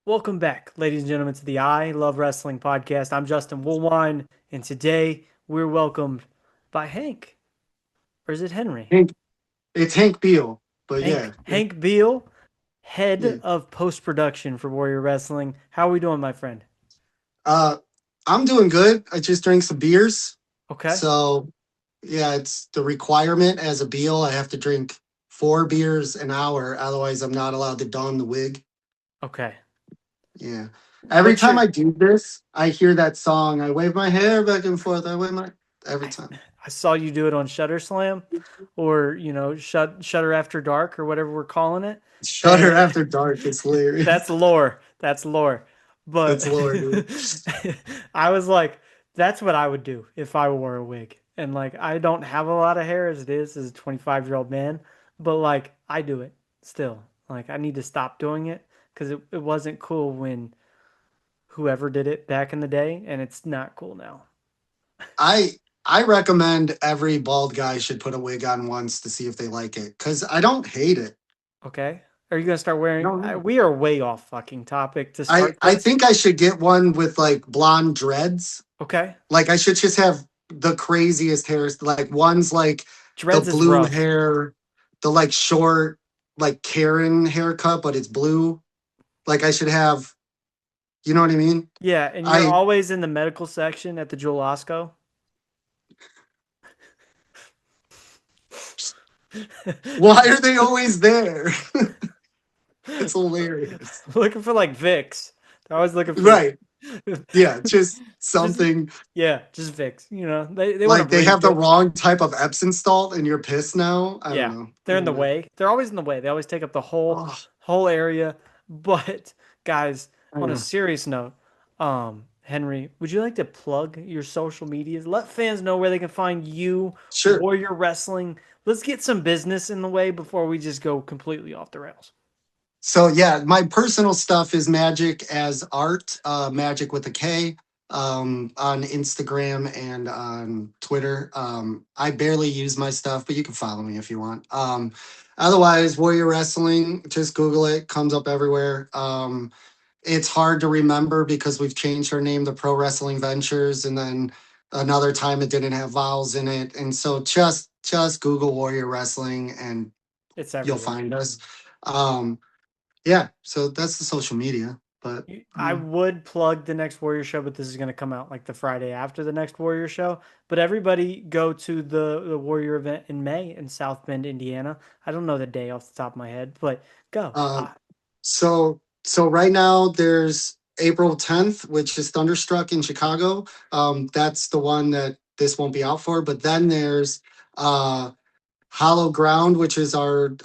Welcome back, ladies and gentlemen, to the I Love Wrestling podcast. I'm Justin Woolwine, and today we're welcomed by Hank, or is it Henry? Hank, it's Hank Beal, but Hank yeah, Hank Beal, head yeah. of post production for Warrior Wrestling. How are we doing, my friend? Uh, I'm doing good. I just drank some beers, Okay, so yeah, it's the requirement as a Beal. I have to drink 4 beers an hour, otherwise I'm not allowed to don the wig. okay. Yeah. Every What's time your? I do this, I hear that song. I wave my hair back and forth. I wave my every I, time. I saw you do it on Shutter Slam, or Shutter After Dark, or whatever we're calling it, Shutter and After Dark. It's hilarious. that's lore. That's lore. But That's Lord, dude. I was like, that's what I would do if I wore a wig. And like, I don't have a lot of hair as it is as a 25-year-old man, but like, I do it still. Like, I need to stop doing it because it wasn't cool when whoever did it back in the day, and it's not cool now. I I recommend every bald guy should put a wig on once to see if they like it, because I don't hate it. Okay? Are you gonna start wearing? No, We are way off fucking topic to I start I this. think I should get one with like blonde dreads. Okay? Like I should just have the craziest hairs. Like one's like the Dreads is blue rough. hair, the like short like Karen haircut, but it's blue. Like I should have. You know what I mean? Yeah, and you're I always in the medical section at the Jewel Osco. Why are they always there? It's hilarious. Looking for like Vicks. They're always looking for Right. Yeah, just just something yeah, just Vicks. They want to like they breathe have the good. wrong type of Epsom salt and you're pissed now. I don't Yeah, know. they're in the way. They're always in the way. They always take up the whole Oh, whole area. But guys, I on a know. serious note, Henry, would you like to plug your social medias? Let fans know where they can find you, Sure. Warrior Wrestling. Let's get some business in the way before we just go completely off the rails. So yeah, my personal stuff is Magic as art, Magic with a K, on Instagram and on Twitter. I barely use my stuff, but you can follow me if you want. Otherwise, Warrior Wrestling, just Google it, comes up everywhere. It's hard to remember because we've changed our name to Pro Wrestling Ventures, and then another time it didn't have vowels in it, and so just Google Warrior Wrestling and It's you'll everywhere. find us. Um, yeah, so that's the social media. But I would plug the next Warrior show, but this is going to come out like the Friday after the next Warrior show. But everybody go to the Warrior event in May in South Bend, Indiana. I don't know the day off the top of my head, but go. uh, so right now there's April 10th, which is Thunderstruck in Chicago. That's the one that this won't be out for. But then there's uh, Hollow Ground, which is our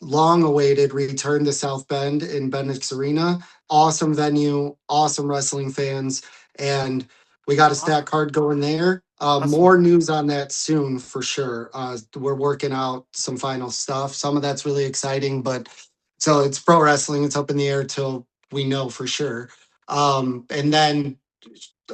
long-awaited return to South Bend in Bendix Arena. Awesome venue, awesome wrestling fans, and we got a Awesome. stat card going there. Awesome. More news on that soon for sure. We're working out some final stuff. Some of that's really exciting, but so it's pro wrestling. It's up in the air till we know for sure. And then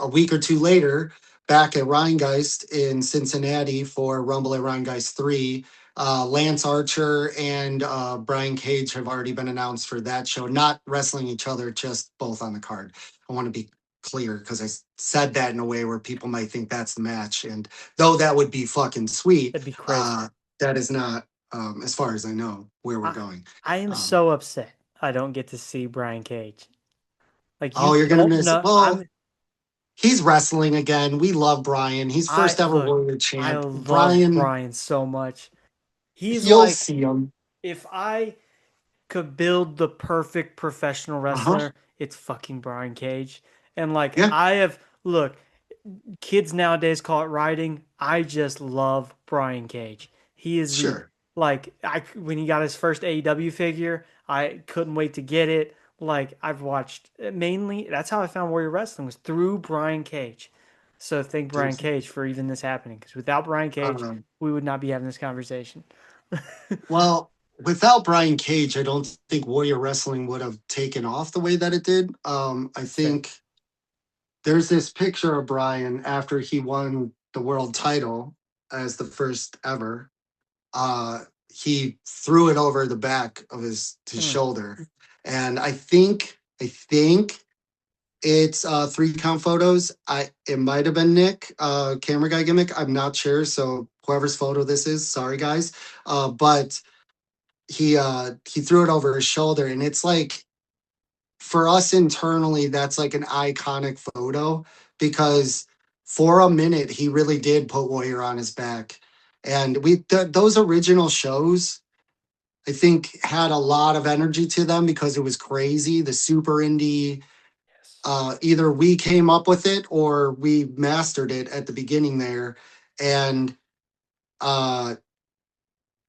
a week or two later, back at Rheingeist in Cincinnati for Rumble at Rheingeist 3. Lance Archer and Brian Cage have already been announced for that show, not wrestling each other, just both on the card. I want to be clear because I said that in a way where people might think that's the match. And though that would be fucking sweet, That'd be crazy. that is not, as far as I know, where we're I, going. I am Um, so upset I don't get to see Brian Cage. Like you oh, you're going to don't miss it. know. Well, he's wrestling again. We love Brian. He's I first ever look, Warrior I champ. love Brian, Brian so much. He's you'll like, see him. if I could build the perfect professional Uh huh. wrestler, it's fucking Brian Cage. And like Yeah, I have look, kids nowadays call it writing. I just love Brian Cage. He is the sure. like I when he got his first AEW figure, I couldn't wait to get it. Like I've watched mainly that's how I found Warrior Wrestling was through Brian Cage. So thank Brian Thank you. Cage for even this happening because without Brian Cage, Um, we would not be having this conversation. well, without Brian Cage, I don't think Warrior Wrestling would have taken off the way that it did. I That's fair. think there's this picture of Brian after he won the world title as the first ever. He threw it over the back of his Mm. shoulder, and I think I think it's 3 count photos. It might have been Nick, camera guy gimmick. I'm not sure. So whoever's photo this is, sorry guys. But he threw it over his shoulder, and it's like for us internally, that's like an iconic photo because for a minute he really did put Warrior on his back. And those original shows, I think, had a lot of energy to them because it was crazy. The super indie, Yes. either we came up with it or we mastered it at the beginning there. And uh,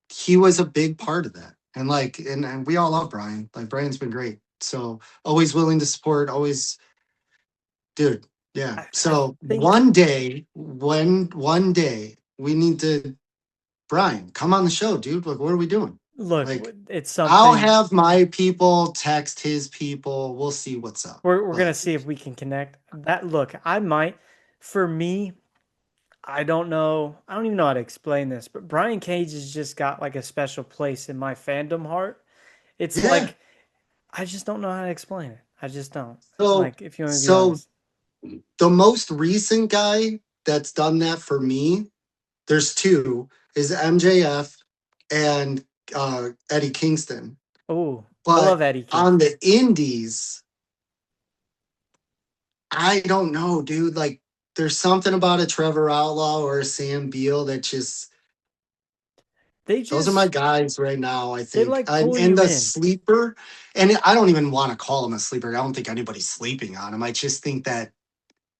he was a big part of that. And like, and we all love Brian. Like, Brian's been great. So always willing to support, always, dude. Yeah. I So think, one day we need to, Brian, come on the show, dude. Like, what are we doing? look, Like, it's I'll something have my people text his people. We'll see what's up. we're gonna Like, see if we can connect. That look, I might, for me, I don't know. I don't even know how to explain this, but Brian Cage has just got like a special place in my fandom heart. It's yeah. like I just don't know how to explain it. I just don't. So, Like, if you want to be so honest. the most recent guy that's done that for me, there's two, is MJF and Eddie Kingston. Oh, I But love Eddie on Kingston. the indies, I don't know, dude. Like, there's something about a Trevor Outlaw or a Sam Beal that just, They those are my just guys right now, I they think. like pull And you the in. sleeper, and I don't even want to call him a sleeper. I don't think anybody's sleeping on him. I just think that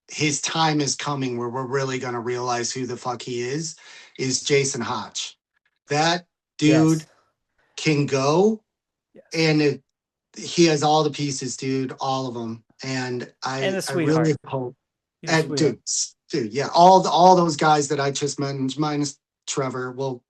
his time is coming where we're really going to realize who the fuck he is Jason Hodge. That dude Yes. can go, Yes. and he has all the pieces, dude, all of them. And And a I really sweetheart. hope, He's a and sweetheart. dude, yeah, all those guys that I just mentioned, minus Trevor, will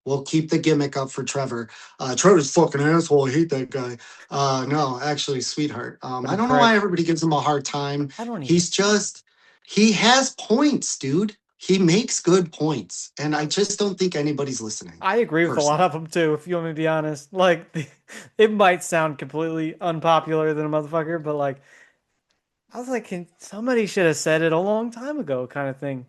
we'll keep the gimmick up for Trevor. Trevor's fucking asshole. I hate that guy. No, actually, sweetheart. What I a don't know why prick. everybody gives him a hard time. I don't either. He's just, he has points, dude. He makes good points. And I just don't think anybody's listening, I agree with a lot personally. of them too, if you want me to be honest. Like, it might sound completely unpopular than a motherfucker, but like, I was like, somebody should have said it a long time ago, kind of thing.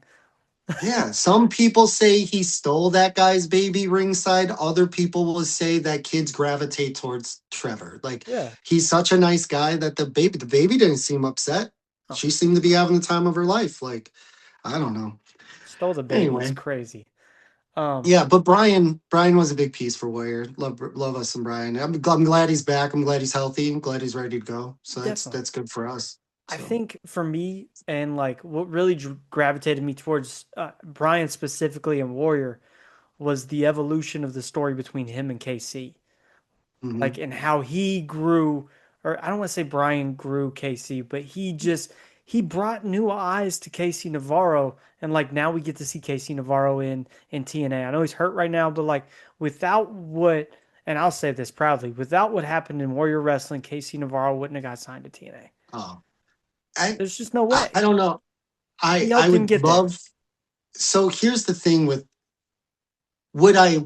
Yeah, some people say he stole that guy's baby ringside. Other people will say that kids gravitate towards Trevor. Like, Yeah. he's such a nice guy that the baby didn't seem upset. Oh, She seemed to be having the time of her life. Like, I don't know. stole the baby is Anyway, crazy. Um, yeah, but Brian was a big piece for Warrior. Love us some Brian. I'm glad he's back. I'm glad he's healthy. I'm glad he's ready to go. So definitely. that's good for us. I So, think for me, and like what really gravitated me towards Brian specifically and Warrior was the evolution of the story between him and KC. Like mhm. and how he grew, or I don't want to say Brian grew KC, but he brought new eyes to KC Navarro, and like now we get to see KC Navarro in TNA. I know he's hurt right now, but like without what, and I'll say this proudly, without what happened in Warrior Wrestling, KC Navarro wouldn't have got signed to TNA. Oh, I There's just no I way. don't know. He I helped him would get there. love. So here's the thing with, would I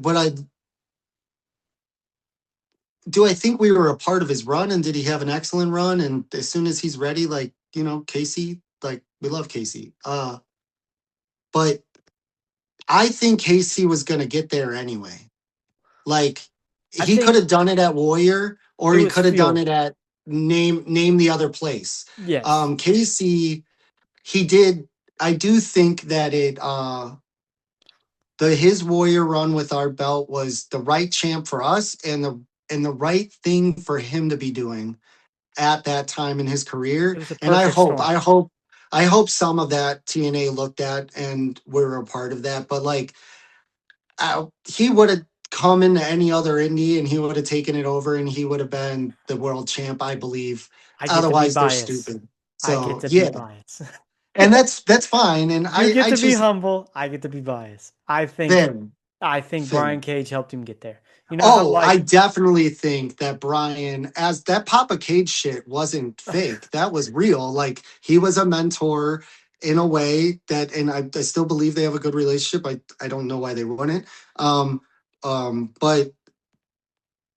do I think we were a part of his run, and did he have an excellent run? And as soon as he's ready, like, Casey, like, we love Casey. But I think Casey was gonna get there anyway. Like, I he could think have done it at Warrior, or it he was could have done fuel. it at name the other place. Yes, Casey, he did. I do think that the his Warrior run with our belt was the right champ for us, and the right thing for him to be doing at that time in his it career. was a And perfect storm. I hope some of that TNA looked at and were a part of that. But like, he would have come into any other indie and he would have taken it over and he would have been the world champ, I believe. I get to be Otherwise, they're biased. stupid. I get So to be yeah, biased. and that's fine. And You get I to be just, humble. I get to be biased. there, I think there. Brian Cage helped him get there. You know how Oh, I like definitely think that Brian, as that Papa Cage shit wasn't fake. That was real. Like, he was a mentor in a way that, and I still believe they have a good relationship. I don't know why they wouldn't. Um, but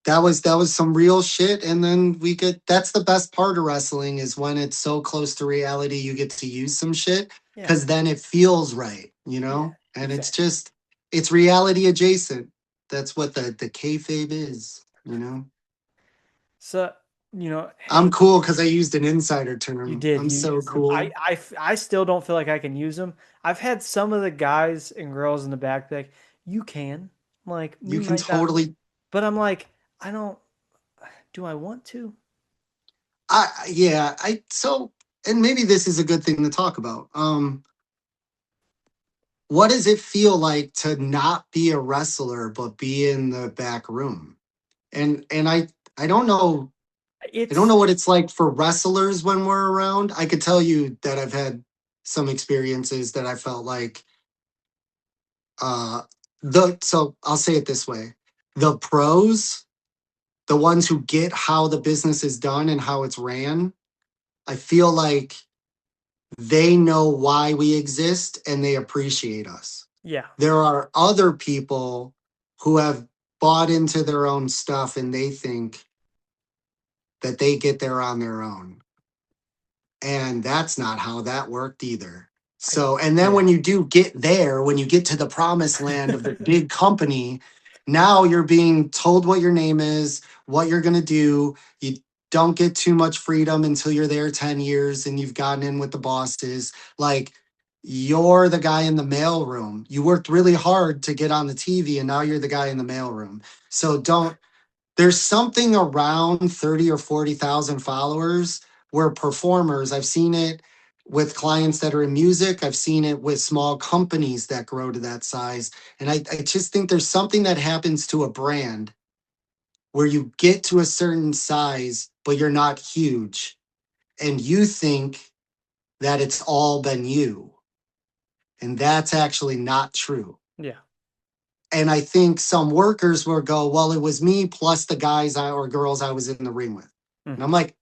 that was some real shit. And then we get that's the best part of wrestling is when it's so close to reality you get to use some shit Yeah. because then it feels right, Yeah. and it's Exactly. just it's reality adjacent. That's what the kayfabe is. So, I'm hey, cool because I used an insider you term. did. I'm You so used them. cool. I still don't feel like I can use them. I've had some of the guys and girls in the back be like, you can. Like, You you can might not. totally But I'm like, I don't. Do I want to? yeah, I so and maybe this is a good thing to talk about. What does it feel like to not be a wrestler but be in the back room? And I don't know I don't It's know what it's like for wrestlers when we're around. I could tell you that I've had some experiences that I felt like uh the so I'll say it this way. The pros, the ones who get how the business is done and how it's ran, I feel like they know why we exist and they appreciate us. yeah, There are other people who have bought into their own stuff and they think that they get there on their own. And that's not how that worked either. I So, and then yeah. when you do get there, when you get to the promised land of the big company, now you're being told what your name is, what you're going to do. You don't get too much freedom until you're there 10 years and you've gotten in with the bosses. Like, you're the guy in the mailroom. You worked really hard to get on the TV and now you're the guy in the mailroom. So don't there's something around 30 or 40,000 followers where performers, I've seen it with clients that are in music, I've seen it with small companies that grow to that size. And I just think there's something that happens to a brand where you get to a certain size, but you're not huge. And you think that it's all been you. And that's actually not true. Yeah. And I think some workers will go, well, it was me plus the guys or girls I was in the ring with. And I'm Hmm. like,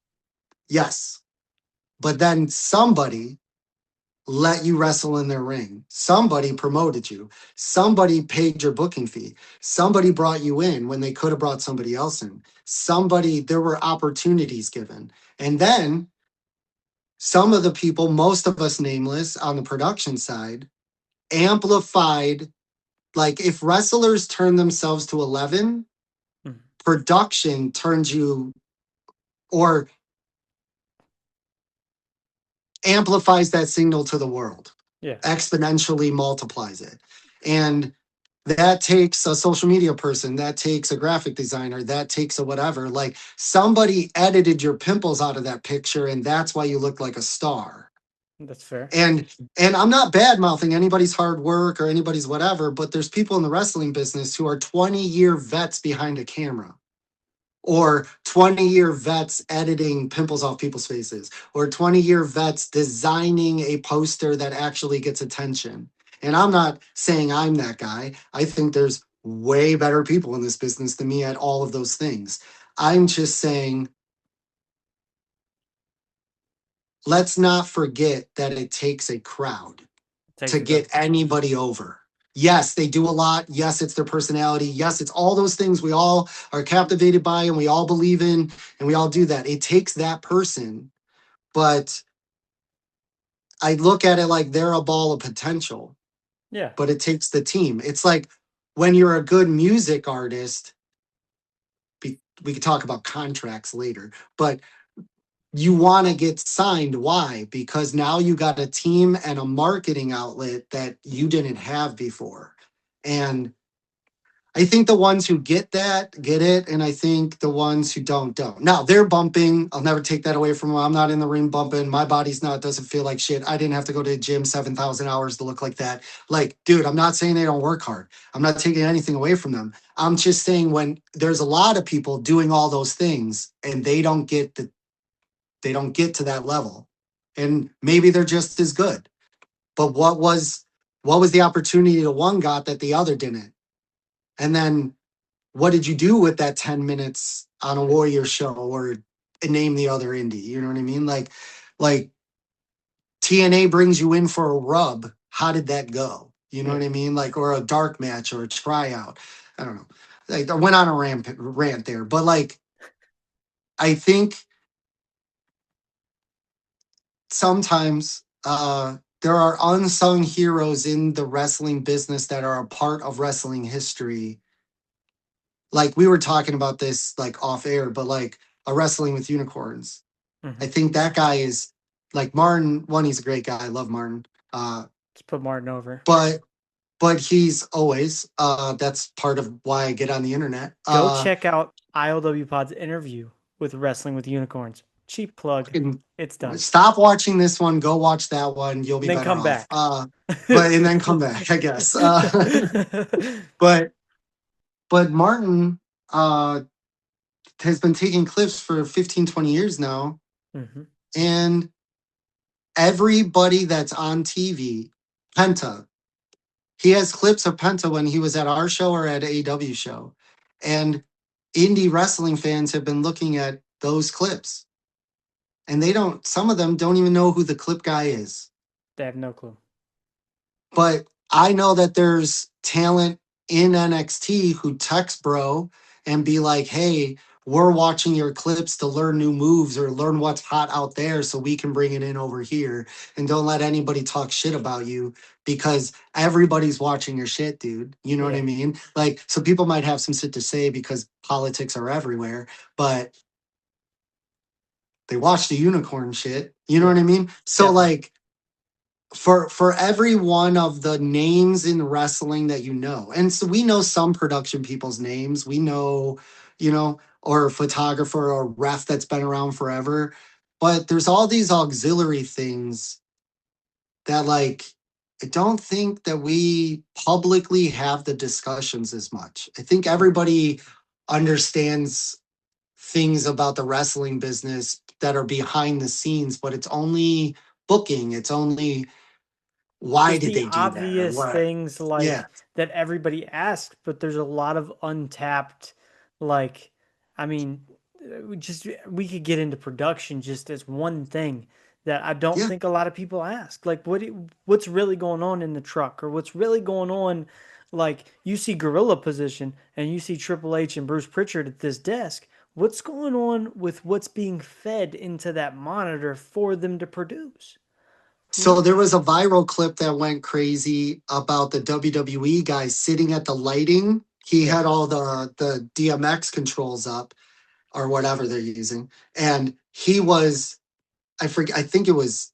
yes. But then somebody let you wrestle in their ring. Somebody promoted you. Somebody paid your booking fee. Somebody brought you in when they could have brought somebody else in. There were opportunities given. And then some of the people, most of us nameless on the production side, amplified. Like if wrestlers turn themselves to 11, Hmm. production turns you or amplifies that signal to the world, Yeah. exponentially multiplies it. And that takes a social media person, that takes a graphic designer, that takes a whatever. Like somebody edited your pimples out of that picture, and that's why you look like a star. That's fair. And and I'm not bad mouthing anybody's hard work or anybody's whatever, but there's people in the wrestling business who are 20-year vets behind a camera or 20-year vets editing pimples off people's faces, or 20-year vets designing a poster that actually gets attention. And I'm not saying I'm that guy. I think there's way better people in this business than me at all of those things. I'm just saying, let's not forget that it takes a crowd It takes to a get village. anybody over. Yes, they do a lot. Yes, it's their personality. Yes, it's all those things we all are captivated by and we all believe in and we all do that. It takes that person, but I look at it like they're a ball of potential, Yeah. but it takes the team. It's like when you're a good music artist, we could talk about contracts later, but you want to get signed. Why? Because now you got a team and a marketing outlet that you didn't have before. And I think the ones who get that get it, and I think the ones who don't. Now they're bumping. I'll never take that away from them. I'm not in the ring bumping. My body's not doesn't feel like shit. I didn't have to go to the gym 7,000 hours to look like that. Like, dude, I'm not saying they don't work hard. I'm not taking anything away from them. I'm just saying when there's a lot of people doing all those things and they don't get to that level, and maybe they're just as good. But what was the opportunity that one got that the other didn't? And then what did you do with that 10 minutes on a Yeah. Warrior show or name the other indie? You know what I mean? Like TNA brings you in for a rub. How did that go? You know Yeah. what I mean? Like, or a dark match or a tryout. I don't know. Like I went on a rant there, but like I think sometimes there are unsung heroes in the wrestling business that are a part of wrestling history. Like we were talking about this like off air, but like a wrestling with unicorns. I Hmm. think that guy is like Martin. One, he's a great guy. I love Martin. Let's put Martin over. But he's always that's part of why I get on the internet. Go check out ILW Pod's interview with Wrestling with Unicorns. Cheap plug. Fucking It's done. stop watching this one, go watch that one, you'll be Then better come off. back. But and then come back, I guess. But Martin uh has been taking clips for 15, 20 years now, Hmm. and everybody that's on TV, Penta, he has clips of Penta when he was at our show or at AEW show. And indie wrestling fans have been looking at those clips, and they don't, some of them don't even know who the clip guy is. They have no clue. But I know that there's talent in NXT who text bro and be like, hey, we're watching your clips to learn new moves or learn what's hot out there so we can bring it in over here. And don't let anybody talk shit about you because everybody's watching your shit, dude. You know what I Yeah. mean? Like, so people might have some shit to say because politics are everywhere, but they watch the unicorn shit. You know what Yeah. I mean? So, Definitely. like, for every one of the names in wrestling that you know, and so we know some production people's names, we know, you know, or a photographer or ref that's been around forever, but there's all these auxiliary things that like I don't think that we publicly have the discussions as much. I think Hmm. everybody understands things about the wrestling business that are behind the scenes, but it's only booking, it's only why Just did the they do that or obvious what? things Yeah. like that everybody asks, but there's a lot of untapped, like, I mean, we could get into production just as one thing that I don't Yeah. think a lot of people ask. Like, what's really going on in the truck, or what's really going on? Like, you see Gorilla Position and you see Triple H and Bruce Pritchard at this desk. What's going on with what's being fed into that monitor for them to produce? So Who? there was a viral clip that went crazy about the WWE guy sitting at the lighting. He Yeah. had all the DMX controls up or whatever they're using. And he was I forget, I think it was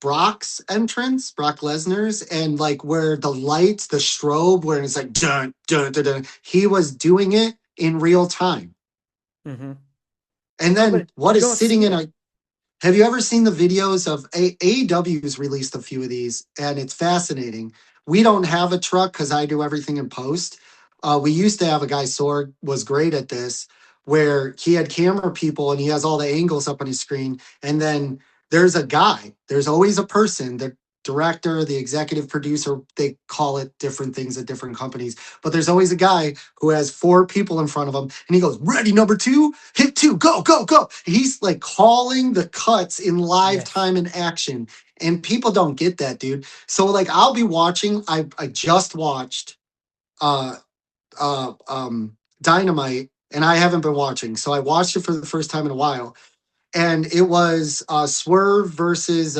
Brock's entrance, Brock Lesnar's, and like where the lights, the strobe, where it's like dun dun dun dun, he was doing it in real time. Hmm. And No, but then what you is don't see sitting in that. a Have you ever seen the videos of AEW's released a few of these, and it's fascinating. We don't have a truck because I do everything in post. We used to have a guy, Sorg, was great at this, where he had camera people and he has all the angles up on his screen. And then there's a guy, there's always a person, the director, the executive producer, they call it different things at different companies, but there's always a guy who has four people in front of him and he goes, ready, number two, hit two, go, go, go. He's like calling the cuts in live Yes. time and action. And people don't get that, dude. So like I'll be watching, I just watched uh Dynamite and I haven't been watching. So I watched it for the first time in a while. And it was Swerve versus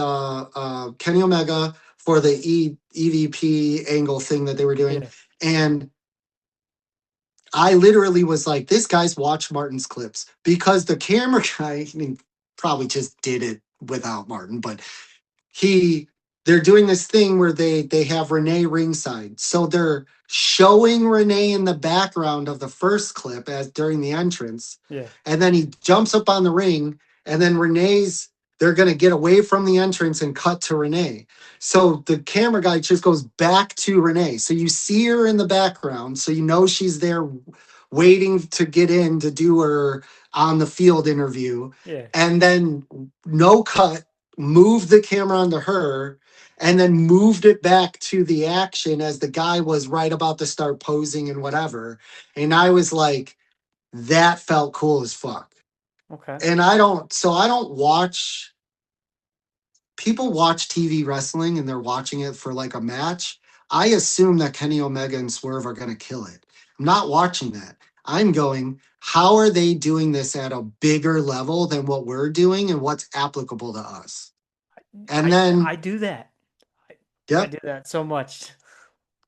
Kenny Omega for the EVP angle thing that they were doing. Yeah. And I literally was like, this guy's watched Martin's clips because the camera guy, I mean, probably just did it without Martin, but he they're doing this thing where they have Renee ringside. So they're showing Renee in the background of the first clip as during the entrance. Yeah. And then he jumps up on the ring and then they're going to get away from the entrance and cut to Renee. So the camera guy just goes back to Renee. So you see her in the background, so you know she's there waiting to get in to do her on the field interview. Yeah. And then no cut, moved the camera onto her and then moved it back to the action as the guy was right about to start posing and whatever. And I was like, that felt cool as fuck. Okay. And I don't watch, people watch TV wrestling and they're watching it for like a match. I assume that Kenny Omega and Swerve are going to kill it. I'm not watching that. I'm going, how are they doing this at a bigger level than what we're doing and what's applicable to us? And I then, do that. I, I yep. do that so much.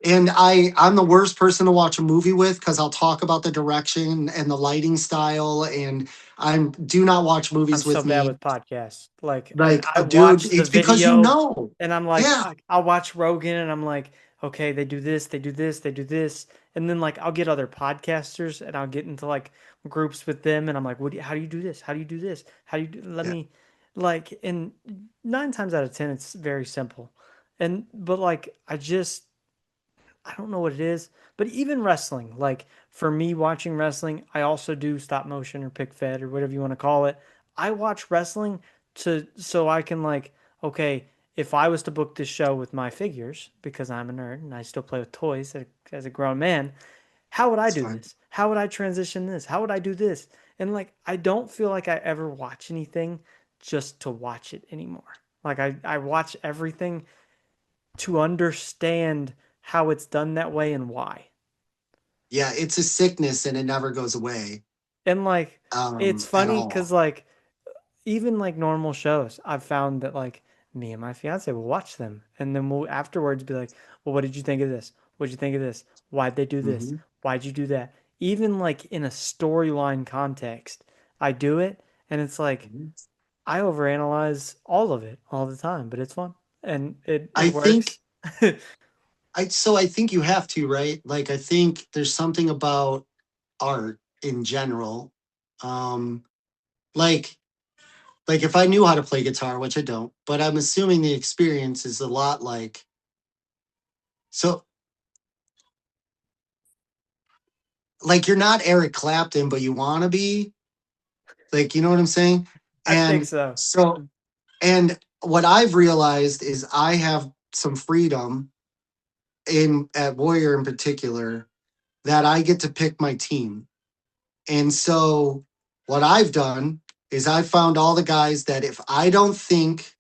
And I'm the worst person to watch a movie with because I'll talk about the direction and the lighting style. And I'm do not watch I'm movies so with bad me with podcasts. Like, and like I a dude. watch the It's because you video know. and I'm like, Yeah, I'll watch Rogan and I'm like, okay, they do this, they do this, they do this. And then like I'll get other podcasters and I'll get into like groups with them and I'm like, how do you do this? How do you do this? How do you do, let yeah, me like, and 9 times out of 10, it's very simple. And, but like, I don't know what it is, but even wrestling, like for me watching wrestling, I also do stop motion or pick fed or whatever you want to call it. I watch wrestling to so I can like, okay, if I was to book this show with my figures because I'm a nerd and I still play with toys as a grown man, how would I it's do fine. this? How would I transition this? How would I do this? And like I don't feel like I ever watch anything just to watch it anymore. Like I watch everything to understand how it's done that way and why. Yeah, it's a sickness and it never goes away And like it's at funny because all. like even like normal shows, I've found that like me and my fiance will watch them and then we'll afterwards be like, well, what did you think of this? What did you think of this? Why'd they do this? Hmm. Why'd you do that? Even like in a storyline context, I do it and it's like I overanalyze all of it all the time, but it's fun and it I works. think I think you have to, right? Like I think there's something about art in general. Um like like if I knew how to play guitar, which I don't, but I'm assuming the experience is a lot like so like you're not Eric Clapton, but you want to be, like, you know what I'm saying? I think And so. so and what I've realized is I have some freedom in at Warrior in particular that I get to pick my team. And so what I've done is I found all the guys that if I don't think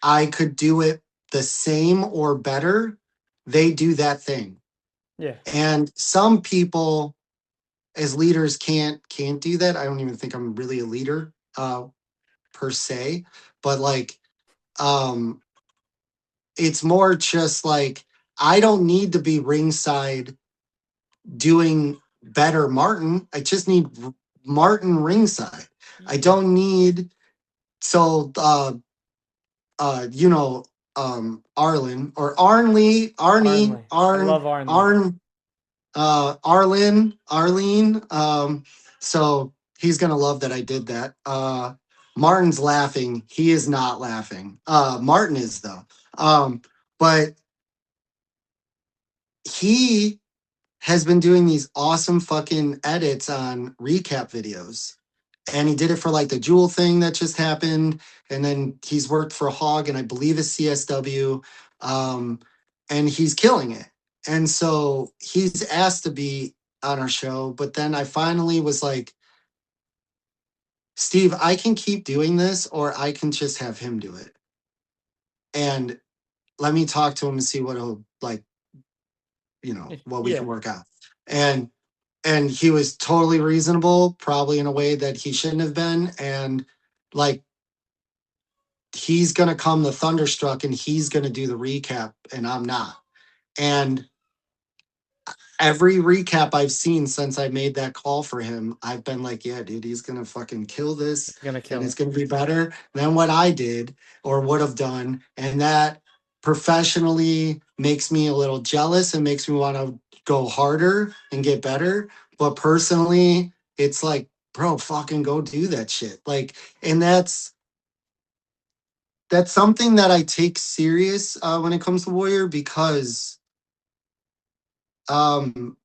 I could do it the same or better, they do that thing. Yeah. And some people as leaders can't do that. I don't even think I'm really a leader per se, but like um it's more just like I don't need to be ringside doing better Martin. I just need Martin ringside. I Yeah. don't need so you know Arlen or Arnley, Arnie, Arnley. I love Arnley. Arlene. So he's gonna love that I did that. Martin's laughing. He is not laughing. Martin is though. But he has been doing these awesome fucking edits on recap videos. And he did it for like the Jewel thing that just happened. And then he's worked for Hog and I believe it's CSW. Um, and he's killing it. And so he's asked to be on our show. But then I finally was like, Steve, I can keep doing this or I can just have him do it. And let me talk to him and see what he'll like, what we can Yeah. work out. And he was totally reasonable, probably in a way that he shouldn't have been. And like he's gonna come the thunderstruck and he's gonna do the recap and I'm not. And every recap I've seen since I made that call for him, I've been like, yeah, dude, he's gonna fucking kill this He's gonna and kill it's it. gonna be better than what I did or would have done. And that professionally makes me a little jealous and makes me want to go harder and get better. But personally, it's like, bro, fucking go do that shit. Like, and that's something that I take serious when it comes to Warrior because um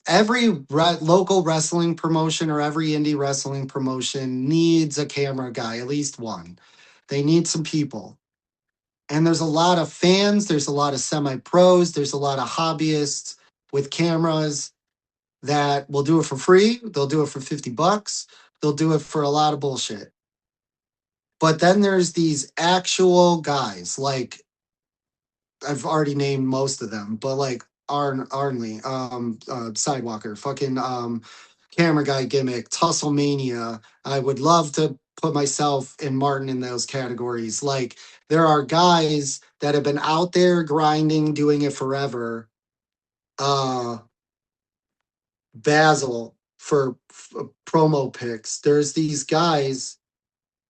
every local wrestling promotion or every indie wrestling promotion needs a camera guy, at least one. They need some people. And there's a lot of fans, there's a lot of semi pros, there's a lot of hobbyists with cameras that will do it for free. They'll do it for 50 bucks. They'll do it for a lot of bullshit. But then there's these actual guys, like I've already named most of them, but like Arnley, Sidewalker, fucking camera guy gimmick, Tusslemania. I would love to put myself and Martin in those categories. Like there are guys that have been out there grinding, doing it forever. Uh Basil for promo picks. There's these guys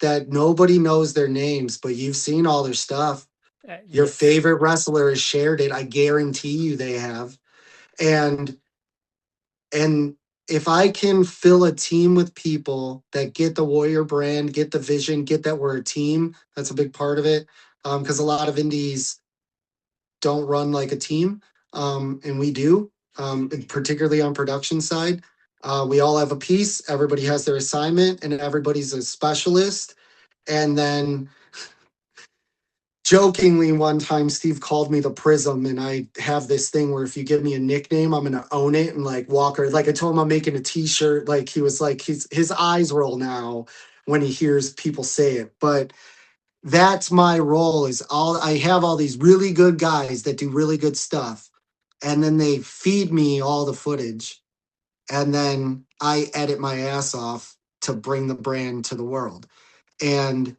that nobody knows their names, but you've seen all their stuff. Your Yes. favorite wrestler has shared it. I guarantee you they have. And and if I can fill a team with people that get the Warrior brand, get the vision, get that we're a team, that's a big part of it. Because a lot of indies don't run like a team, and we do, and particularly on production side. We all have a piece. Everybody has their assignment, and everybody's a specialist. And then jokingly one time Steve called me the Prism, and I have this thing where if you give me a nickname I'm gonna own it and like Walker, like I told him I'm making a t-shirt. Like he was like his eyes roll now when he hears people say it. But that's my role, is all I have all these really good guys that do really good stuff, and then they feed me all the footage, and then I edit my ass off to bring the brand to the world. And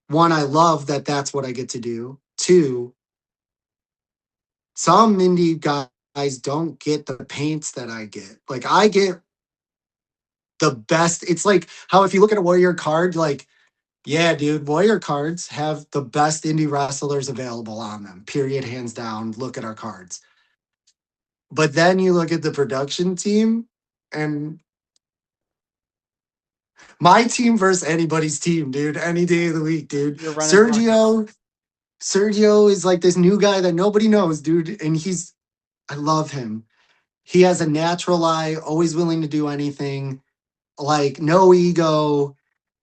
one, I love that that's what I get to do. Two, some indie guys don't get the paints that I get. Like I get the best. It's like how if you look at a Warrior card, like, yeah, dude, Warrior cards have the best indie wrestlers available on them. Period, hands down. Look at our cards. But then you look at the production team, and my team versus anybody's team, dude. Any day of the week, dude. You're running rockets. Sergio is like this new guy that nobody knows, dude, and I love him. He has a natural eye, always willing to do anything, like no ego,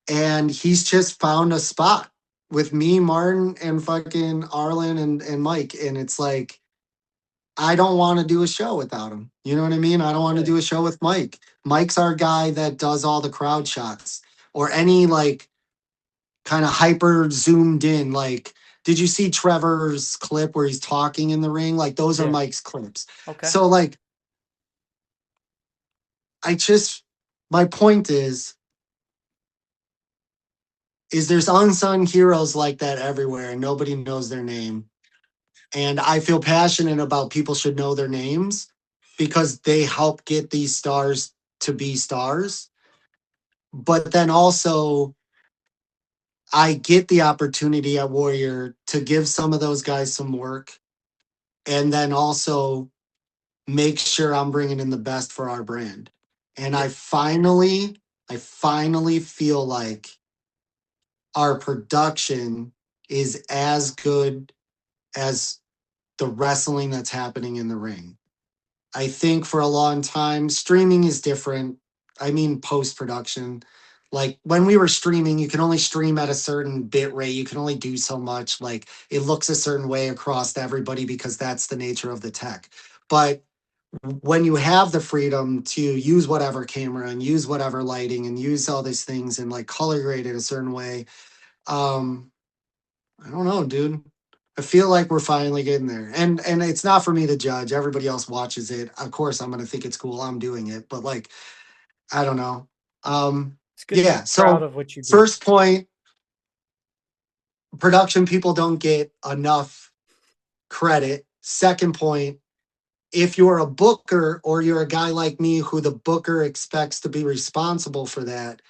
and he's just found a spot with me, Martin, and fucking Arlen and Mike, and it's like I don't want to do a show without him. You know what I mean? I don't want to Really? do a show with Mike. Mike's our guy that does all the crowd shots or any like kind of hyper zoomed in. Like, did you see Trevor's clip where he's talking in the ring? Like, those are Yeah. Mike's clips. Okay. So, like, I just, my point is there's unsung heroes like that everywhere and nobody knows their name. And I feel passionate about people should know their names because they help get these stars to be stars. But then also, I get the opportunity at Warrior to give some of those guys some work and then also make sure I'm bringing in the best for our brand. And Yeah. I finally feel like our production is as good as the wrestling that's happening in the ring. I think for a long time, streaming is different. I mean, post production. Like when we were streaming, you can only stream at a certain bit rate. You can only do so much. Like it looks a certain way across to everybody because that's the nature of the tech. But when you have the freedom to use whatever camera and use whatever lighting and use all these things and like color grade it a certain way, um, I don't know, dude. I feel like we're finally getting there. And it's not for me to judge. Everybody else watches it. Of course I'm gonna think it's cool. I'm doing it. But like, I don't know. It's good to be Yeah. proud So of what you do. first point, production people don't get enough credit. Second point, if you're a booker or you're a guy like me who the booker expects to be responsible for that,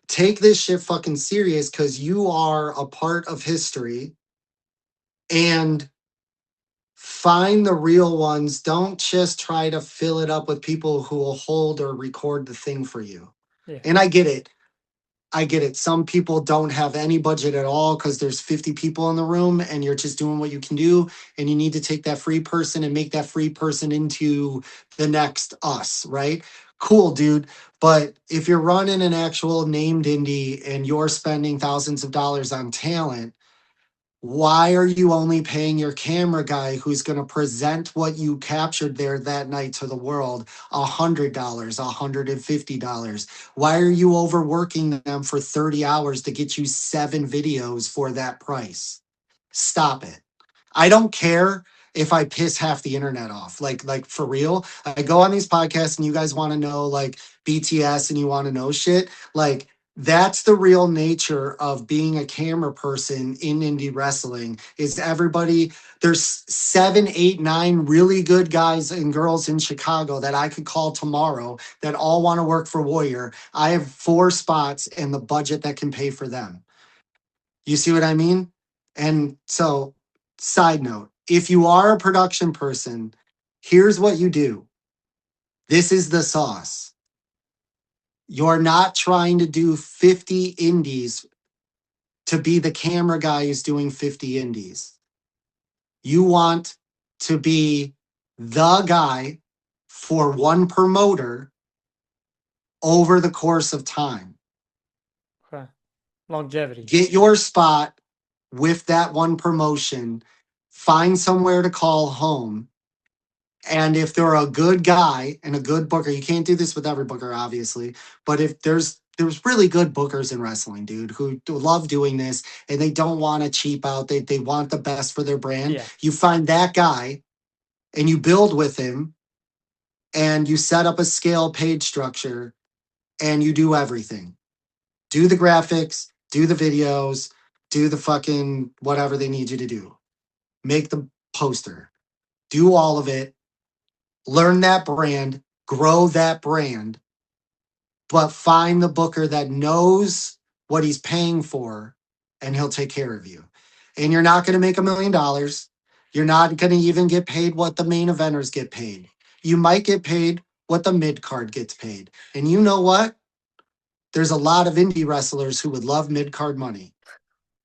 take this shit fucking serious because you are a part of history and find the real ones. Don't just try to fill it up with people who will hold or record the thing for you. Yeah. And I get it. I get it. Some people don't have any budget at all because there's 50 people in the room and you're just doing what you can do. And you need to take that free person and make that free person into the next us, right? Cool, dude. But if you're running an actual named indie and you're spending thousands of dollars on talent, why are you only paying your camera guy who's going to present what you captured there that night to the world $100, $150? Why are you overworking them for 30 hours to get you 7 videos for that price? Stop it. I don't care if I piss half the internet off. Like for real. I go on these podcasts and you guys want to know like BTS and you want to know shit. Like that's the real nature of being a camera person in indie wrestling is everybody there's 7, 8, 9 really good guys and girls in Chicago that I could call tomorrow that all want to work for Warrior. I have 4 spots and the budget that can pay for them. You see what I mean? And so, side note, if you are a production person, here's what you do. This is the sauce. You're not trying to do 50 indies to be the camera guy who's doing 50 indies. You want to be the guy for one promoter over the course of time. Okay. Longevity. Get your spot with that one promotion, find somewhere to call home. And if they're a good guy and a good booker, you can't do this with every booker, obviously. But if there's really good bookers in wrestling, dude, who love doing this and they don't want to cheap out. They want the best for their brand. Yeah. You find that guy and you build with him and you set up a scale page structure and you do everything. Do the graphics, do the videos, do the fucking whatever they need you to do. Make the poster, do all of it, learn that brand, grow that brand, but find the booker that knows what he's paying for and he'll take care of you. And you're not going to make $1 million. You're not going to even get paid what the main eventers get paid. You might get paid what the mid card gets paid. And you know what? There's a lot of indie wrestlers who would love mid card money.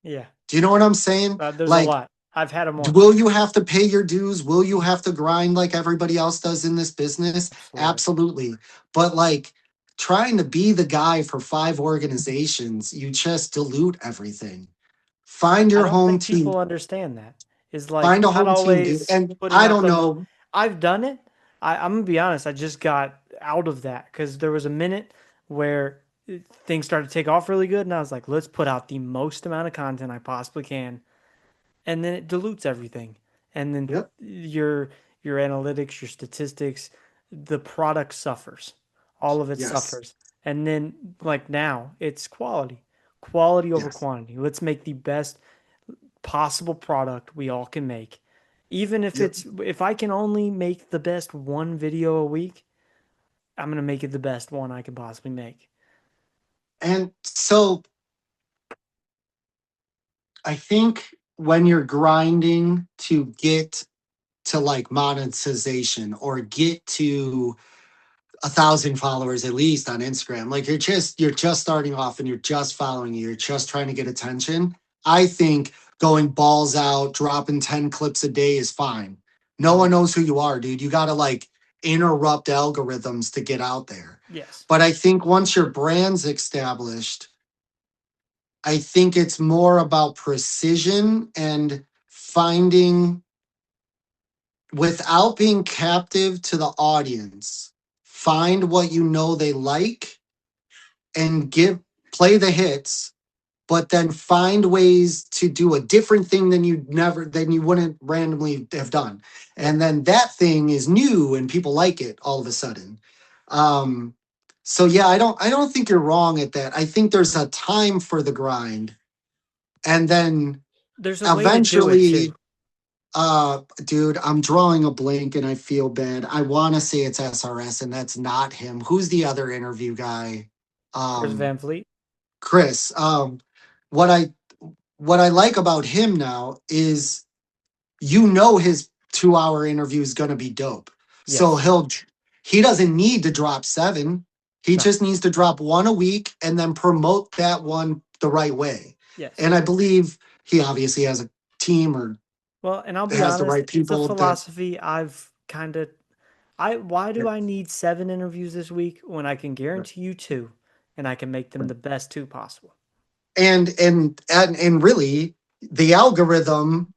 Yeah. Do you know what I'm saying? There's a Like, lot. I've had them all. will you have to pay your dues? Will you have to grind like everybody else does in this business? Absolutely. Absolutely. But like trying to be the guy for 5 organizations, you just dilute everything. Find I your don't home think team. people understand that. Is like Find a not home team, dude. always And putting I out don't the. know. I've done it. I'm gonna be honest. I just got out of that because there was a minute where things started to take off really good, and I was like, let's put out the most amount of content I possibly can, and then it dilutes everything, and then Yep. your analytics, your statistics, the product suffers. All of it Yes. suffers, and then like now it's quality, quality over Yes. quantity. Let's make the best possible product we all can make. Even if Yep. it's if I can only make the best one video a week, I'm gonna make it the best one I can possibly make. And so I think when you're grinding to get to like monetization or get to 1,000 followers at least on Instagram. Like you're just starting off and you're just following you. You're just trying to get attention. I think going balls out, dropping 10 clips a day is fine. No Hmm. one knows who you are, dude. You gotta like interrupt algorithms to get out there. Yes, But I think once your brand's established, I think it's more about precision and finding without being captive to the audience, find what you know they like and give play the hits, but then find ways to do a different thing than you wouldn't randomly have done. yeah. And then that thing is new and people like it all of a sudden. Um so yeah, I don't think you're wrong at that. I think there's a time for the grind and then There's a way to do it eventually too. dude, I'm drawing a blank and I feel bad. I want to say it's SRS and that's not him. Who's the other interview guy? Chris Um, Van Fleet. Chris. What I what I like about him now is you know his 2 hour interview is going to be dope. So Yes. he doesn't need to drop 7. He No. just needs to drop one a week and then promote that one the right way. Yes. And I believe he obviously has a team or Well, and I'll be has the honest, right it's a people that philosophy I've kind of I why do I need 7 interviews this week when I can guarantee you two and I can make them the best two possible? and really the algorithm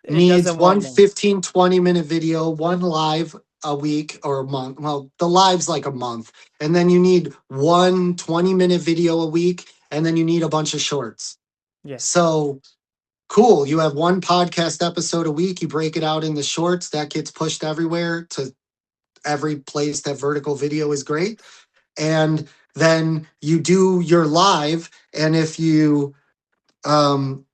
It needs doesn't one want more. 15, 20 minute video, one live a week or a month. Well, the live's like a month. And then you need one 20 minute video a week. And then you need a bunch of shorts. Yes. So cool. You have one podcast episode a week. You break it out into shorts that gets pushed everywhere to every place that vertical video is great. And then you do your live. And if you um,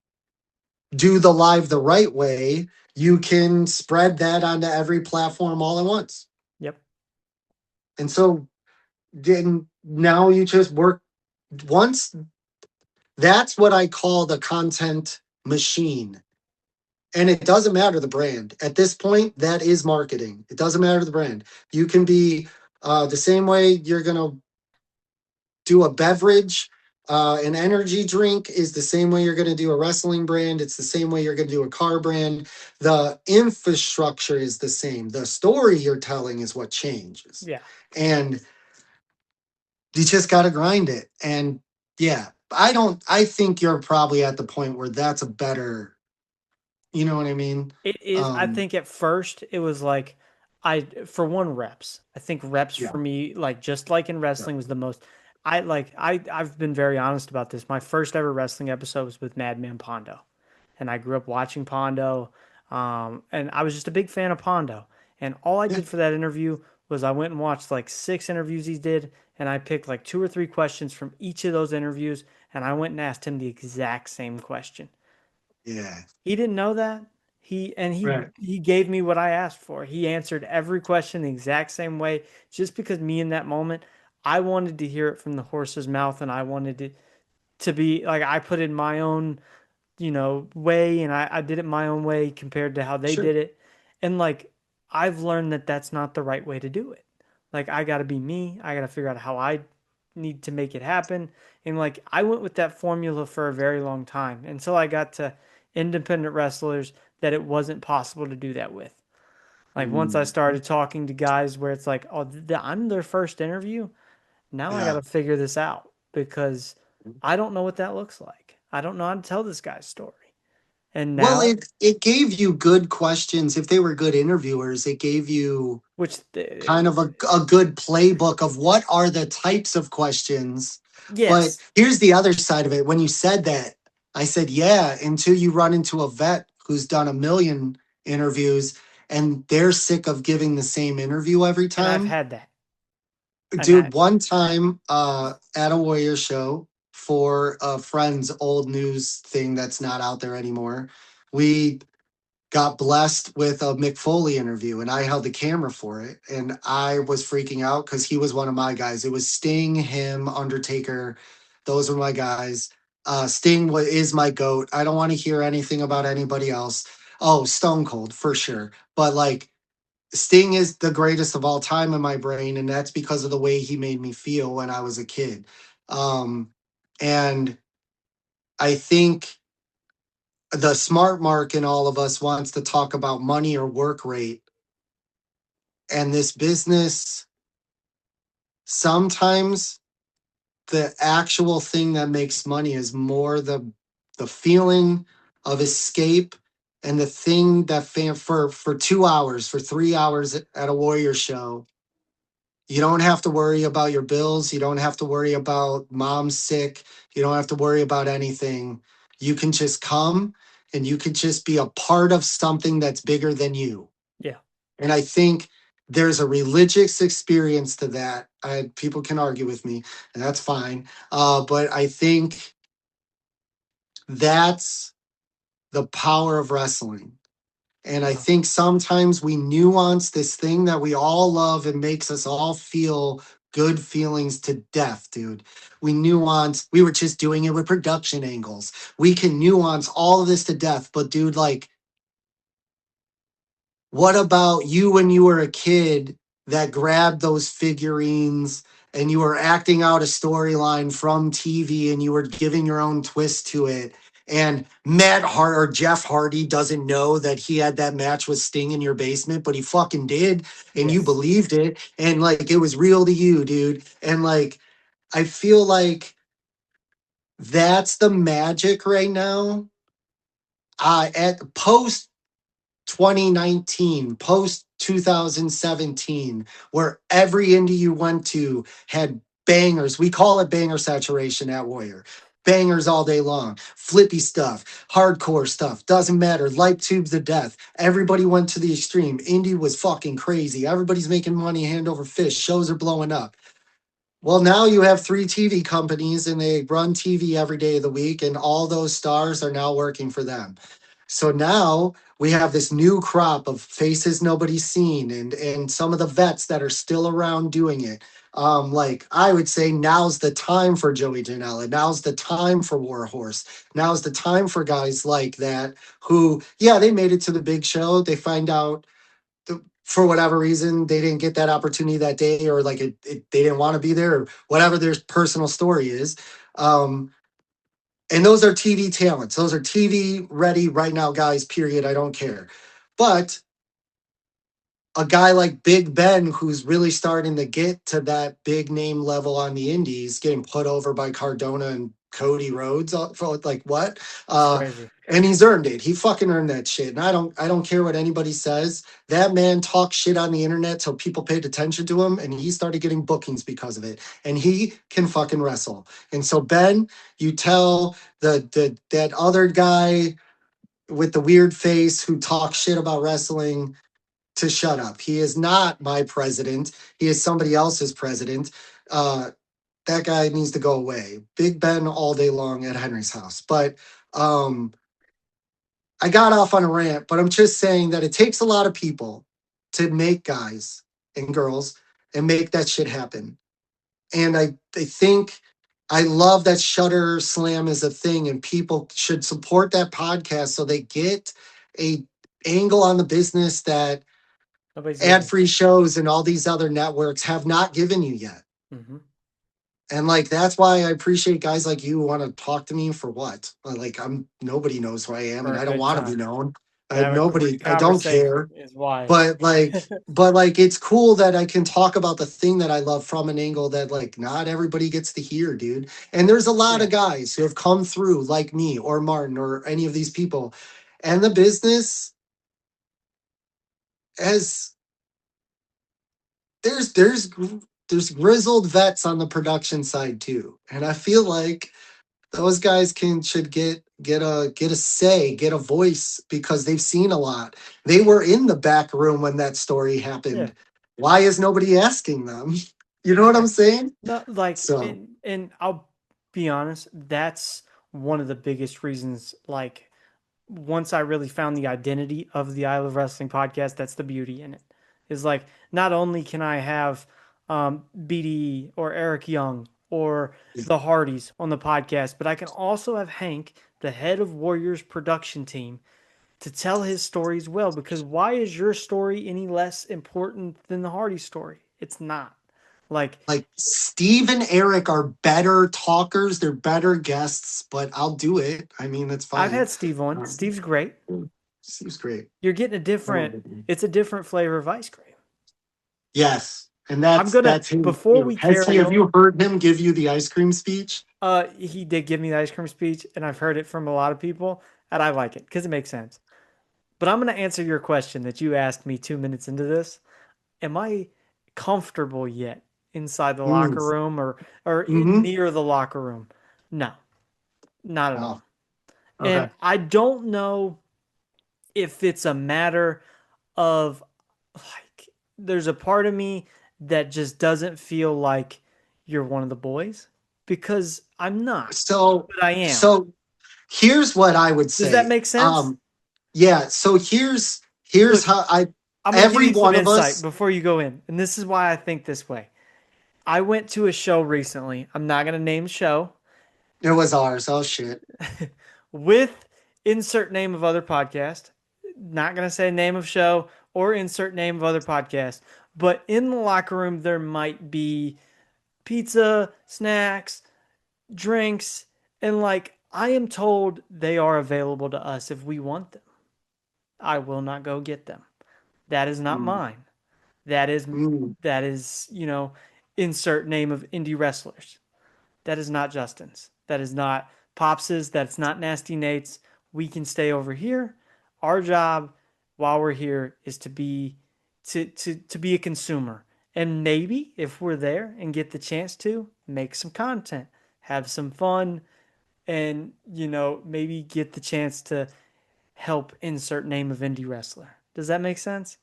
do the live the right way, you can spread that onto every platform all at once. Yep. And so then now you just work once. That's what I call the content machine. And it doesn't matter the brand. At this point, that is marketing. It doesn't matter the brand. You can be the same way you're going to do a beverage. An energy drink is the same way you're going to do a wrestling brand. It's the same way you're going to do a car brand. The infrastructure is the same. The story you're telling is what changes. Yeah. And you just got to grind it. And yeah, I think you're probably at the point where that's a better, you know what I mean? It is. I Um, think at first it was like for one reps. I think reps yeah. for me, like just like in Yeah. wrestling, was the most. I've been very honest about this. My first ever wrestling episode was with Madman Pondo, and I grew up watching Pondo, and I was just a big fan of Pondo. And all I Yeah. did for that interview was I went and watched like 6 interviews he did, and I picked like 2 or 3 questions from each of those interviews, and I went and asked him the exact same question. Yeah. He didn't know that. He Right. he gave me what I asked for. He answered every question the exact same way just because me in that moment, I wanted to hear it from the horse's mouth and I wanted it to be like I put in my own, way and I did it my own way compared to how they Sure. did it. And like I've learned that that's not the right way to do it. Like I got to be me. I got to figure out how I need to make it happen. And like I went with that formula for a very long time until I got to independent wrestlers that it wasn't possible to do that with. Like once I Mm. started talking to guys where it's like, oh, I'm their first interview. Now I got Yeah. to figure this out because I don't know what that looks like. I don't know how to tell this guy's story. And Well, now, it gave you good questions. If they were good interviewers, it gave you which, kind of a good playbook of what are the types of questions. But yes, here's the other side of it. When you said that, I said, yeah, until you run into a vet who's done a million interviews and they're sick of giving the same interview every and I've time. had that. And Dude, I, one time at a Warrior show for a friend's old news thing that's not out there anymore, we got blessed with a Mick Foley interview and I held the camera for it. And I was freaking out because he was one of my guys. It was Sting, him, Undertaker. Those were my guys. Sting is my goat. I don't want to hear anything about anybody else. Oh, Stone Cold for sure. But like, Sting is the greatest of all time in my brain, and that's because of the way he made me feel when I was a kid. And I think the smart mark in all of us wants to talk about money or work rate. And this business, sometimes the actual thing that makes money is more the feeling of escape and the thing that for 2 hours, for 3 hours at a Warrior show. You don't have to worry about your bills. You don't have to worry about mom's sick. You don't have to worry about anything. You can just come and you can just be a part of something that's bigger than you. yeah, And I think there's a religious experience to that. People can argue with me, and that's fine. But I think that's the power of wrestling. And I uh, think sometimes we nuance this thing that we all love and makes us all feel good feelings to death, dude. We were just doing it with production angles. We can nuance all of this to death, but dude, like, what about you when you were a kid that grabbed those figurines and you were acting out a storyline from TV and you were giving your own twist to it? And Matt Hart or Jeff Hardy doesn't know that he had that match with Sting in your basement, but he fucking did. And you yes, believed it. And like it was real to you, dude. And like, I feel like that's the magic right now. At post 2019, post 2017, where every indie you went to had bangers. We call it banger saturation at Warrior. bangers all day long, flippy stuff, hardcore stuff, doesn't matter. Light tubes to death. Everybody went to the extreme. Indie was fucking crazy. Everybody's making money hand over fist. Shows are blowing up. Well, now you have three TV companies and they run TV every day of the week, and all those stars are now working for them. So now we have this new crop of faces nobody's seen, and some of the vets that are still around doing it. Like I would say, now's the time for Joey Janela. Now's the time for Warhorse. Now's the time for guys like that who, yeah, they made it to the big show. They find out for whatever reason they didn't get that opportunity that day, or like they didn't want to be there, or whatever their personal story is. Um, and those are TV talents. Those are TV ready right now guys, period. I don't care. But a guy like Big Ben, who's really starting to get to that big name level on the indies, getting put over by Cardona and Cody Rhodes for like what? It's Uh, crazy. and he's earned it. He fucking earned that shit. And I don't care what anybody says. That man talked shit on the internet so people paid attention to him, and he started getting bookings because of it. And he can fucking wrestle. And so Ben, you tell the that other guy with the weird face who talks shit about wrestling to shut up. He is not my president. He is somebody else's president. Uh, that guy needs to go away. Big Ben all day long at Henry's house. But um, I got off on a rant, but I'm just saying that it takes a lot of people to make guys and girls and make that shit happen. And I think I love that Shutter Slam is a thing, and people should support that podcast so they get a angle on the business that Nobody's giving. ad-free shows and all these other networks have not given you yet. Mm-hmm. And like that's why I appreciate guys like you who want to talk to me for what? Like I'm nobody knows who I am and For a I don't good want to be time. known. To have a Nobody great I don't conversation care. is why. But like it's cool that I can talk about the thing that I love from an angle that like not everybody gets to hear, dude. And there's a lot Yeah. of guys who have come through like me or Martin or any of these people. And the business has there's grizzled vets on the production side too, and I feel like those guys can should get a say, get a voice because they've seen a lot. They were in the back room when that story Yeah. happened. Why is nobody asking them? You know what I'm Exactly. saying? No, like, So and I'll be honest, that's one of the biggest reasons, like, once I really found the identity of the I Love Wrestling podcast, that's the beauty in it. Is like not only can I have BD or Eric Young or yeah, the Hardys on the podcast, but I can also have Hank, the head of Warriors production team, to tell his story as well. Because why is your story any less important than the Hardy story? It's not. Like like Steve and Eric are better talkers, they're better guests, but I'll do it. I mean, that's I've fine. had Steve on. Um, Steve's great. Seems great. You're getting a different. It's a different flavor of ice cream. Yes, and I'm that's gonna that's him. before we Has he? carry Have on. you heard him give you the ice cream speech? He did give me the ice cream speech, and I've heard it from a lot of people, and I like it because it makes sense. But I'm gonna answer your question that you asked me 2 minutes into this. Am I comfortable yet inside the Mm. locker room or Mm-hmm. near the locker room? No, not at Oh, all. And okay. I don't know if it's a matter of like there's a part of me that just doesn't feel like you're one of the boys because I'm not, So, but I am. so here's what I would Does that say. make sense? Yeah. So here's Look, how I I'm going to give every you some one of insight us. before you go in. And this is why I think this way. I went to a show recently. I'm not going to name the show It was ours. Oh shit. with insert name of other podcast. Not going to say name of show or insert name of other podcast. But in the locker room, there might be pizza, snacks, drinks, and like I am told they are available to us if we want them. I will not go get them. That is not Mm, mine. That is mm, insert name of indie wrestlers. That is not Justin's. That is not Pops's. That's not Nasty Nate's. We can stay over here. Our job while we're here is to be a consumer. And maybe if we're there and get the chance to make some content, have some fun, and maybe get the chance to help insert name of indie wrestler. Does that make sense?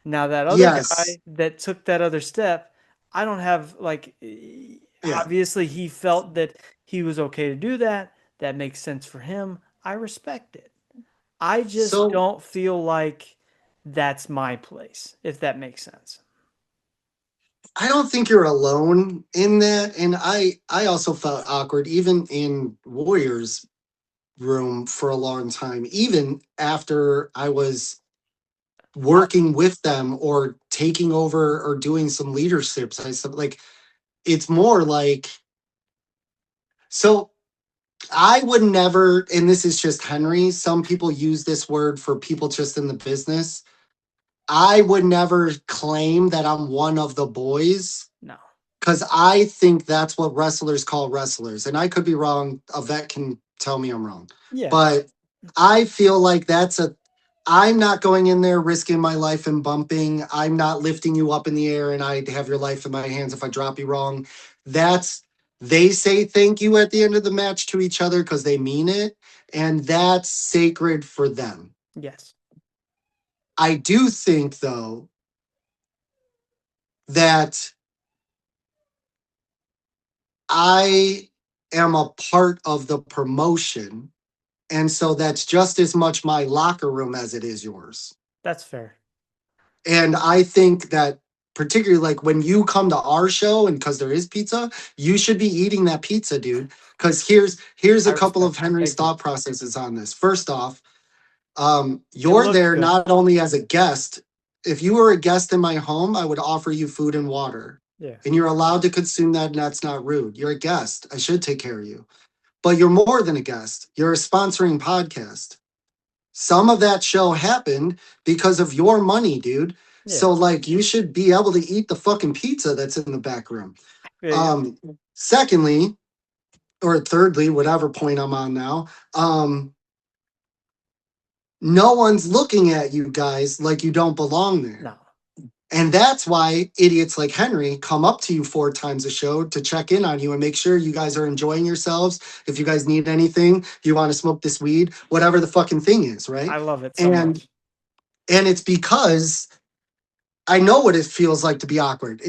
Now that other Yes. guy that took that other step, I don't have like Yeah. obviously he felt that he was okay to do that. That makes sense for him. I respect it. I just So don't feel like that's my place, if that makes sense. I don't think you're alone in that. And I also felt awkward even in Warriors room for a long time, even after I was I, working with them or taking over or doing some leaderships. I said like it's more like so I would never, and this is just Henry. Some people use this word for people just in the business. I would never claim that I'm one of the boys no. because I think that's what wrestlers call wrestlers. And I could be wrong. A vet can tell me I'm wrong. Yeah. But I feel like I'm not going in there risking my life and bumping. I'm not lifting you up in the air and I have your life in my hands if I drop you wrong. That's, they say thank you at the end of the match to each other because they mean it. And that's sacred for them. Yes. I do think, though, that I am a part of the promotion. And so that's just as much my locker room as it is yours. That's fair. And I think that particularly like when you come to our show and because there is pizza, you should be eating that pizza, dude. Because here's I a couple respect of that. Henry's Thank you. thought processes on this. First off, It you're looked there good. not only as a guest. If you were a guest in my home, I would offer you food and water. Yeah. And you're allowed to consume that, and that's not rude. You're a guest. I should take care of you. But you're more than a guest. You're a sponsoring podcast. Some of that show happened because of your money, dude. Yeah. So like you should be able to eat the fucking pizza that's in the back room. There you go. Secondly, or thirdly, whatever point I'm on now, no one's looking at you guys like you don't belong there. No. And that's why idiots like Henry come up to you 4 times a show to check in on you and make sure you guys are enjoying yourselves. If you guys need anything, if you want to smoke this weed, whatever the fucking thing is, I right? love it so And much. and it's because I know what it feels like to be awkward.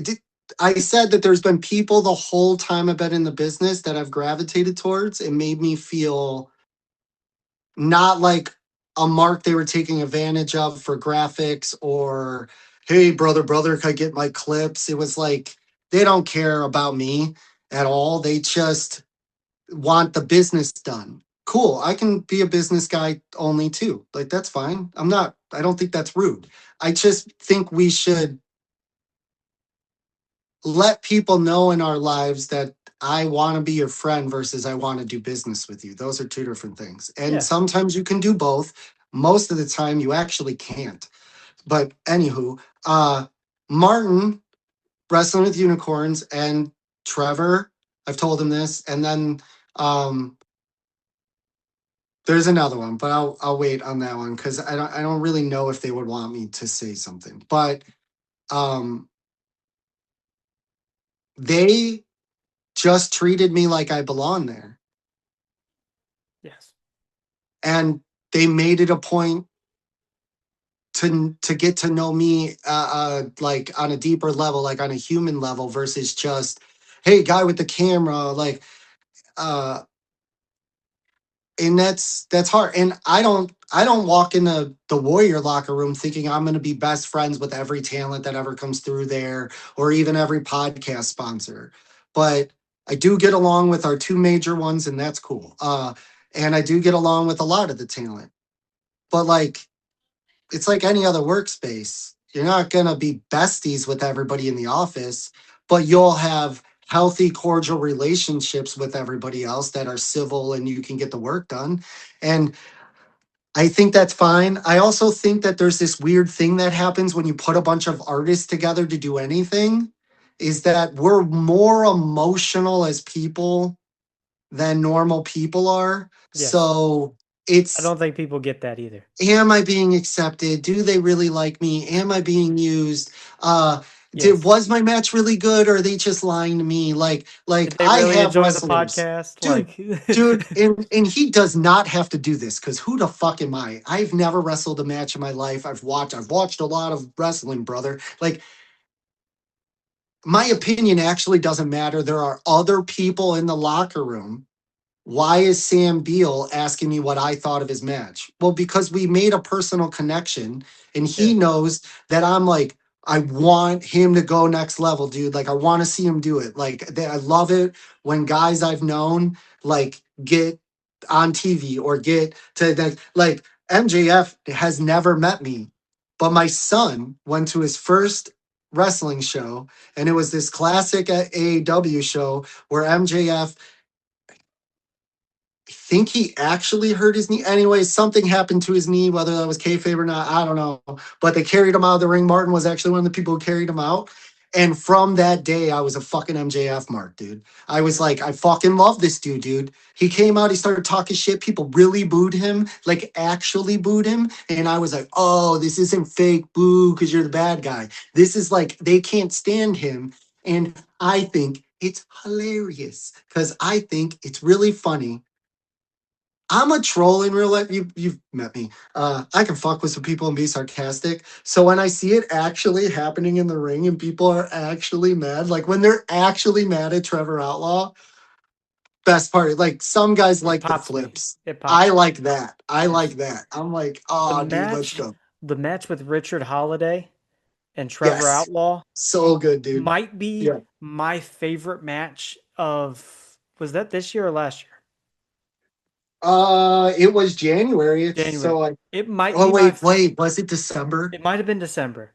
I said that there's been people the whole time I've been in the business that I've gravitated towards. It made me feel not like a mark they were taking advantage of for graphics or, hey, brother, can I get my clips? It was like they don't care about me at all. They just want the business done. Cool. I can be a business guy only too. Like, that's fine. I don't think that's rude. I just think we should let people know in our lives that I want to be your friend versus I want to do business with you. Those are two different things. And Yeah. sometimes you can do both. Most of the time you actually can't. But anywho, Martin wrestling with unicorns and Trevor, I've told him this, and then um there's another one, but I'll wait on that one because I don't really know if they would want me to say something. But um they just treated me like I belong there. Yes. And they made it a point to get to know me like on a deeper level, like on a human level versus just, hey, guy with the camera, like uh and that's hard. And I don't walk in the Warrior locker room thinking I'm going to be best friends with every talent that ever comes through there or even every podcast sponsor. But I do get along with our two major ones and that's cool. And I do get along with a lot of the talent. But like it's like any other workspace. You're not going to be besties with everybody in the office, but you'll have healthy, cordial relationships with everybody else that are civil and you can get the work done. And I think that's fine. I also think that there's this weird thing that happens when you put a bunch of artists together to do anything is that we're more emotional as people than normal people are. Yes. So I it's don't think people get that either. am I being accepted? Do they really like me? Am I being used? Did Yes. was my match really good, or are they just lying to me? Like Did they I really have enjoy the wrestlers, podcast? dude, Like, dude, and he does not have to do this because who the fuck am I? I've never wrestled a match in my life. I've watched a lot of wrestling, brother. Like my opinion actually doesn't matter. There are other people in the locker room. Why is Sam Beal asking me what I thought of his match? Well, because we made a personal connection and he yeah, knows that I'm like, I want him to go next level, dude. Like, I want to see him do it. I love it when guys I've known like get on TV or get to like MJF has never met me, but my son went to his first wrestling show and it was this classic AEW show where MJF think he actually hurt his knee. Anyway, something happened to his knee, whether that was kayfabe or not, I don't know. But they carried him out of the ring. Martin was actually one of the people who carried him out. And from that day, I was a fucking MJF mark, dude. I was like, I fucking love this dude. He came out, he started talking shit. People really booed him, like actually booed him. And I was like, oh, this isn't fake boo because you're the bad guy. This is like, they can't stand him. And I think it's hilarious because I think it's really funny. I'm a troll in real life. You've met me. I can fuck with some people and be sarcastic. So when I see it actually happening in the ring and people are actually mad, like when they're actually mad at Trevor Outlaw, best part. Like some guys it like the pops me. flips. It I pops me. like that. I like Yes. that. I'm like, The oh, dude, let's match, go. the match with Richard Holiday and Trevor Yes, Outlaw so good, dude. might be Yeah. my favorite match of, was that this year or last year? It was January. It's January. so like. It might Oh be my, wait. Was it December? it might have been December.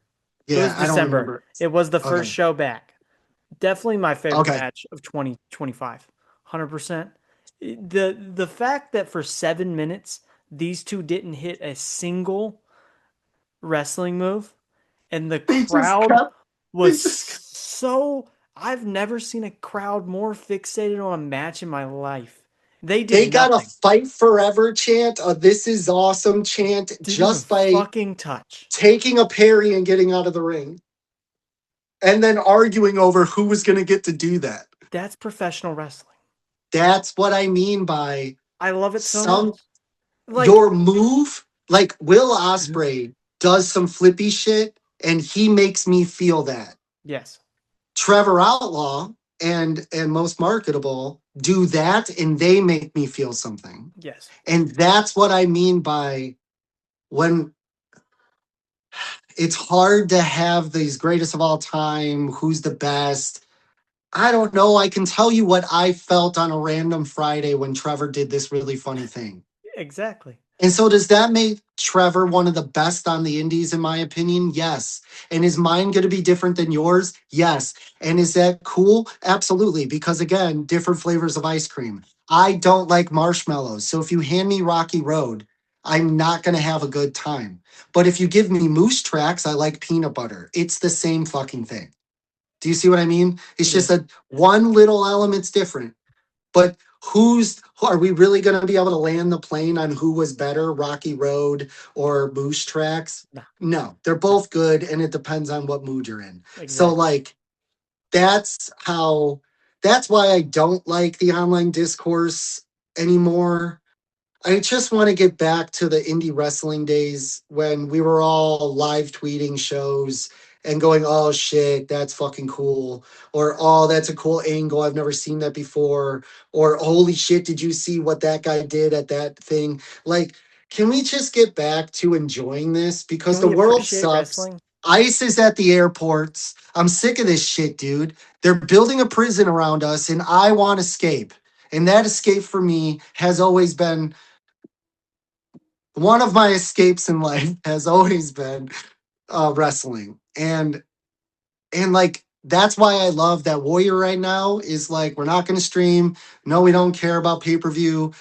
It Yeah, was I don't December. remember. It was the Okay. first show back. Definitely my favorite Okay. match of 2025. 100%. The fact that for 7 minutes these two didn't hit a single wrestling move and the They just crowd kept. They was just so, I've never seen a crowd more fixated on a match in my life. They did They got a nothing. fight forever chant, a this is awesome chant Didn't even just by fucking touch. taking a parry and getting out of the ring and then arguing over who was going to get to do that. That's professional wrestling. That's what I mean by I love it so much. some Like, your move. Like Will Osprey does some flippy shit and he makes me feel that. yes, Trevor Outlaw and most marketable do that and they make me feel something. yes. And that's what I mean by when it's hard to have these greatest of all time, who's the best. I don't know. I can tell you what I felt on a random Friday when Trevor did this really funny thing. Exactly. And so, does that make Trevor one of the best on the indies, in my opinion? Yes. And is mine going to be different than yours? Yes. And is that cool? Absolutely. Because again, different flavors of ice cream. I don't like marshmallows. So, if you hand me Rocky Road, I'm not going to have a good time. But if you give me moose tracks, I like peanut butter. It's the same fucking thing. Do you see what I mean? It's just Yeah. that one little element's different. But are we really going to be able to land the plane on who was better, Rocky Road or Moose Tracks? No, No, they're no. both good, and it depends on what mood you're in. So, Exactly. like, that's how. That's why I don't like the online discourse anymore. I just want to get back to the indie wrestling days when we were all live tweeting shows and going, oh shit, that's fucking cool. Or, oh, that's a cool angle. I've never seen that before. Or, holy shit, did you see what that guy did at that thing? Like, can we just get back to enjoying this? Because Can the we world appreciate sucks. wrestling? ICE is at the airports. I'm sick of this shit, dude. They're building a prison around us, and I want escape. And that escape for me has always been one of my escapes in life has always been wrestling. And like that's why I love that Warrior right now is like we're not going to stream. No, we don't care about pay-per-view.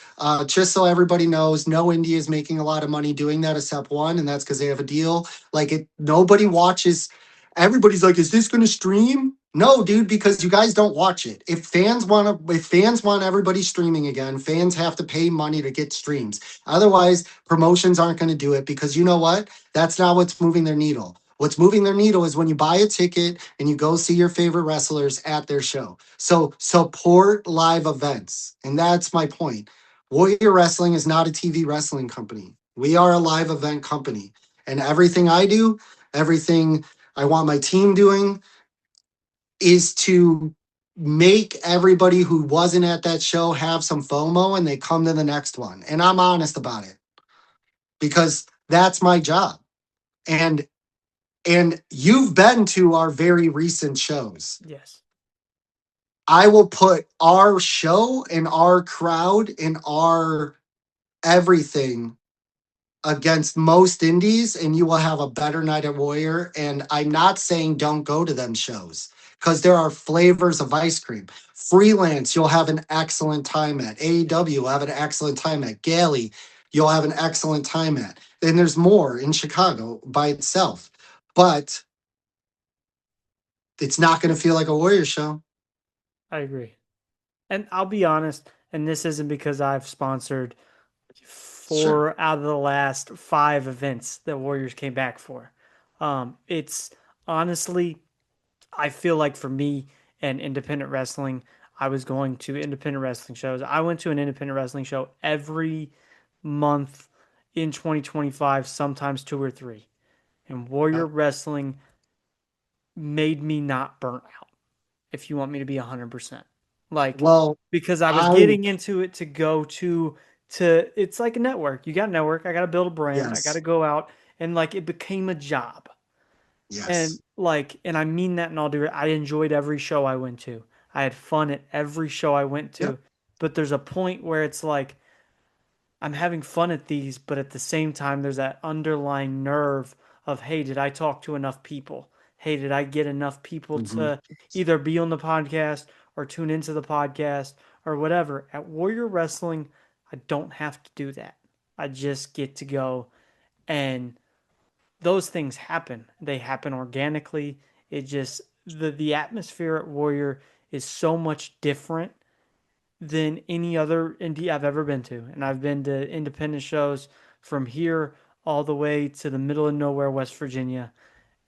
Just so everybody knows, no India is making a lot of money doing that except one, and that's because they have a deal. Like it, nobody watches. Everybody's like, is this going to stream? No, dude, because you guys don't watch it. If fans want everybody streaming again, fans have to pay money to get streams. Otherwise, promotions aren't going to do it because you know what? That's not what's moving their needle. What's moving their needle is when you buy a ticket and you go see your favorite wrestlers at their show. So support live events. And that's my point. Warrior Wrestling is not a TV wrestling company. We are a live event company. And everything I do, everything I want my team doing is to make everybody who wasn't at that show have some FOMO and they come to the next one. And I'm honest about it because that's my job. And you've been to our very recent shows. Yes, I will put our show and our crowd and our everything against most indies, and you will have a better night at Warrior. And I'm not saying don't go to them shows because there are flavors of ice cream. Freelance, you'll have an excellent time at. AEW, you'll have an excellent time at. Galley, you'll have an excellent time at. And there's more in Chicago by itself. But it's not going to feel like a Warrior show. I agree. And I'll be honest, and this isn't because I've sponsored Sure. 4 out of the last 5 events that Warriors came back for. It's honestly, I feel like for me and independent wrestling, I was going to independent wrestling shows. I went to an independent wrestling show every month in 2025, sometimes 2 or 3. And Warrior Yeah. Wrestling made me not burnt out, if you want me to be 100%. Like, Well, because I was I, getting into it to go to it's like a network. You got a network, I got to build a brand, I got to yes, go out and like it became a job. And yes. like, and I mean that in all due, I enjoyed every show I went to. I had fun at every show I went Yep. to. But there's a point where it's like I'm having fun at these, but at the same time, there's that underlying nerve of, hey, did I talk to enough people? Hey, did I get enough people Hmm. to either be on the podcast or tune into the podcast or whatever? At Warrior Wrestling, I don't have to do that. I just get to go, and those things happen. They happen organically. It just the atmosphere at Warrior is so much different than any other indie I've ever been to. And I've been to independent shows from here all the way to the middle of nowhere, West Virginia.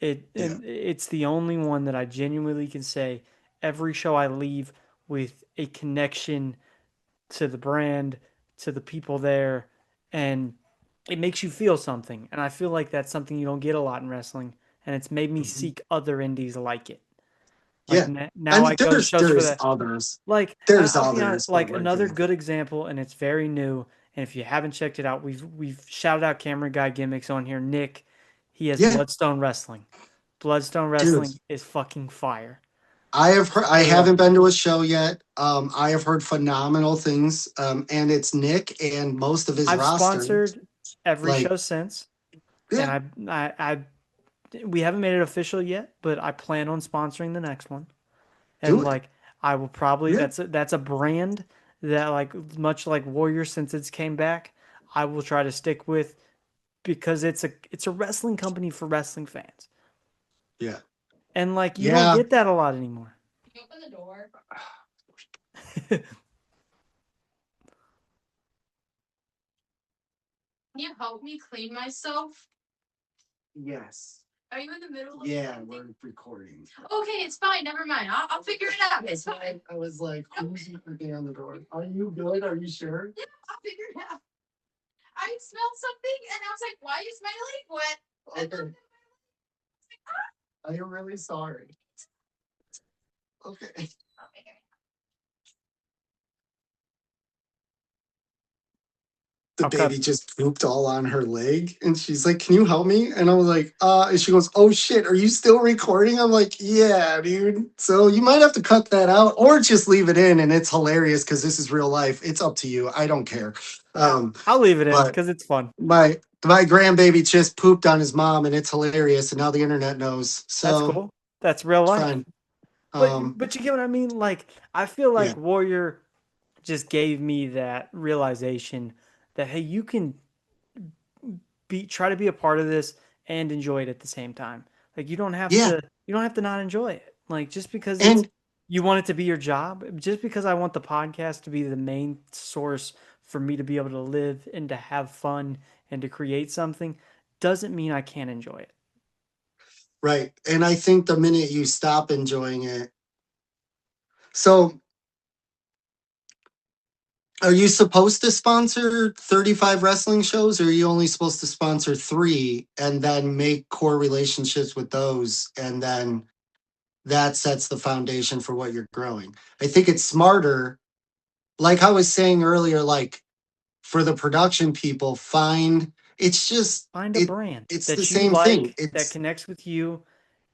Yeah. It's the only one that I genuinely can say every show I leave with a connection to the brand, to the people there, and it makes you feel something. And I feel like that's something you don't get a lot in wrestling. And it's made me Mhm. seek other indies like it. Like Yeah. now I And go to shows for there's that. others. Like, There's I'll be honest, others, but like like another good example, and it's very new. And if you haven't checked it out, we've shouted out Camera Guy gimmicks on here. Nick, he has yeah, Bloodstone Wrestling. Bloodstone dude. Wrestling is fucking fire. I Straight up. haven't been to a show yet. I have heard phenomenal things. And it's Nick and most of his I've roster. sponsored every Like, show since, and yeah, we haven't made it official yet, but I plan on sponsoring the next one. And do it. like I will probably Yeah. that's a brand that like much like Warrior since it's came back, I will try to stick with because it's a wrestling company for wrestling fans. Yeah. And like you don't Yeah. get that a lot anymore. Can you open the door? Can you help me clean myself? Yes. Are you in the middle of Yeah, something? we're recording. Okay, it's fine. Never mind. I'll figure it out. It's fine. I was like, who's knocking on the door? Are you good? Are you sure? Yeah, I'll figure it out. I smelled something and I was like, why is my leg wet? And Okay. I'm really sorry. Okay. okay. The I'll cut. baby just pooped all on her leg and she's like, can you help me? And I was like, and she goes, oh shit, are you still recording? I'm like, yeah, dude. So you might have to cut that out or just leave it in, and it's hilarious because this is real life. It's up to you. I don't care. I'll leave it in But because it's fun. my grandbaby just pooped on his mom and it's hilarious, and now the internet knows. That's So cool. That's real it's life. fine. But Um but you get what I mean? Like I feel yeah. like Warrior just gave me that realization that hey, you can try to be a part of this and enjoy it at the same time. Like Yeah. you don't have to not enjoy it. Like just because it's And you want it to be your job, just because I want the podcast to be the main source for me to be able to live and to have fun and to create something doesn't mean I can't enjoy it. right. And I think the minute you stop enjoying it, so are you supposed to sponsor 35 wrestling shows, or are you only supposed to sponsor three and then make core relationships with those? And then that sets the foundation for what you're growing. I think it's smarter, like I was saying earlier, like for the production people, find it's just Find a it brand it's the that you same thing. like, that It's connects with you,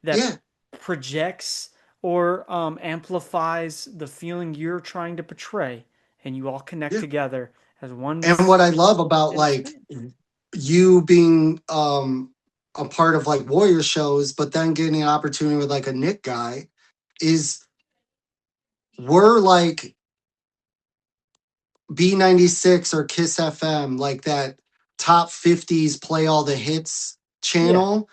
that yeah, projects or amplifies the feeling you're trying to portray, and you all connect yeah. together as one And what I love about and like expand. you being a part of like warrior shows, but then getting an opportunity with like a Nick guy is we're like B96 or Kiss FM, like that top 50s play all the hits Yeah, channel.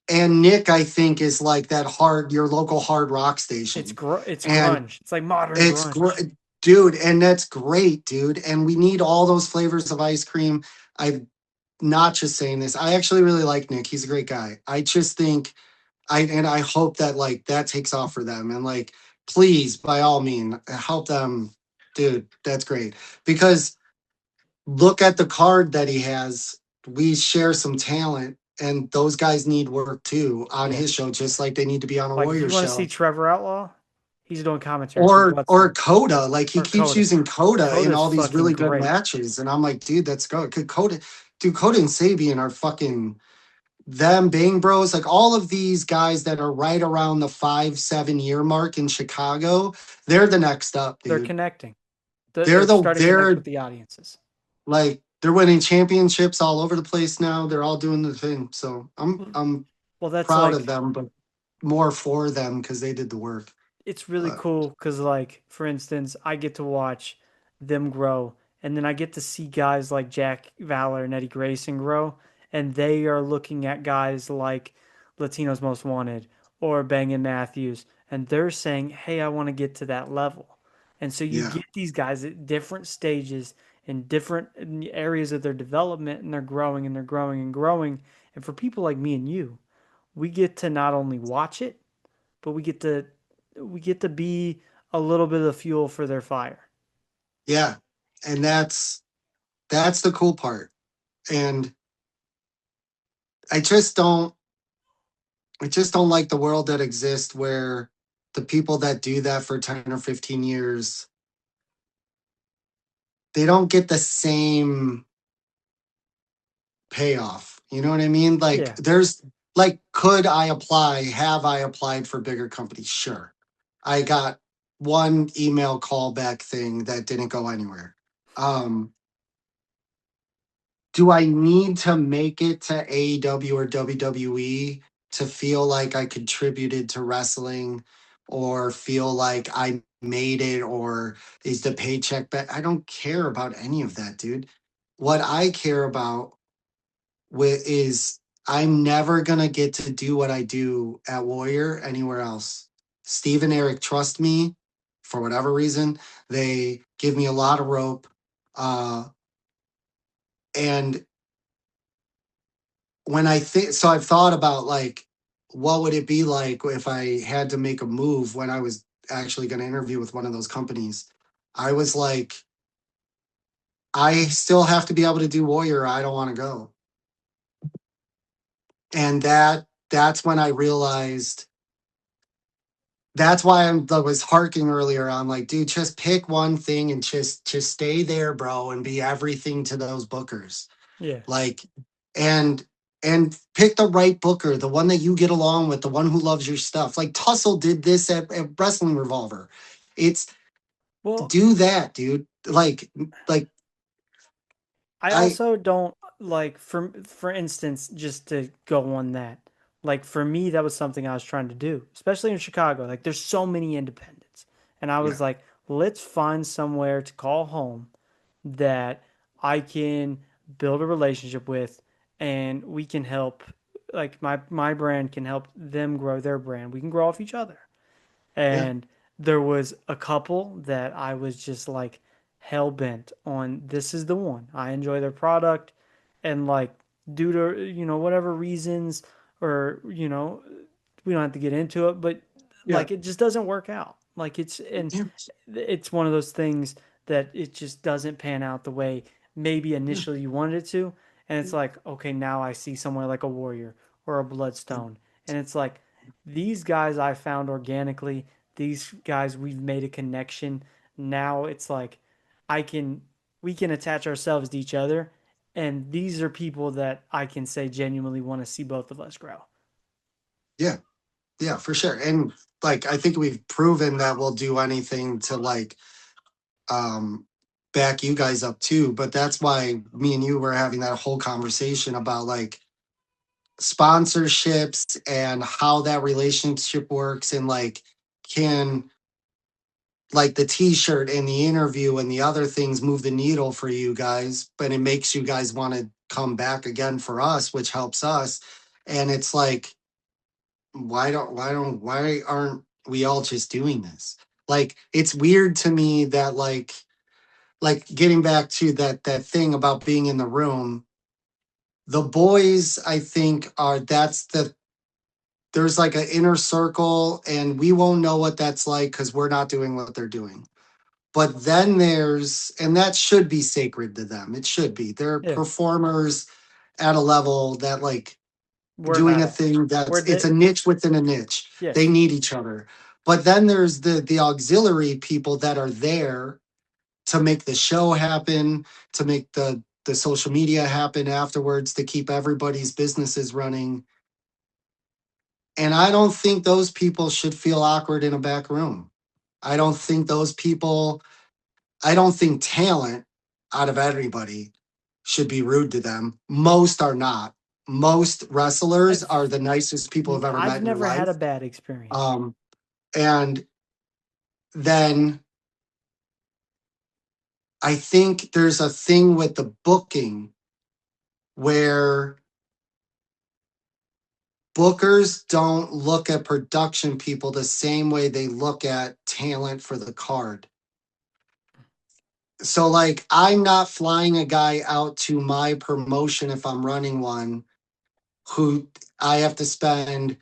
And Nick, I think, is like that hard, your local hard rock station. it's And grunge. It's like modern it's grunge. great, dude. And that's great, dude. And we need all those flavors of ice cream. I'm not just saying this. I actually really like Nick. He's a great guy. I just think I hope that like that takes off for them. And like, please, by all means, help them, dude. That's great. Because look at the card that he has. We share some talent, and those guys need work too on Yeah. his show, just like they need to be on a Like if Warrior you want to see show. Trevor Outlaw, he's doing commentary for Or Bloodsport. Coda, like he Or keeps Coda. using Coda in Coda's all these fucking really good great. matches, and I'm like, dude, that's good. Could Coda, dude, Coda and Sabian are fucking them Bang Bros, like all of these guys that are right around the 5-7 year mark in Chicago. They're the next up, They're dude. connecting. They're Starting to connect they're with the audiences. like they're winning championships all over the place now. They're all doing the thing. So I'm Well, that's proud of like, them, but more for them because they did the work. it's really But cool because, like, for instance, I get to watch them grow, and then I get to see guys like Jack Valor and Eddie Grayson grow, and they are looking at guys like Latinos Most Wanted or Bangin' Matthews, and they're saying, "Hey, I want to get to that level." And so you yeah, get these guys at different stages in different areas of their development, and they're growing and they're growing and growing. And for people like me and you, we get to not only watch it, but we get to be a little bit of fuel for their fire. yeah, and that's the cool part. And I just don't I just don't like the world that exists where the people that do that for 10 or 15 years, they don't get the same payoff. You know what I mean? Like Yeah. there's like could I apply? Have I applied for bigger companies? Sure. I got one email callback thing that didn't go anywhere. Um do I need to make it to AEW or WWE to feel like I contributed to wrestling or feel like I made it or is the paycheck I don't care about any of that, dude. What I care about with is I'm never gonna get to do what I do at Warrior anywhere else. Steve and Eric trust me for whatever reason. They give me a lot of rope. And when I think so I've thought about like what would it be like if I had to make a move when I was actually gonna interview with one of those companies. I was like, I still have to be able to do Warrior. I don't want to go. And that's when I realized that's why I was harking earlier on like, dude, just pick one thing and just stay there, bro, and be everything to those bookers. Yeah. Like and and pick the right booker, the one that you get along with, the one who loves your stuff. Like Tussle did this at Wrestling Revolver. It's Well, do that, dude. Like I I also don't like, for instance, just to go on that. Like for me, that was something I was trying to do, especially in Chicago. Like there's so many independents. And I yeah, was like, let's find somewhere to call home that I can build a relationship with, and we can help, like my brand can help them grow their brand. We can grow off each other. yeah, And there was a couple that I was just like hell bent on, this is the one. I enjoy their product, and like due to whatever reasons, or we don't have to get into it, but Yeah. like it just doesn't work out. Like Yeah. it's one of those things that it just doesn't pan out the way maybe Yeah. initially you wanted it to. And it's like, okay, now I see somewhere like a Warrior or a Bloodstone. And it's like these guys I found organically, these guys we've made a connection. Now it's like I can we can attach ourselves to each other, and these are people that I can say genuinely want to see both of us grow. Yeah. Yeah, for sure. And like I think we've proven that we'll do anything to like um back you guys up too. But that's why me and you were having that whole conversation about like sponsorships and how that relationship works and like can like the t-shirt and the interview and the other things move the needle for you guys, but it makes you guys want to come back again for us, which helps us. And it's like why aren't we all just doing this? Like it's weird to me that like getting back to that thing about being in the room, the boys I think are that's the there's like an inner circle and we won't know what that's like because we're not doing what they're doing. But then there's and that should be sacred to them. It should be. They're Yeah, performers at a level that like we're doing not a at. thing We're that's it's the a niche within a niche. They yes, need each other. But then there's the auxiliary people that are there to make the show happen, to make the social media happen afterwards, to keep everybody's businesses running. And I don't think those people should feel awkward in a back room. I don't think those people, I don't think talent out of everybody should be rude to them. Most are not. Most wrestlers are I've the nicest people I've ever met I've in their never had a life. bad experience. Um, and then I think there's a thing with the booking where bookers don't look at production people the same way they look at talent for the card. So, like, I'm not flying a guy out to my promotion if I'm running one who I have to spend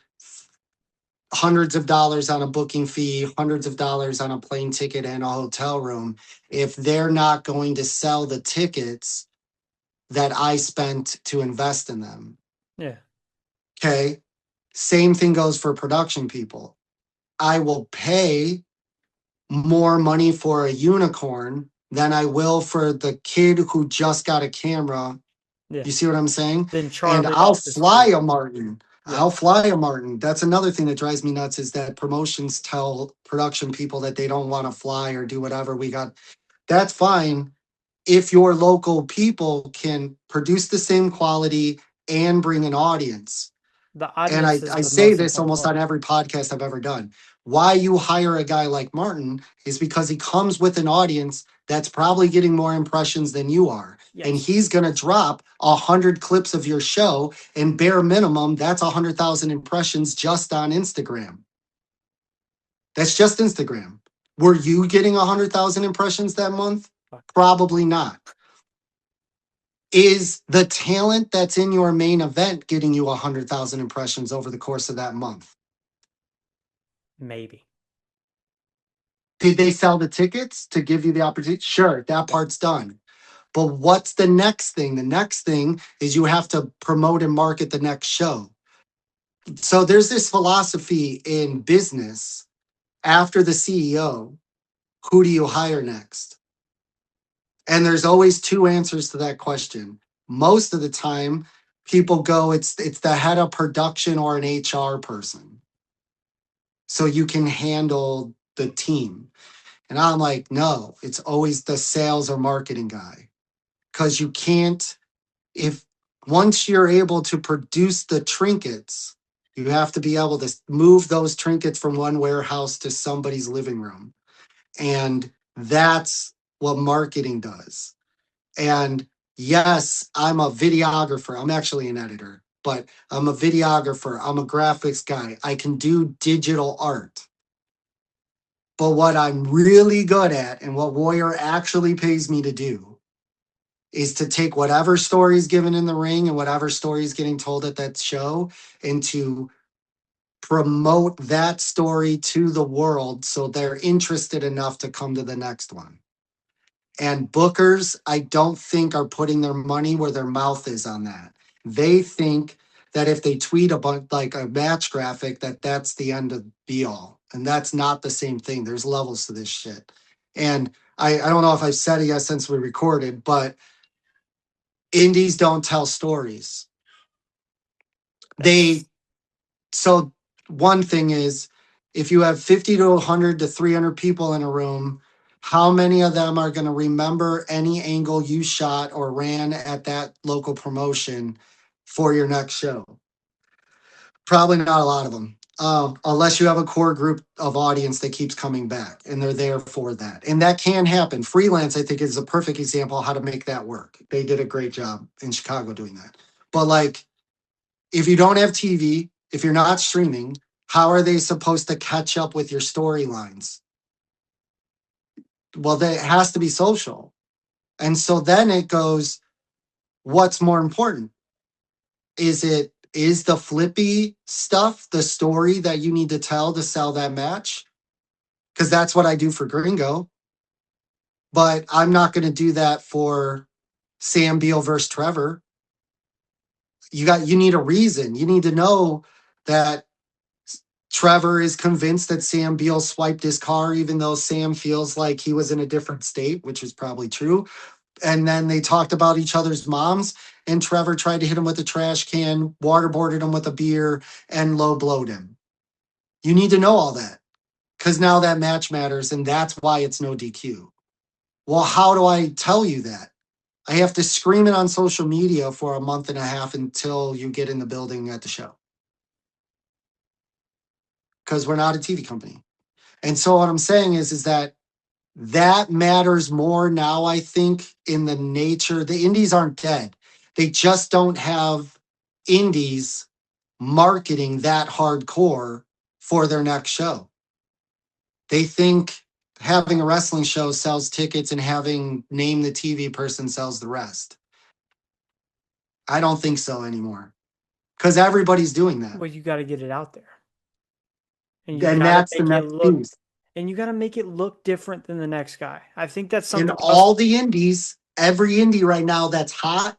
hundreds of dollars on a booking fee, hundreds of dollars on a plane ticket and a hotel room if they're not going to sell the tickets that I spent to invest in them. Yeah, Okay. Same thing goes for production people. I will pay more money for a unicorn than I will for the kid who just got a camera. yeah. You see what I'm saying? Then And Charlie I'll off the fly street. a Martin. I'll Yes, fly a Martin. That's another thing that drives me nuts is that promotions tell production people that they don't want to fly or do whatever. We got that's fine if your local people can produce the same quality and bring an audience. the And audience is I the say most this important almost on part. every podcast I've ever done. Why you hire a guy like Martin is because he comes with an audience that's probably getting more impressions than you are. And Yes, he's going to drop 100 clips of your show, and bare minimum, that's 100,000 impressions just on Instagram. That's just Instagram. Were you getting 100,000 impressions that month? fuck, Probably not. Is the talent that's in your main event getting you 100,000 impressions over the course of that month? maybe. Did they sell the tickets to give you the opportunity? Sure, that part's done. But what's the next thing? The next thing is you have to promote and market the next show. So there's this philosophy in business after the CEO, who do you hire next? And there's always two answers to that question. Most of the time, people go, it's the head of production or an HR person. So you can handle the team. And I'm like, no, it's always the sales or marketing guy. Because you can't, if once you're able to produce the trinkets, you have to be able to move those trinkets from one warehouse to somebody's living room. And that's what marketing does. And yes, I'm a videographer. I'm actually an editor, but I'm a videographer. I'm a graphics guy. I can do digital art. But what I'm really good at and what Warrior actually pays me to do is to take whatever story is given in the ring and whatever story is getting told at that show and to promote that story to the world so they're interested enough to come to the next one. And bookers, I don't think are putting their money where their mouth is on that. They think that if they tweet a bunch like a match graphic, that that's the end of be all. And that's not the same thing. There's levels to this shit. And I don't know if I've said it yet since we recorded, but indies don't tell stories. That's They so one thing is if you have 50 to 100 to 300 people in a room, how many of them are going to remember any angle you shot or ran at that local promotion for your next show? Probably not a lot of them. Unless you have a core group of audience that keeps coming back and they're there for that. And that can happen. Freelance, I think, is a perfect example of how to make that work. They did a great job in Chicago doing that. But like, if you don't have TV, if you're not streaming, how are they supposed to catch up with your storylines? Well, that has to be social. And so then it goes, what's more important? Is the flippy stuff the story that you need to tell to sell that match? Because that's what I do for Gringo. But I'm not going to do that for Sam Beal versus Trevor. You need a reason. You need to know that Trevor is convinced that Sam Beal swiped his car, even though Sam feels like he was in a different state, which is probably true. And then they talked about each other's moms, and Trevor tried to hit him with a trash can, waterboarded him with a beer, and low blowed him. You need to know all that because now that match matters, and that's why it's no DQ. Well, how do I tell you that? I have to scream it on social media for a month and a half until you get in the building at the show because we're not a TV company. And so what I'm saying is that matters more now, I think, in the nature. The indies aren't dead. They just don't have indies marketing that hardcore for their next show. They think having a wrestling show sells tickets and having name the TV person sells the rest. I don't think so anymore because everybody's doing that. well, you got to get it out there, and you And got to that's the make it next look, piece. and you got to make it look different than the next guy. I think that's In something else. all the indies, every indie right now that's hot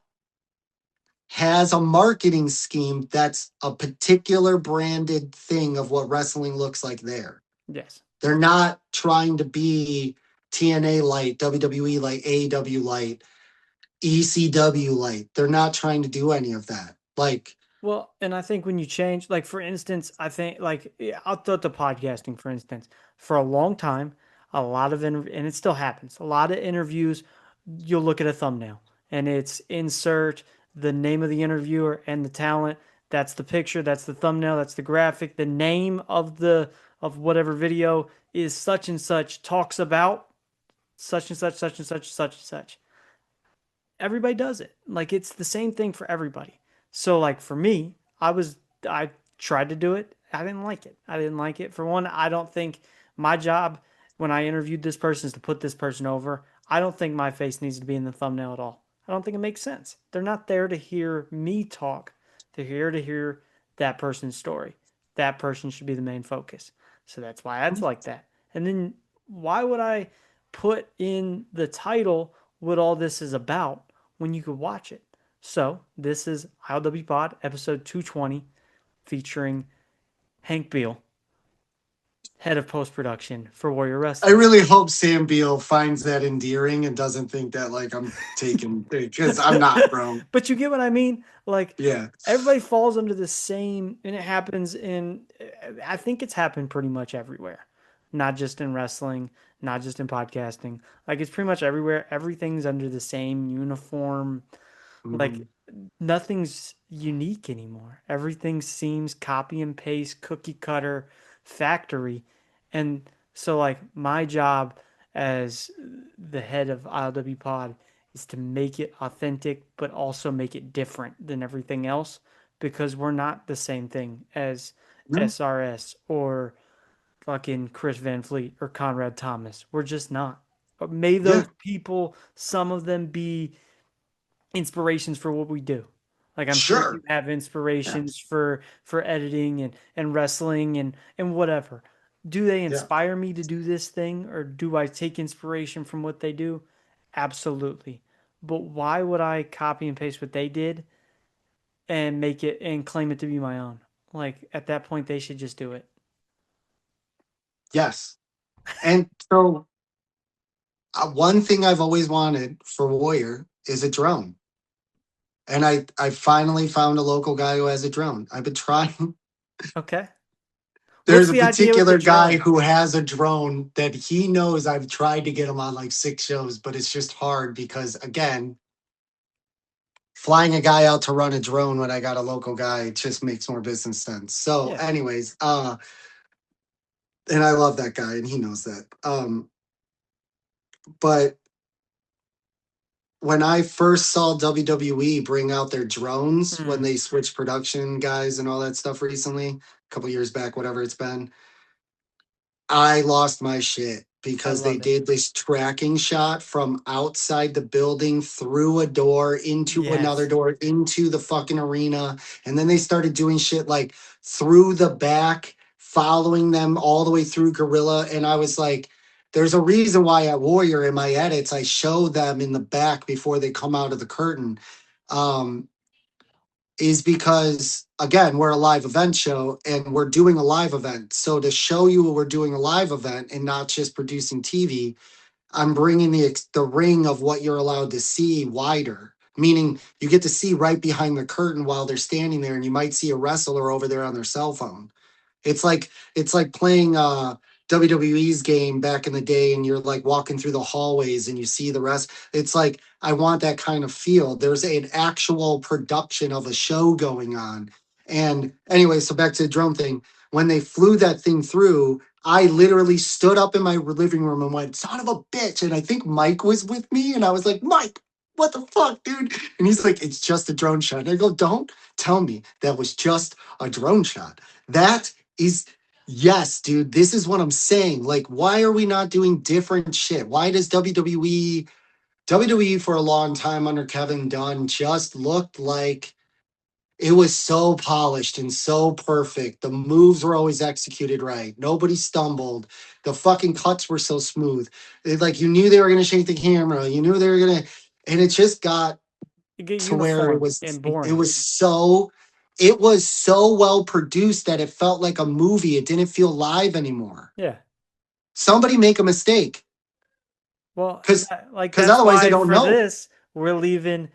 has a marketing scheme that's a particular branded thing of what wrestling looks like there. Yes. They're not trying to be TNA light, WWE light, AEW light, ECW light. They're not trying to do any of that. Like, Well, and I think when you change, like for instance, I think like yeah, I'll throw the podcasting for instance. For a long time, a lot of and it still happens. A lot of interviews, you'll look at a thumbnail and it's insert the name of the interviewer and the talent. That's the picture. That's the thumbnail. That's the graphic. The name of whatever video is such and such talks about such and such, such and such, such and such. Everybody does it. Like it's the same thing for everybody. So like for me, I tried to do it. I didn't like it. I didn't like it. For one, I don't think my job when I interviewed this person is to put this person over. I don't think my face needs to be in the thumbnail at all. I don't think it makes sense. They're not there to hear me talk. They're here to hear that person's story. That person should be the main focus. So that's why it's like that. And then why would I put in the title what all this is about when you could watch it? So this is ILWPOD episode 220 featuring Hank Beal, head of post production for Warrior I Wrestling. really hope Sam Beal finds that endearing and doesn't think that like I'm taking because I'm not, bro. But you get what I mean? Like Yeah. everybody falls under the same, and it happens in, I think it's happened pretty much everywhere, not just in wrestling, not just in podcasting. Like it's pretty much everywhere. Everything's under the same uniform. Like Mhm. nothing's unique anymore. Everything seems copy and paste, cookie cutter, factory. And so, like, my job as the head of ILW Pod is to make it authentic, but also make it different than everything else because we're not the same thing as No. SRS or fucking Chris Van Fleet or Conrad Thomas. We're just not. But may Yeah. those people, some of them be inspirations for what we do. Like I'm sure you Sure. have Yeah. inspirations for editing and wrestling and whatever. Do they Yeah. inspire me to do this thing or do I take inspiration from what they do? Absolutely. But why would I copy and paste what they did and make it and claim it to be my own? Like at that point they should just do it. Yes. And so one thing I've always wanted for Warrior is a drone. And I finally found a local guy who has a drone. I've been trying. Okay. What's There's a the idea with the particular guy drone? who has a drone that he knows I've tried to get him on like 6 shows, but it's just hard because again, flying a guy out to run a drone when I got a local guy, it just makes more business sense. So, Yeah. anyways, and I love that guy and he knows that. But when I first saw WWE bring out their drones when Mm, they switched production guys and all that stuff recently, a couple years back, whatever it's been, I lost my shit I because they love it. did this tracking shot from outside the building through a door into another Yes. door into the fucking arena. And then they started doing shit like through the back, following them all the way through Gorilla. And I was like, there's a reason why at Warrior in my edits, I show them in the back before they come out of the curtain. Um, is because again we're a live event show and we're doing a live event, so to show you we're doing a live event and not just producing TV, I'm bringing the ring of what you're allowed to see wider, meaning you get to see right behind the curtain while they're standing there and you might see a wrestler over there on their cell phone. It's like playing WWE's game back in the day and you're like walking through the hallways and you see the rest. It's like I want that kind of feel. There's an actual production of a show going on. And anyway, so back to the drone thing. When they flew that thing through, I literally stood up in my living room and went, son of a bitch. And I think Mike was with me. And I was like, Mike, what the fuck, dude? And he's like, it's just a drone shot. And I go, don't tell me that was just a drone shot. That is yes, dude. This is what I'm saying. Like, why are we not doing different shit? Why does WWE for a long time under Kevin Dunn just looked like it was so polished and so perfect. The moves were always executed right. Nobody stumbled. The fucking cuts were so smooth. Like you knew they were gonna shake the camera. You knew they were gonna, and it just got It get to where it uniform was and it boring. was so it was so well produced that it felt like a movie. It didn't feel live anymore. Yeah. Somebody make a mistake Well, because like because that's otherwise I why don't for know. this we're leaving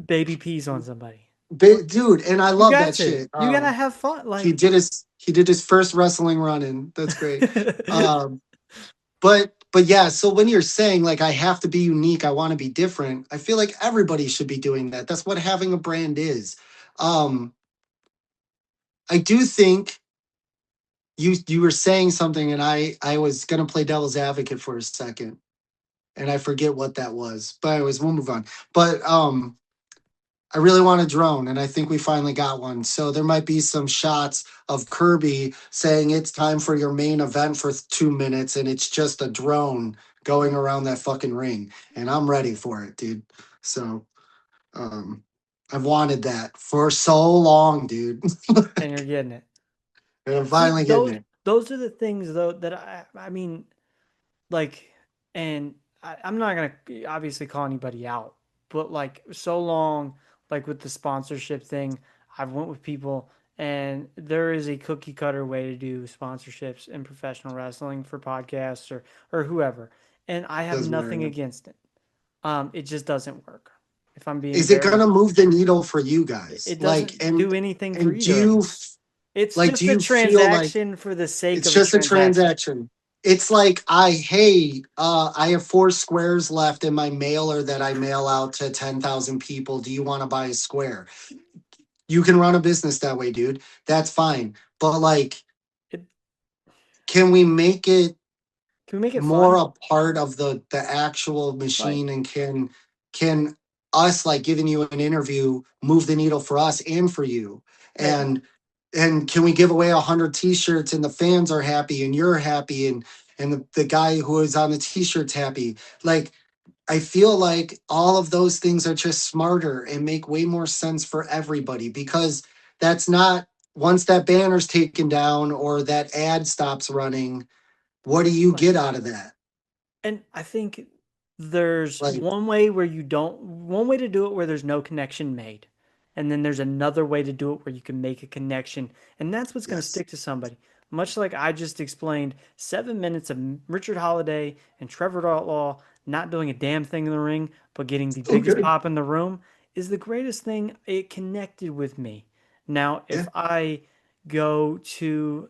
baby peas on somebody. Dude, and I You love got that to. shit. You gotta have fun. He Like did his first wrestling run in. That's great. Um but yeah, so when you're saying like I have to be unique, I want to be different, I feel like everybody should be doing that. That's what having a brand is. Um I do think you were saying something and I was gonna play devil's advocate for a second and I forget what that was. But anyways, we'll move on. But I really want a drone and I think we finally got one. So there might be some shots of Kirby saying it's time for your main event for 2 minutes and it's just a drone going around that fucking ring. And I'm ready for it, dude. So um I've wanted that for so long, dude. and you're getting it. And I'm See, finally getting those it. those are the things though that I mean like and I'm not gonna obviously call anybody out, but like so long like with the sponsorship thing, I've went with people and there is a cookie cutter way to do sponsorships in professional wrestling for podcasts or whoever. And I have Doesn't nothing matter. against it. It just doesn't work. If I'm being Is it very gonna move the needle for you guys? it Like doesn't do anything for and do either of you us. It's like do just a you feel like transaction for the sake it's of a just a transaction. transaction? It's like I have 4 squares left in my mailer that I mail out to 10,000 people. Do you want to buy a square? You can run a business that way, dude. That's fine. But like, It, can we make it can we make it more fun? a part of the actual Like machine and can us like giving you an interview move the needle for us and for you right. and can we give away 100 t-shirts and the fans are happy and you're happy and the guy who is on the t-shirts happy like I feel like all of those things are just smarter and make way more sense for everybody because that's not once that banner's taken down or that ad stops running, what do you Right. get out of that? And I think there's Like, one way to do it where there's no connection made. And then there's another way to do it where you can make a connection. And that's what's going to yes. stick to somebody. Much like I just explained, 7 minutes of Richard Holiday and Trevor Outlaw not doing a damn thing in the ring, but getting the So biggest good. pop in the room is the greatest thing. It connected with me. Now, if Yeah. I go to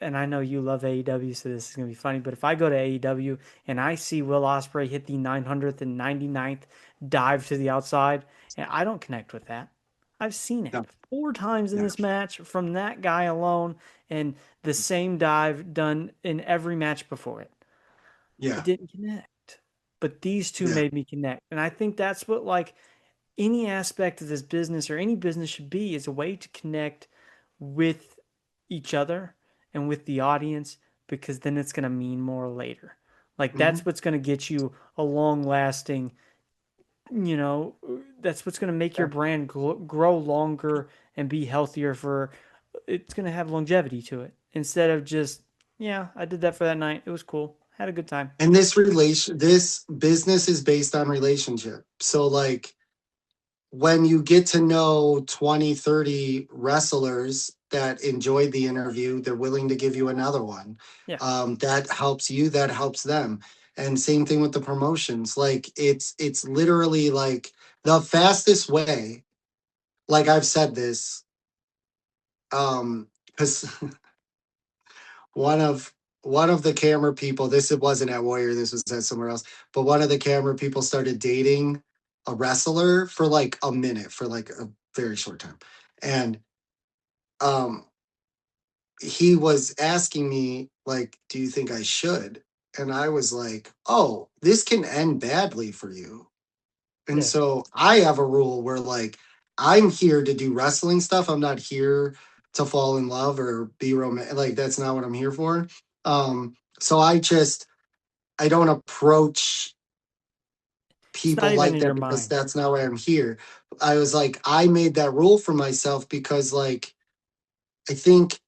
and I know you love AEW, so this is gonna be funny. But if I go to AEW and I see Will Ospreay hit the 900th and 99th dive to the outside, and I don't connect with that. I've seen it No. 4 times in Yeah. this match from that guy alone, and the same dive done in every match before it. It Yeah. didn't connect, but these two Yeah. made me connect, and I think that's what like any aspect of this business or any business should be is a way to connect with each other and with the audience because then it's going to mean more later. Like Hmm. that's what's going to get you a long lasting, you know, that's what's going to make your Yeah. brand grow longer and be healthier for it's going to have longevity to it instead of just, yeah, I did that for that night. It was cool. Had a good time. And this business is based on relationship. So like when you get to know 20, 30 wrestlers that enjoyed the interview, they're willing to give you another one. Yeah. That helps you, that helps them. And same thing with the promotions. Like it's literally like the fastest way, like I've said this, because one of one of the camera people, this it wasn't at Warrior, this was at somewhere else, but one of the camera people started dating a wrestler for like a minute, for like a very short time. And um he was asking me like, do you think I should? And I was like, oh, this can end badly for you. And Yeah. so I have a rule where like I'm here to do wrestling stuff. I'm not here to fall in love or be romantic. Like that's not what I'm here for. So I don't approach It's not people even like in your that because mind. that's not why I'm here. I was like, I made that rule for myself because like I think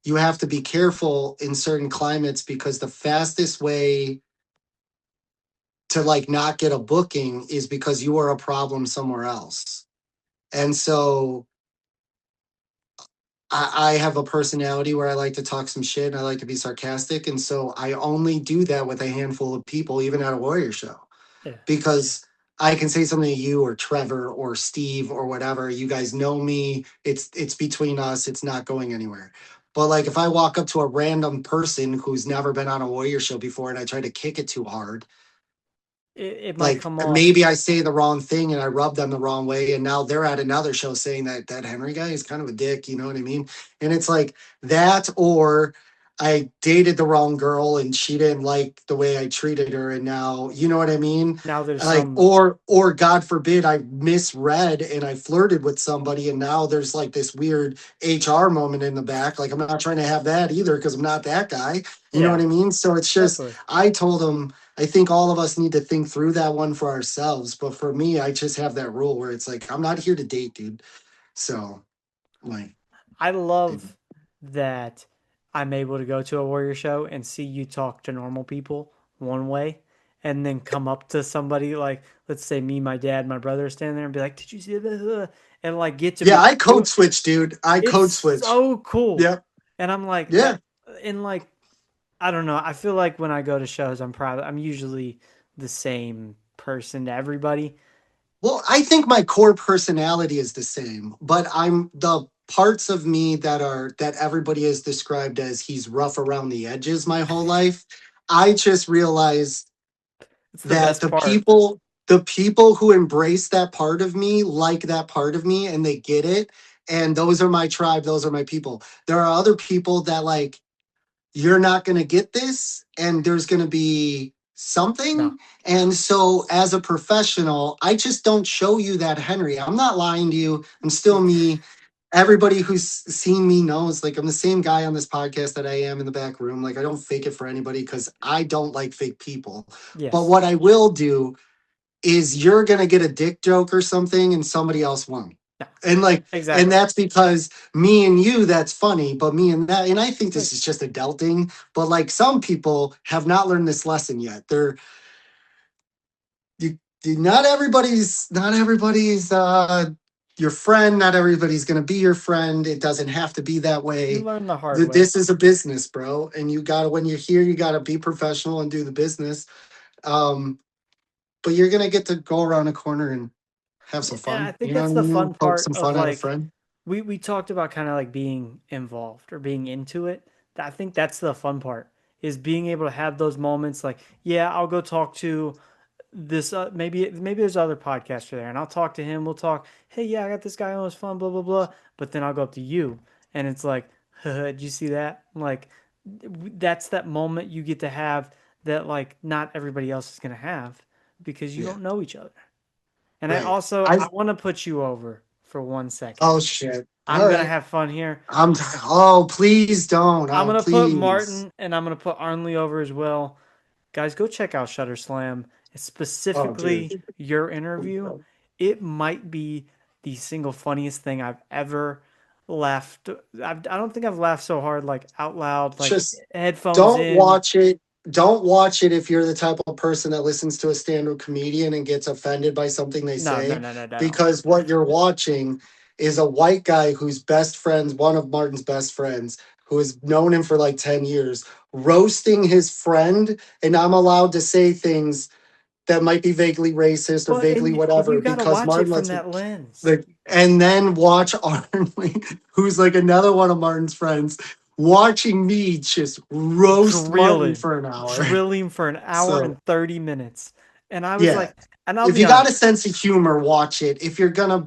you have to be careful in certain climates because the fastest way to like not get a booking is because you are a problem somewhere else. And so I have a personality where I like to talk some shit and I like to be sarcastic. And so I only do that with a handful of people, even at a Warrior show, Yeah. because I can say something to you or Trevor or Steve or whatever. You guys know me. It's between us. It's not going anywhere. But like if I walk up to a random person who's never been on a Warrior show before and I try to kick it too hard, It might like come off. maybe I say the wrong thing and I rub them the wrong way, and now they're at another show saying that that Henry guy is kind of a dick, you know what I mean? And it's like that, or I dated the wrong girl and she didn't like the way I treated her, and now you know what I mean? Now there's Like, some, or God forbid, I misread and I flirted with somebody, and now there's like this weird HR moment in the back. Like, I'm not trying to have that either because I'm not that guy. You know what yeah, I mean? So it's just definitely. I told him I think all of us need to think through that one for ourselves. But for me, I just have that rule where it's like, I'm not here to date, dude. So, like, I it- love that I'm able to go to a Warrior show and see you talk to normal people one way and then come up to somebody like, let's say me, my dad, my brother standing there and be like, did you see that? And like get to yeah, be I code switch, dude. I it's code switch. so cool. Yeah. And I'm like Yeah. that and like I don't know. I feel like when I go to shows I'm usually the same person to everybody. Well, I think my core personality is the same, but I'm the parts of me that everybody has described as he's rough around the edges my whole life. I just realized It's the that best part. the people who embrace that part of me like that part of me and they get it, and those are my tribe, those are my people. There are other people that like you're not going to get this and there's going to be No. something. And so as a professional, I just don't show you that Henry. I'm not lying to you. I'm still me. Everybody who's seen me knows like I'm the same guy on this podcast that I am in the back room. Like I don't fake it for anybody because I don't like fake people. But Yes. what I will do is you're gonna get a dick joke or something and somebody else won't. No, And like, and exactly. that's because me and you, that's funny, but me and that, and I think Right. this is just adulting, but like some people have not learned this lesson yet. They're not everybody's your friend, not everybody's gonna be your friend. It doesn't have to be that You way. learn the hard way. This is a business, bro. And you gotta, when you're here, you gotta be professional and do the business. Um, but you're gonna get to go around a corner and have some And I fun. think You know that's what I the mean? fun Poke part some of fun at a like friend. we talked about kind of like being involved or being into it. I think that's the fun part is being able to have those moments like, yeah, I'll go talk to this maybe there's other podcaster there and I'll talk to him. We'll talk, hey, yeah, I got this guy on, his fun, blah blah blah. But then I'll go up to you and it's like, did you see that? Like that's that moment you get to have that like not everybody else is gonna have because you Yeah, don't know each other. And right. I want to put you over for 1 second. Oh shit. I'm All gonna right. have fun here. Oh, please don't. I'm Oh, gonna put please. Martin and I'm gonna put Arnley over as well. Guys, go check out Shutter Slam. Oh, dude. Specifically your interview. It might be the single funniest thing I've ever laughed. I don't think I've laughed so hard, like out loud, like Just headphones don't in. watch it. Don't watch it if you're the type of person that listens to a stand-up comedian and gets offended by something they No, no, say, no, no, no. because what you're watching is a white guy whose best friends, one of Martin's best friends, who has known him for like 10 years, roasting his friend, and I'm allowed to say things that might be vaguely racist or But vaguely and you whatever got to because watch it Martin from lets me. that lens. Like, and then watch Arnley, who's like another one of Martin's friends, watching me just roast Martin Drilling, for an hour. drilling for an hour So and 30 minutes. And I was yeah, like, and I'll if be you got a honest, sense of humor, watch it. If you're gonna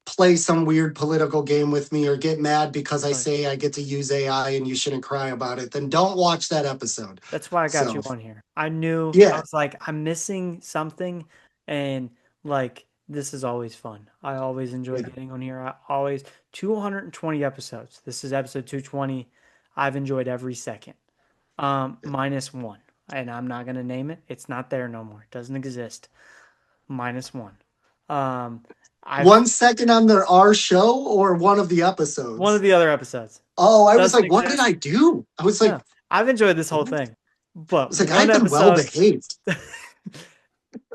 play some weird political game with me or get mad because I like, say I get to use AI and you shouldn't cry about it, then don't watch that episode. that's why I got you So on here. I knew I yeah, was like, I'm missing something, and like this is always fun. I always enjoy yeah, getting on here. I always 220 episodes. This is episode 220. I've enjoyed every second. yeah. Minus one, and I'm not gonna name it. It's not there no more. It doesn't exist. Minus one. Um, I've 1 second on our show or one of the one of episodes. the other episodes Oh, I was doesn't like, what did exist. I do? I was like, No, I've enjoyed this whole what? thing, but It's like one I've been well episode, behaved.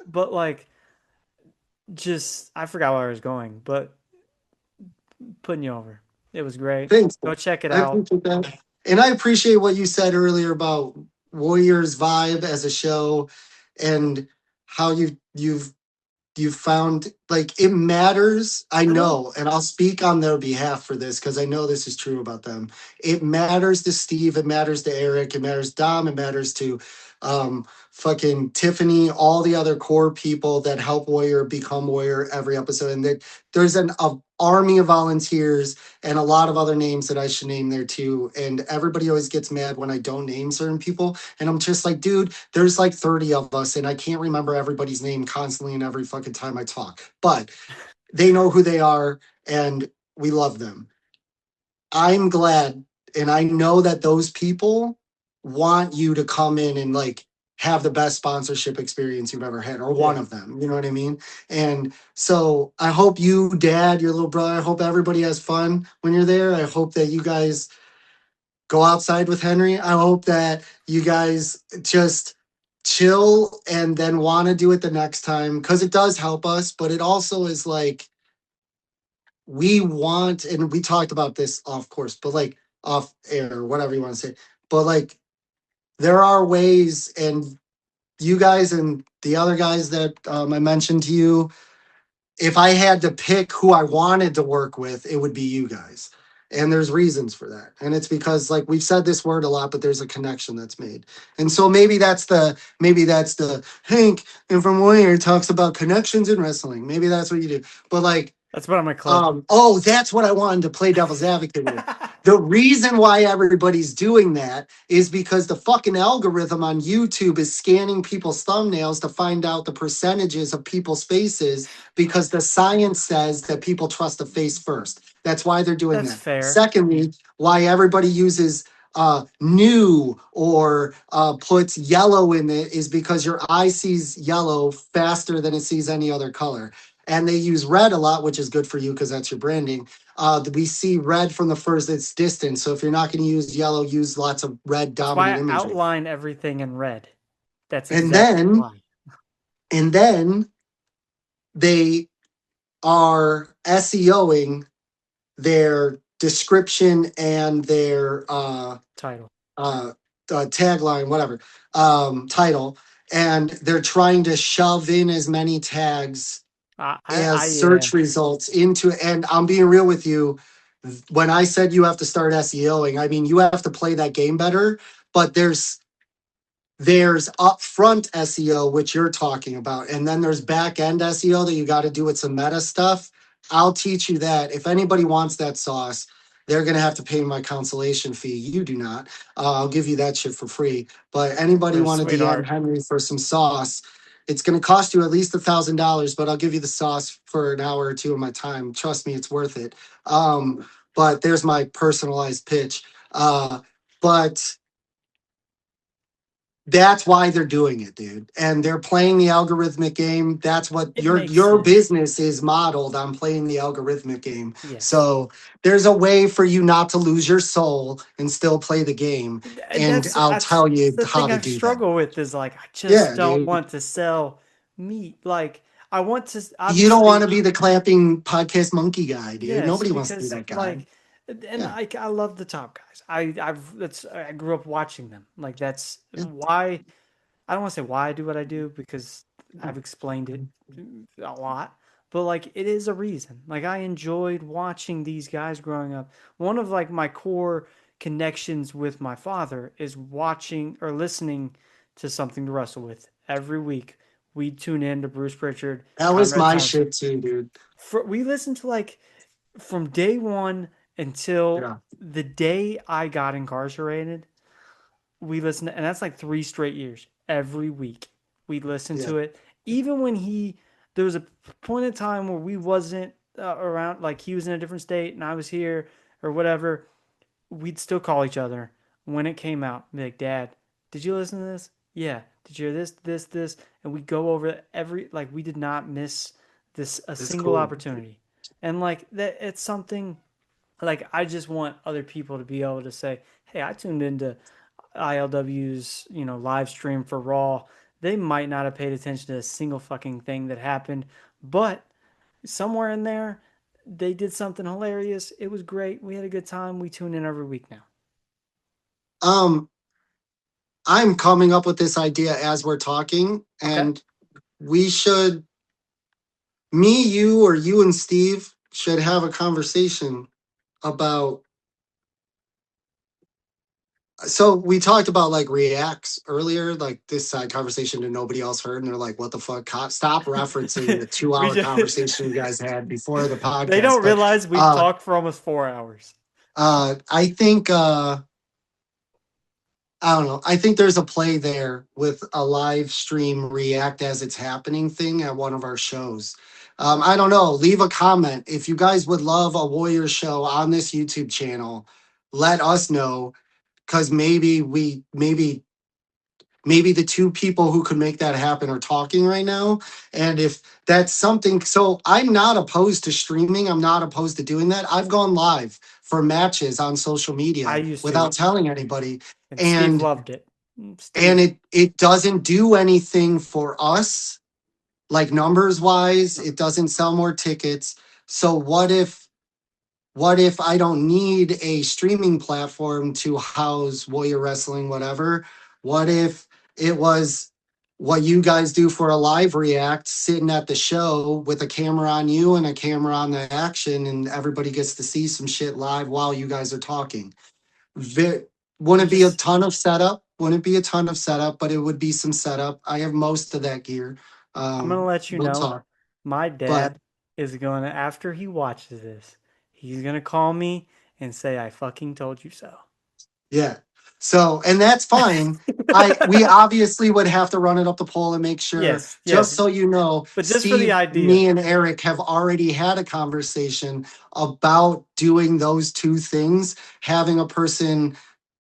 but like just I forgot where I was going, but putting you over. It was great. Thanks. Go check it I out. appreciate that. And I appreciate what you said earlier about Warriors vibe as a show and how you've found like it matters. I I know. know, and I'll speak on their behalf for this because I know this is true about them. It matters to Steve, it matters to Eric, it matters to Dom, it matters to fucking Tiffany, all the other core people that help Warrior become Warrior every episode. And there's an army of volunteers and a lot of other names that I should name there too. And everybody always gets mad when I don't name certain people. And I'm just like, dude, there's like 30 of us, and I can't remember everybody's name constantly and every fucking time I talk. But they know who they are, and we love them. I'm glad, and I know that those people want you to come in and like have the best sponsorship experience you've ever had, or one Yeah. of them. You know what I mean? And so I hope you, Dad, your little brother, I hope everybody has fun when you're there. I hope that you guys go outside with Henry. I hope that you guys just chill and then want to do it the next time because it does help us, but it also is like we want, and we talked about this off course, but like off air, whatever you want to say, but like there are ways, and you guys and the other guys that I mentioned to you, if I had to pick who I wanted to work with, it would be you guys. And there's reasons for that. And it's because like we've said this word a lot, but there's a connection that's made. And so maybe that's the Hank and from Warrior talks about connections in wrestling. Maybe that's what you do. But like That's what I'm gonna clip. oh, that's what I wanted to play devil's advocate with. The reason why everybody's doing that is because the fucking algorithm on YouTube is scanning people's thumbnails to find out the percentages of people's faces because the science says that people trust the face first. That's why they're doing That's that. fair. Secondly, why everybody uses new or puts yellow in it is because your eye sees yellow faster than it sees any other color. And they use red a lot, which is good for you because that's your branding. We see red from the furthest distance. So if you're not going to use yellow, use lots of red That's why dominant I imagery. outline everything in red. That's And exactly then, why. and then they are SEOing their description and their Title. uh, tagline, whatever, title, and they're trying to shove in as many tags as Yeah. search results into. And I'm being real with you. When I said you have to start SEOing, I mean you have to play that game better. But there's upfront SEO, which you're talking about, and then there's back end SEO that you got to do with some meta stuff. I'll teach you that. If anybody wants that sauce, they're going to have to pay my consolation fee. You do not. I'll give you that shit for free. But anybody You're a want to DM sweetheart. Henry for some sauce? It's going to cost you at least $1,000, but I'll give you the sauce for an hour or two of my time. Trust me, it's worth it. But there's my personalized pitch. But that's why they're doing it, dude. And they're playing the algorithmic game. That's what It makes your sense. business is modeled on, playing the algorithmic game. Yes. So there's a way for you not to lose your soul and still play the game. And And I'll that's tell you the how thing to I do that. struggle with is like I just Yeah, don't dude. want to sell meat. Like I want to You don't want obviously to be the clapping podcast monkey guy, dude. yes, Nobody wants to be because that guy. like and Yeah. I love the top guys. I grew up watching them. Like that's Yeah. why I don't want to say why I do what I do because I've explained it a lot, but like it is a reason. Like I enjoyed watching these guys growing up. One of like my core connections with my father is watching or listening to something to wrestle with every week. We tune in to Bruce Pritchard, That was Conrad my Thompson. shit too, dude. We listened to like from day one until Yeah. the day I got incarcerated we listened to, and that's like 3 straight years. Every week we listened Yeah. to it. Even when there was a point in time where we wasn't around, like he was in a different state and I was here or whatever. We'd still call each other when it came out. Be like, Dad, did you listen to this? Yeah. Did you hear this? And we go over every like we did not miss this a It's single cool. opportunity. And like that, it's something like I just want other people to be able to say, "Hey, I tuned into ILW's, live stream for Raw." They might not have paid attention to a single fucking thing that happened, but somewhere in there, they did something hilarious. It was great. We had a good time. We tune in every week now. Um, I'm coming up with this idea as we're talking, Okay. and we should, me, you, or you and Steve should have a conversation about. So we talked about like reacts earlier, like this side conversation that nobody else heard, and they're like, "What the fuck? Stop referencing the two we hour just, conversation you guys had before the they podcast." don't But realize we've uh, talked for almost 4 hours. I think I don't know. I think there's a play there with a live stream react as it's happening thing at one of our shows. I don't know. Leave a comment if you guys would love a Warrior show on this YouTube channel. Let us know because maybe the two people who could make that happen are talking right now. And if that's something, so I'm not opposed to streaming. I'm not opposed to doing that. I've gone live for matches on social I media used to, without telling anybody. and Steve And loved it. and Steve, it doesn't do anything for us, like numbers wise. It doesn't sell more tickets. So what if I don't need a streaming platform to house Warrior Wrestling, whatever? What if it was what you guys do for a live react, sitting at the show with a camera on you and a camera on the action, and everybody gets to see some shit live while you guys are talking? Ve- you wouldn't be a just, ton of setup. Wouldn't be a ton of setup, but it would be some setup. I have most of that gear. I'm going to let you We'll know talk. my But dad is going to, after he watches this, he's going to call me and say, I fucking told you so. yeah. So, and that's fine. We obviously would have to run it up the poll and make sure, Yes, just yes. so you know, But just for the Steve, idea, me and Eric have already had a conversation about doing those two things, having a person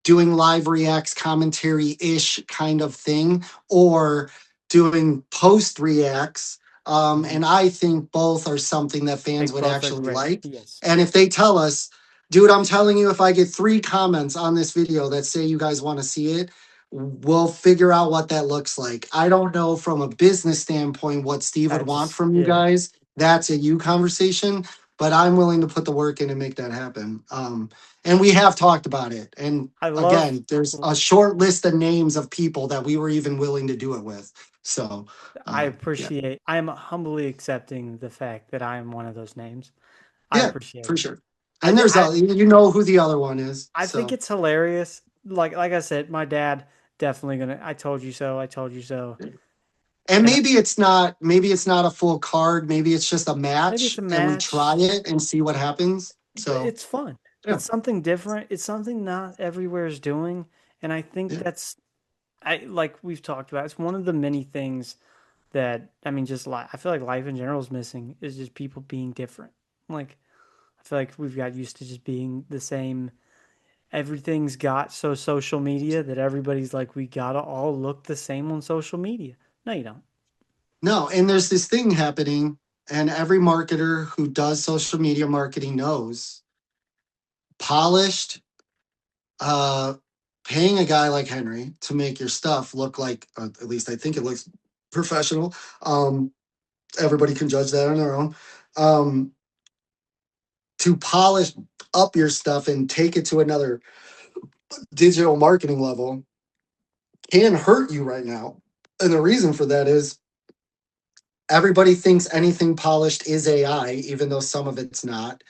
doing live reacts, commentary ish kind of thing, or doing post reacts. Mhm. And I think both are something that I fans think would both are actually great. like. Yes. And if they tell us, dude, I'm telling you, if I get 3 comments on this video that say you guys want to see it, we'll figure out what that looks like. I don't know from a business standpoint what Steve would want That's from you yeah. guys. That's a you conversation, but I'm willing to put the work in and make that happen. And we have talked about it. And I love again, there's a short list of names of people that we were even willing to do it with. So, I yeah, appreciate I am humbly accepting the fact that I am one of those names. I yeah, appreciate for it. sure. I And think there's a, you know who the other one is. I think So, it's hilarious. Like I said, my dad definitely gonna I told you so, I told you so. and And maybe it's not a full card. Maybe it's just a maybe it's match a and we try match, it and see what happens. but So, it's fun. yeah, It's something different. It's something not everywhere is doing. And I think yeah. that's I like we've talked about. It's one of the many things that I mean, just I feel like life in general is missing is just people being different. Like I feel like we've got used to just being the same. Everything's got so social media that everybody's like, we gotta all look the same on social media. No, you don't. No, and there's this thing happening, and every marketer who does social media marketing knows polished, uh, paying a guy like Henry to make your stuff look like, at least I think it looks professional. Um, Everybody can judge that on their own. Um, to polish up your stuff and take it to another digital marketing level can hurt you right now. And the reason for that is everybody thinks anything polished is AI, even though some of it's not.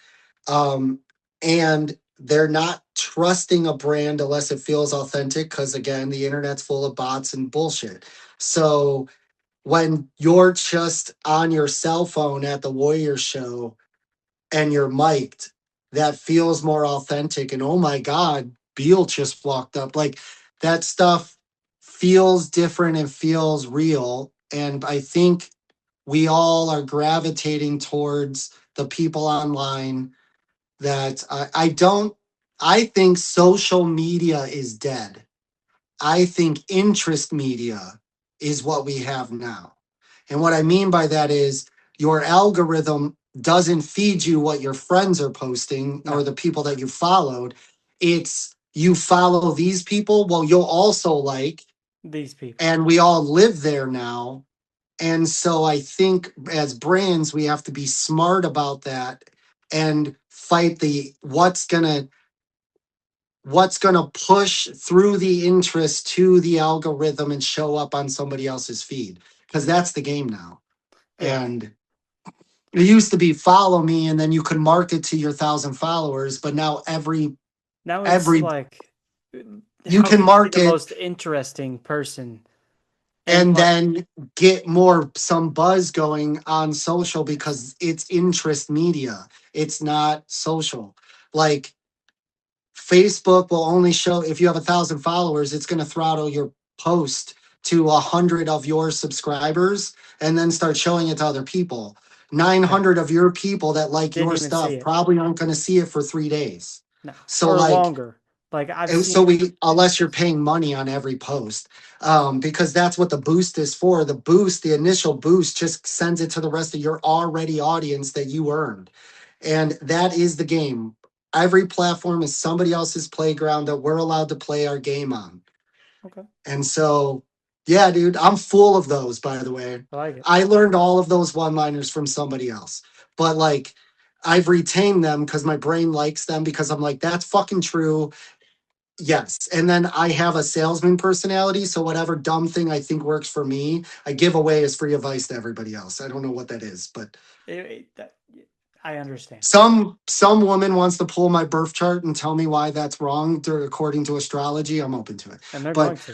Um, and they're not trusting a brand unless it feels authentic because, again, the internet's full of bots and bullshit. So when you're just on your cell phone at the Warrior show and you're mic'd, that feels more authentic. And oh my God, Beal just walked up. Like that stuff feels different and feels real. And I think we all are gravitating towards the people online that I don't, I think social media is dead. I think interest media is what we have now. And what I mean by that is your algorithm doesn't feed you what your friends are posting or No, the people that you followed. It's you follow these people, well, you'll also like, these people. and we all live there now. And so I think as brands, we have to be smart about that and fight the what's gonna push through the interest to the algorithm and show up on somebody else's feed. Because that's the game now. Yeah. And it used to be follow me and then you could market to your 1,000 followers, but now Now it's every like, you how can can you be the market most interesting person? And and like, then get more some buzz going on social because it's interest media. It's not social. Like Facebook will only show if you have 1,000 followers, it's going to throttle your post to 100 of your subscribers and then start showing it to other people. yeah, 900 of your people that like didn't your even see stuff it. probably aren't going to see it for 3 days. No, So or like longer. Like I've and so seen, we unless you're paying money on every post, because that's what the boost is for. The boost, the initial boost, just sends it to the rest of your already audience that you earned, and that is the game. Every platform is somebody else's playground that we're allowed to play our game on. okay, And so, yeah, dude, I'm full of those. By the way, I like it. I learned all of those one-liners from somebody else, but like. I've retained them because my brain likes them because I'm like, that's fucking true. Yes. And then I have a salesman personality. So whatever dumb thing I think works for me, I give away as free advice to everybody else. I don't know what that is, but I understand, some woman wants to pull my birth chart and tell me why that's wrong according to astrology. I'm open to it. and they're But going to.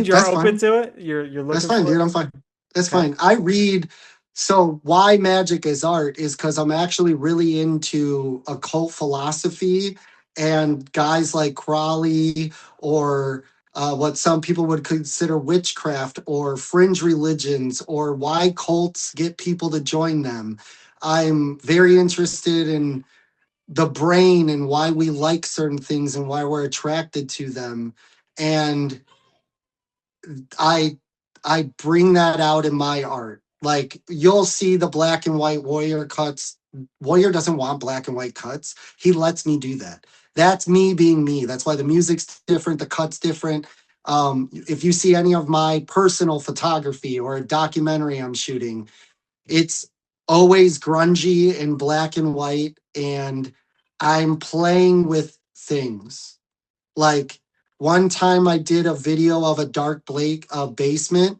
You're that's open fine. to it. You're That's looking fine, for dude. it. I'm fine. That's Okay. fine. I read. So why magic is art is because I'm actually really into occult philosophy and guys like Crowley or what some people would consider witchcraft or fringe religions or why cults get people to join them. I'm very interested in the brain and why we like certain things and why we're attracted to them. And I I bring that out in my art. Like you'll see the black and white Warrior cuts. Warrior doesn't want black and white cuts. He lets me do that. That's me being me. That's why the music's different, the cut's different. If you see any of my personal photography or a documentary I'm shooting, it's always grungy and black and white, and I'm playing with things. Like one time I did a video of a dark Blake basement,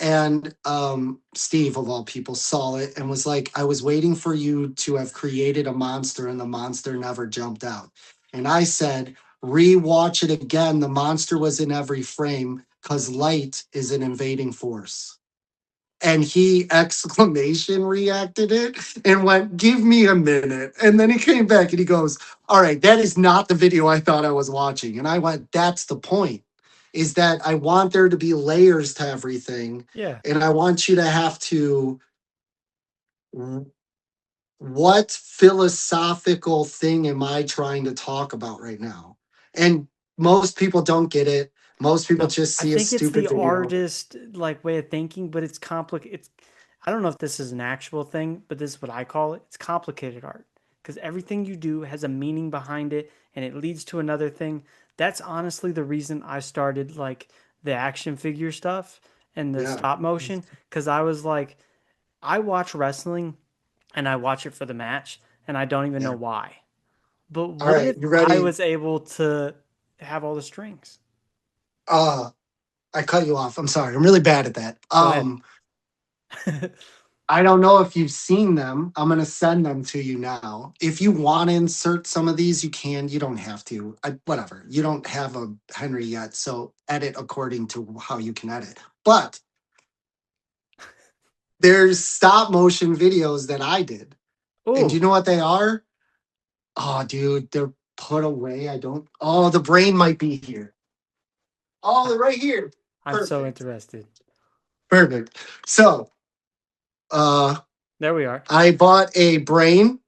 and Steve of all people saw it and was like, I was waiting for you to have created a monster and the monster never jumped out. And I said, rewatch it again. The monster was in every frame because light is an invading force. And he exclamation reacted it and went, give me a minute. And then he came back and he goes, all right, that is not the video I thought I was watching. And I went, that's the point, is that I want there to be layers to everything. Yeah. And I want you to have to, what philosophical thing am I trying to talk about right now? And most people don't get it. Most people No, just I see a think it's stupid the video. artist like way of thinking, but it's complicated. It's I don't know if this is an actual thing, but this is what I call it. It's complicated art because everything you do has a meaning behind it and it leads to another thing. That's honestly the reason I started like the action figure stuff and the Yeah. stop motion because I was like, I watch wrestling and I watch it for the match and I don't even know Yeah. why. But All what right. if You I ready? was able to have all the strings? Uh, I cut you off. I'm sorry. I'm really bad at that. Go ahead. I don't know if you've seen them. I'm gonna send them to you now. If you want to insert some of these, you can. You don't have to. Whatever. You don't have a Henry yet, so edit according to how you can edit. But there's stop motion videos that I did, and do you Oh, know what they are? Oh, dude, they're put away. I don't. Oh, the brain might be here. Oh, they're right here. I'm so Perfect. interested. Perfect. So, uh, There we are. I bought a brain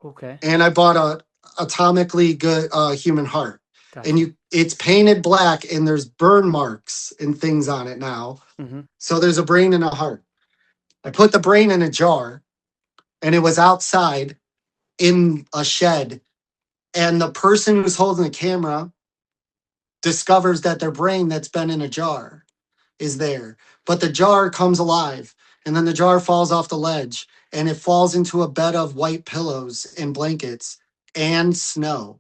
Okay, and I bought a atomically good human heart. And gotcha. you it's painted black and there's burn marks and things on it now. Hmm. So there's a brain and a heart. I put the brain in a jar and it was outside in a shed. And the person who's holding the camera discovers that their brain that's been in a jar is there. But the jar comes alive and then the jar falls off the ledge and it falls into a bed of white pillows and blankets and snow.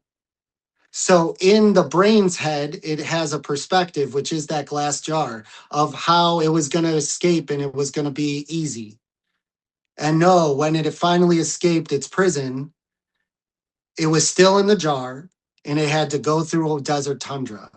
So in the brain's head, it has a perspective, which is that glass jar of how it was going to escape and it was going to be easy. And no, when it had finally escaped its prison, it was still in the jar and it had to go through a desert tundra.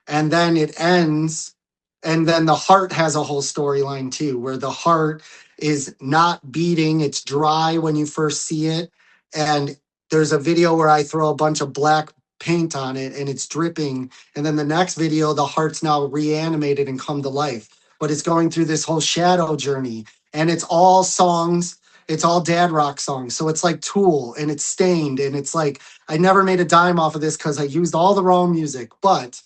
And then it ends, and then the heart has a whole storyline too, where the heart is not beating, it's dry when you first see it. And there's a video where I throw a bunch of black paint on it and it's dripping. And then the next video, the heart's now reanimated and come to life. But it's going through this whole shadow journey. And it's all songs, it's all dad rock songs. So it's like Tool and it's stained. And it's like, I never made a dime off of this because I used all the wrong music. But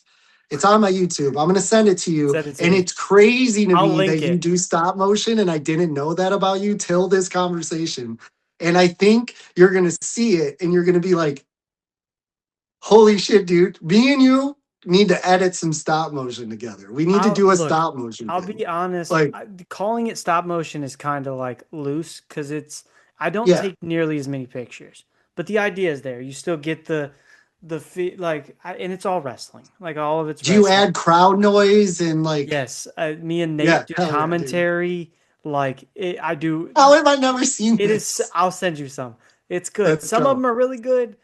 it's on my YouTube. I'm gonna send it to you. Send it to And me. it's crazy to I'll me link that you it. do stop motion and I didn't know that about you till this conversation. And I think you're gonna see it and you're gonna be like, holy shit, dude. Me and you need to edit some stop motion together. We need to I'll do a look. stop motion I'll thing. be honest. Like, Calling it stop motion is kind of like loose because it's. I don't yeah. take nearly as many pictures, but the idea is there. You still get like, and it's all wrestling. Like all of it's Do you wrestling. add crowd noise and like, Yes, me and yeah, Nate do hell yeah, dude. commentary. Like I do. How have I never seen It is. this? I'll send you some. It's good. Let's Some of go. them are really good.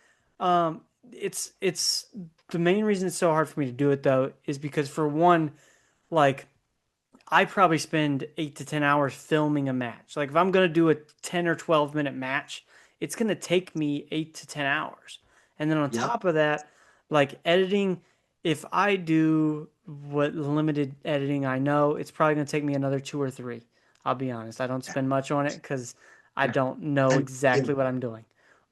It's the main reason it's so hard for me to do it though is because for one, like I probably spend 8 to 10 hours filming a match. Like if I'm gonna do a 10 or 12 minute match, it's gonna take me 8 to 10 hours. And then on Yep. top of that, like editing, if I do what limited editing I know, it's probably gonna take me another two or three. I'll be honest. I don't spend much on it because I Yeah. don't know And yeah, exactly what I'm doing.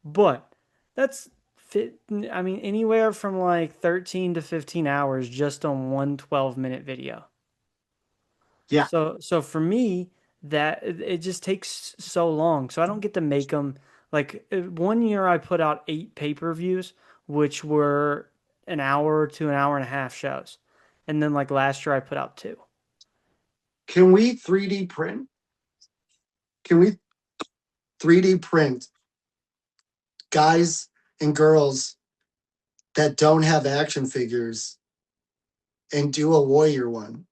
But That's fit. I mean, anywhere from like 13 to 15 hours just on one 12-minute video. Yeah. So for me, that it just takes so long. So I don't get to make them like 1 year I put out 8 pay-per-views, which were an hour to an hour and a half shows. And then like last year I put out two. Can we 3D print? Can we 3D print guys and girls that don't have action figures and do a warrior one?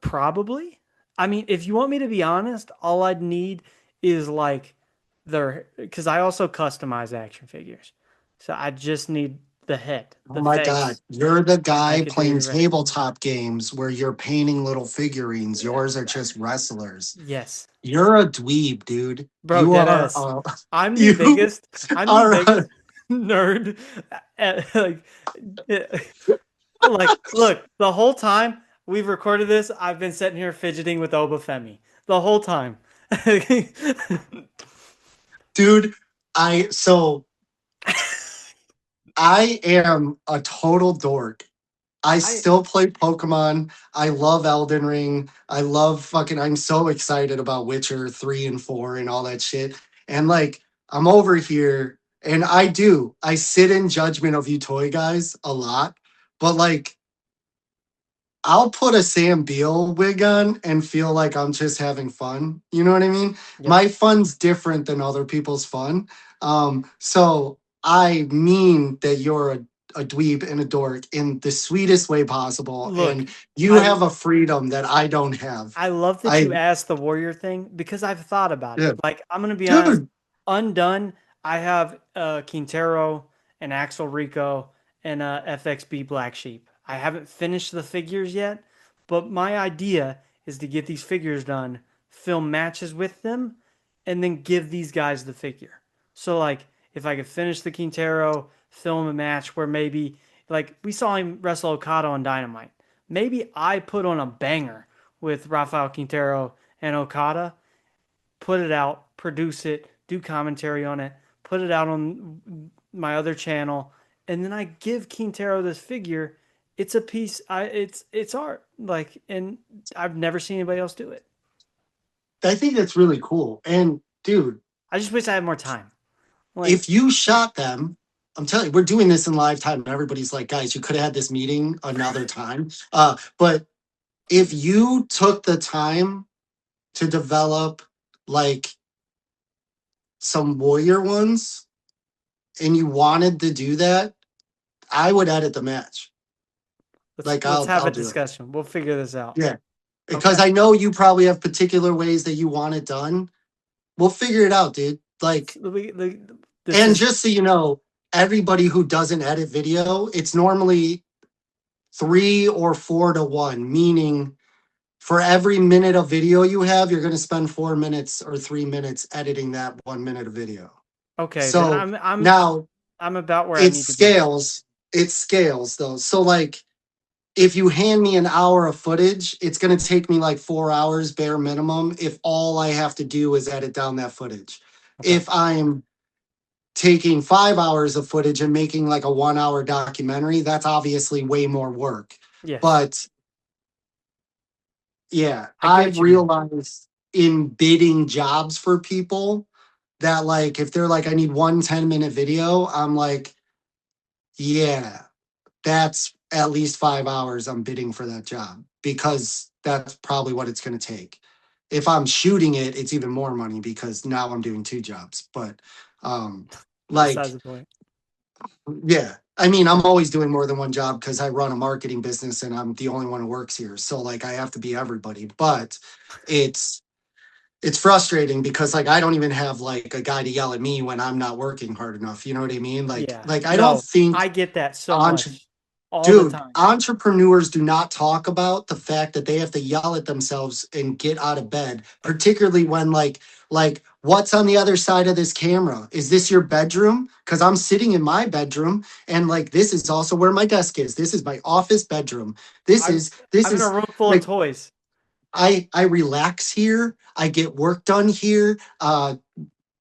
Probably. I mean, if you want me to be honest, all I'd need is like their because I also customize action figures. So I just need the head, Oh the my God. face, You're the and I guy could do playing the rest. tabletop games where you're painting little figurines. Yeah. Yours are just wrestlers. Yes. You're a dweeb, dude. Bro, You dead are ass. you I'm the are biggest nerd like like look, the whole time we've recorded this, I've been sitting here fidgeting with Obafemi. The whole time. dude. So I am a total dork. I I still play Pokemon. I love Elden Ring. I love fucking. I'm so excited about Witcher 3 and 4 and all that shit. And like, I'm over here and I sit in judgment of you toy guys a lot. But like, I'll put a Sam Beal wig on and feel like I'm just having fun. You know what I mean? Yep. My fun's different than other people's fun. So I mean that you're a dweeb and a dork in the sweetest way possible. Look, And you I have a freedom that I don't have. I love that you I, asked the warrior thing because I've thought about it. yeah, Like, I'm gonna be honest, dude, undone, I have Quintero, and Axel Rico, and FXB Black Sheep. I haven't finished the figures yet, but my idea is to get these figures done, film matches with them, and then give these guys the figure. So like, if I could finish the Quintero, film a match where maybe like we saw him wrestle Okada on Dynamite. Maybe I put on a banger with Rafael Quintero and Okada, put it out, produce it, do commentary on it, put it out on my other channel, and then I give Quintero this figure. It's a piece. It's art. Like, and I've never seen anybody else do it. I think that's really cool. And dude, I just wish I had more time. Like, if you shot them, I'm telling you, we're doing this in live time. And everybody's like, guys, you could have had this meeting another time. But if you took the time to develop like some warrior ones and you wanted to do that, I would edit the match. Like let's have I'll a do it. discussion. We'll figure this out. Yeah. Because Okay. I know you probably have particular ways that you want it done. We'll figure it out, dude. Like, This and is just so you know, everybody who doesn't edit video, it's normally 3 or 4 to 1, meaning for every minute of video you have, you're going to spend 4 minutes or 3 minutes editing that 1 minute of video. okay. Then So now I'm about where I it need to be. scales. It scales though. So like if you hand me an hour of footage, it's going to take me like 4 hours bare minimum if all I have to do is edit down that footage. Okay. If I'm taking 5 hours of footage and making like a 1 hour documentary, that's obviously way more work. Yes. But yeah, I get I've what you mean. realized in bidding jobs for people that like if they're like, I need 1 10-minute video, I'm like, yeah, that's at least 5 hours I'm bidding for that job because that's probably what it's going to take. If I'm shooting it, it's even more money because now I'm doing 2 jobs. But um, Besides like, the point. yeah, I mean, I'm always doing more than one job because I run a marketing business and I'm the only one who works here. So like, I have to be everybody. But it's it's frustrating because like I don't even have like a guy to yell at me when I'm not working hard enough. You know what I mean? Yeah. Like I don't No, think I get that so entre- much all the dude, time. entrepreneurs do not talk about the fact that they have to yell at themselves and get out of bed, particularly when like what's on the other side of this camera? Is this your bedroom? Cuz I'm sitting in my bedroom and like this is also where my desk is. This is my office bedroom. This I'm is this I'm in a is room full of like toys. I relax here. I get work done here.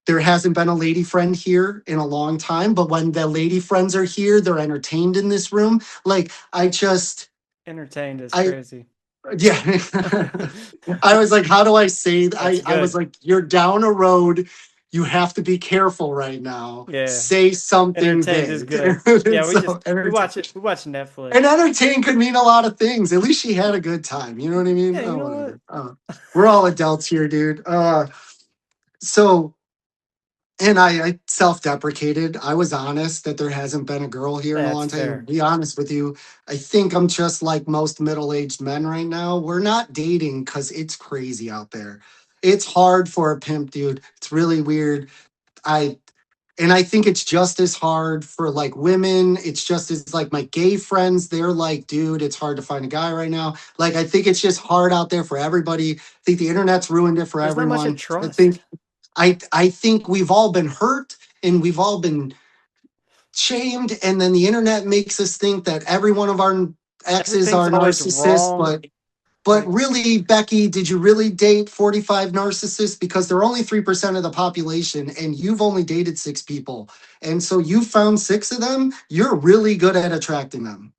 There hasn't been a lady friend here in a long time, but when the lady friends are here, they're entertained in this room. Like Entertained is I crazy. yeah. I was like, how do I say That's I was good. like, you're down a road. You have to be careful right now. Yeah. Say something Entertained is big. good. And Yeah, so we watch entertain. it. We watch And Netflix. entertain could mean a lot of things. At least she had a good time. You know what I mean? Yeah, you Oh, know what? whatever. We're all adults here, dude. So and I self-deprecated. I was honest that there hasn't been a girl here in a That's long time. To fair. be honest with you, I think I'm just like most middle-aged men right now. We're not dating because it's crazy out there. It's hard for a pimp, dude. It's really weird. I and I think it's just as hard for like women. It's just as like my gay friends, they're like, dude, it's hard to find a guy right now. Like I think it's just hard out there for everybody. I think the internet's ruined it for There's not much of everyone. I trust. think I think we've all been hurt and we've all been shamed, and then the internet makes us think that every one of our exes Everything's are always narcissists, wrong. but Like, really, Becky, did you really date 45 narcissists? Because they're only 3% of the population, and you've only dated 6 people. And so you found 6 of them. You're really good at attracting them.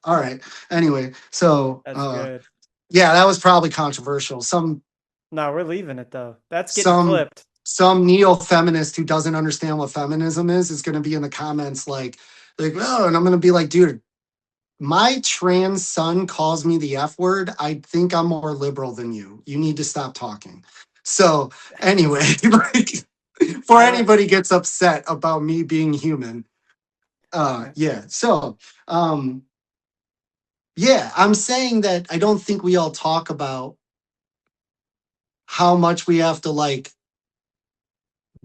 All right. Anyway, so that's good. yeah, that was probably controversial. No, we're leaving it though. That's getting Some clipped. some neo-feminist who doesn't understand what feminism is going to be in the comments like, oh, and I'm going to be like, dude, my trans son calls me the F word. I think I'm more liberal than you. You need to stop talking. So anyway, like, before I don't. anybody gets upset about me being human, yeah. So um, yeah, I'm saying that I don't think we all talk about how much we have to like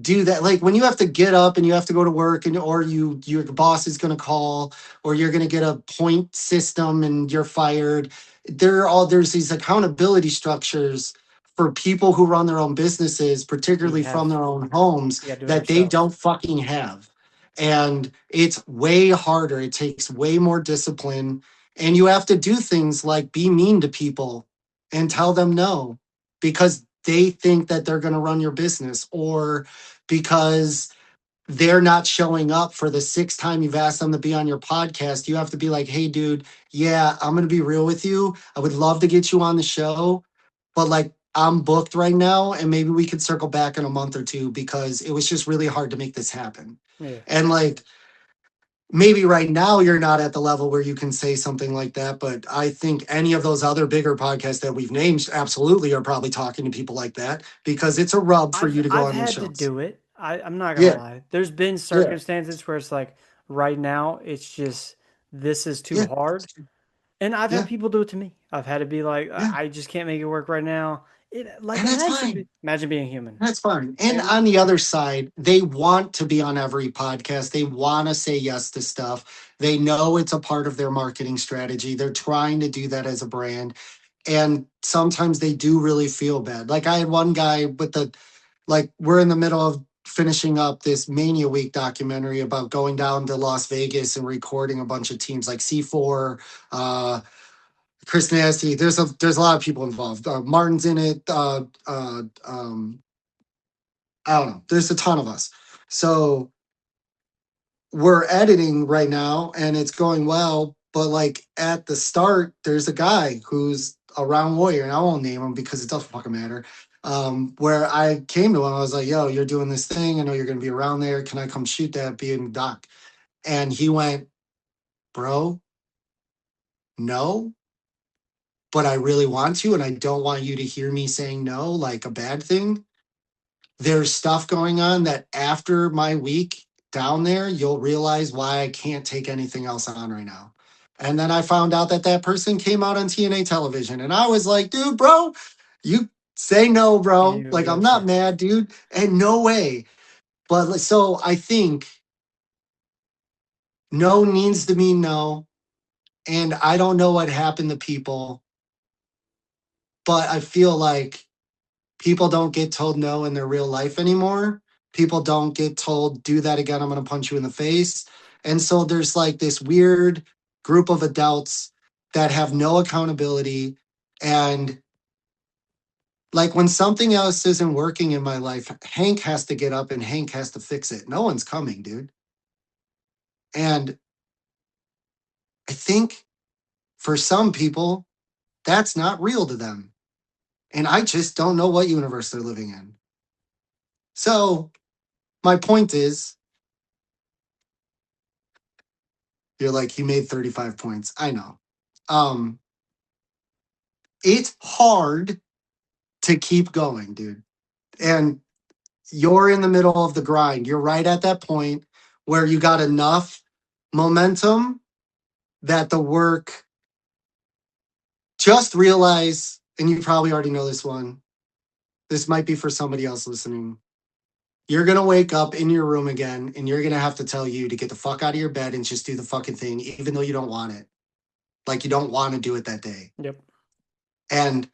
do that. Like when you have to get up and you have to go to work, and or your boss is going to call, or you're going to get a point system and you're fired. There's these accountability structures for people who run their own businesses, We particularly from have. their own homes, We gotta do it that they ourselves. don't fucking have. And it's way harder. It takes way more discipline, and you have to do things like be mean to people and tell them no because they think that they're going to run your business, or because they're not showing up for the 6th time you've asked them to be on your podcast. You have to be like, hey, dude, yeah, I'm going to be real with you. I would love to get you on the show, but like, I'm booked right now, and maybe we could circle back in a month or two because it was just really hard to make this happen. Yeah. And like, maybe right now you're not at the level where you can say something like that, but I think any of those other bigger podcasts that we've named absolutely are probably talking to people like that because it's a rub for you to go I've on these had to shows. do it. I'm not gonna Yeah. lie. There's been Yeah. circumstances where it's like right now it's just this is too Yeah. hard. And I've had Yeah. people do it to me. I've had to be like, Yeah. I just can't make it work right now. And that's fine. Imagine being human. That's fine. And And on the other side, they want to be on every podcast. They want to say yes to stuff. They know it's a part of their marketing strategy. They're trying to do that as a brand. And sometimes they do really feel bad. Like I had one guy with we're in the middle of finishing up this Mania Week documentary about going down to Las Vegas and recording a bunch of teams like C4, uh, Chris Nasty. There's a lot of people involved. Martin's in it. I don't know. There's a ton of us. So we're editing right now and it's going well. But like at the start, there's a guy who's a round warrior, and I won't name him because it doesn't fucking matter. Where I came to him, I was like, yo, you're doing this thing. I know you're gonna be around there. Can I come shoot that being doc? And he went, bro, no, but I really want to, and I don't want you to hear me saying no, like a bad thing. There's stuff going on that after my week down there, you'll realize why I can't take anything else on right now. And then I found out that that person came out on TNA television. And I was like, dude, bro, you say no, bro. Like, you'll I'm not say mad, dude. And no way. But so I think no needs to mean no. And I don't know what happened to people, but I feel like people don't get told no in their real life anymore. People don't get told, do that again, I'm going to punch you in the face. And so there's like this weird group of adults that have no accountability. And Like when something else isn't working in my life, Hank has to get up and Hank has to fix it. No one's coming, dude. And I think for some people, that's not real to them. And I just don't know what universe they're living in. So my point is, you're like, he made 35 points. I know. Um, it's hard to keep going, dude. And you're in the middle of the grind. You're right at that point where you got enough momentum that the work, just realize, and you probably already know this one, this might be for somebody else listening. You're going to wake up in your room again and you're going to have to tell you to get the fuck out of your bed and just do the fucking thing, even though you don't want it. Like you don't want to do it that day. Yep. And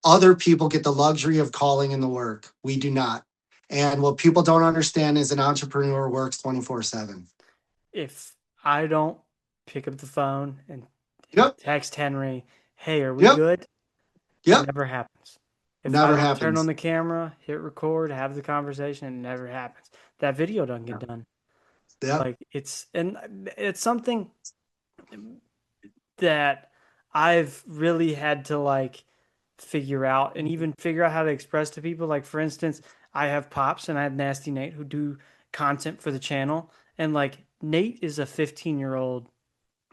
other people get the luxury of calling in the work. We do not. And what people don't understand is an entrepreneur works 24/7. If I don't pick up the phone and Yep. text Henry, hey, are we Yep. good? It Yep. never happens. If I Never don't turn on happens. the camera, hit record, have the conversation, it never happens. That video doesn't get done. Yep. Like it's something that I've really had to like figure out and even figure out how to express to people. Like for instance, I have Pops and I have Nasty Nate who do content for the channel, and like Nate is a 15-year-old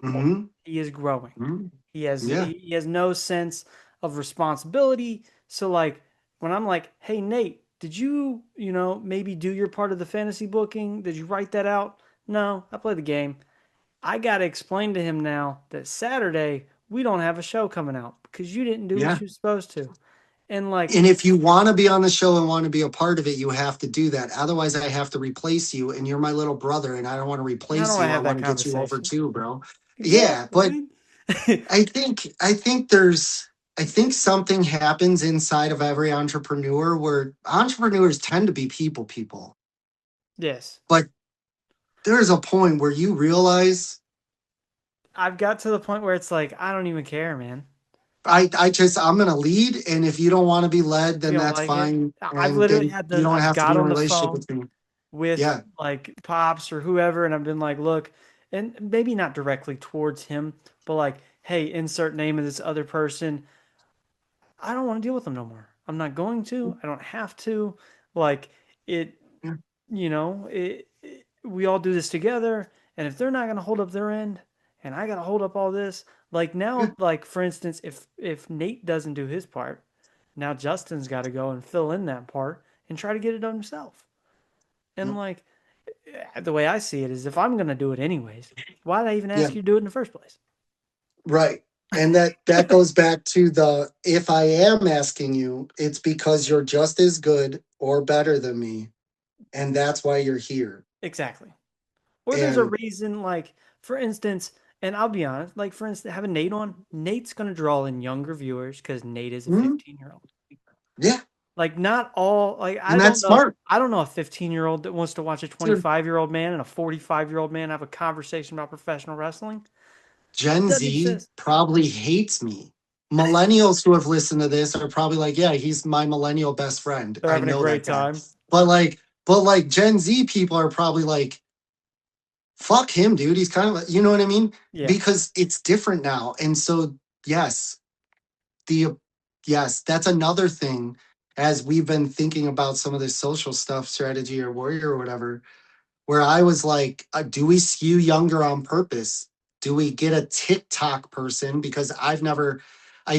boy. Mm-hmm. He is growing. Mm-hmm. He has Yeah. he has no sense of responsibility. So like when I'm like, "Hey Nate, did you, maybe do your part of the fantasy booking? Did you write that out?" No, I play the game. I got to explain to him now that Saturday we don't have a show coming out because you didn't do what Yeah. you were supposed to. And like, And if you want to be on the show and want to be a part of it, you have to do that. Otherwise, I have to replace you, and you're my little brother, and I don't want to I don't replace want to you. I have want that to get you over conversation. too, bro. Yeah, Exactly, but dude. I think something happens inside of every entrepreneur where entrepreneurs tend to be people, Yes. but there's a point where you realize I've got to the point where it's like, I don't even care, man. I'm gonna lead, and if you don't want to be led, If then you don't that's like it, fine, I've and literally then had you don't I've have to got be in a on the relationship phone with me. with Yeah, like Pops or whoever, and I've been like, look, and maybe not directly towards him, but like, hey, insert name of this other person. I don't want to deal with them no more. I'm not going to. I don't have to. Like it, yeah, we all do this together. And if they're not going to hold up their end, and I got to hold up all this, like yeah, now, like for instance, if Nate doesn't do his part, now Justin's got to go and fill in that part and try to get it done himself. yeah. And like the way I see it is, if I'm going to do it anyways, why did I even Yeah. ask you to do it in the first place? Right. And that goes back to the, if I am asking you, it's because you're just as good or better than me, and that's why you're here. Exactly. Or there's a And reason, like, for instance, and I'll be honest, like, for instance, having Nate on, Nate's going to draw in younger viewers because Nate is a mhm, 15-year-old. yeah, Like, not all, like, and that's smart. I don't know a 15-year-old that wants to watch a Dude, 25-year-old man and a 45-year-old man have a conversation about professional wrestling. Gen Doesn't Z exist. probably hates me. Millennials who have listened to this are probably like, yeah, he's my millennial best friend. They're I having a know great that guy. time. But like Gen Z people are probably like, fuck him, dude. He's kind of, you know what I mean? Yeah, Because it's different now. And so, yes, the yes, that's another thing. As we've been thinking about some of this social stuff, strategy or warrior or whatever, where I was like, do we skew younger on purpose? Do we get a TikTok person? Because I've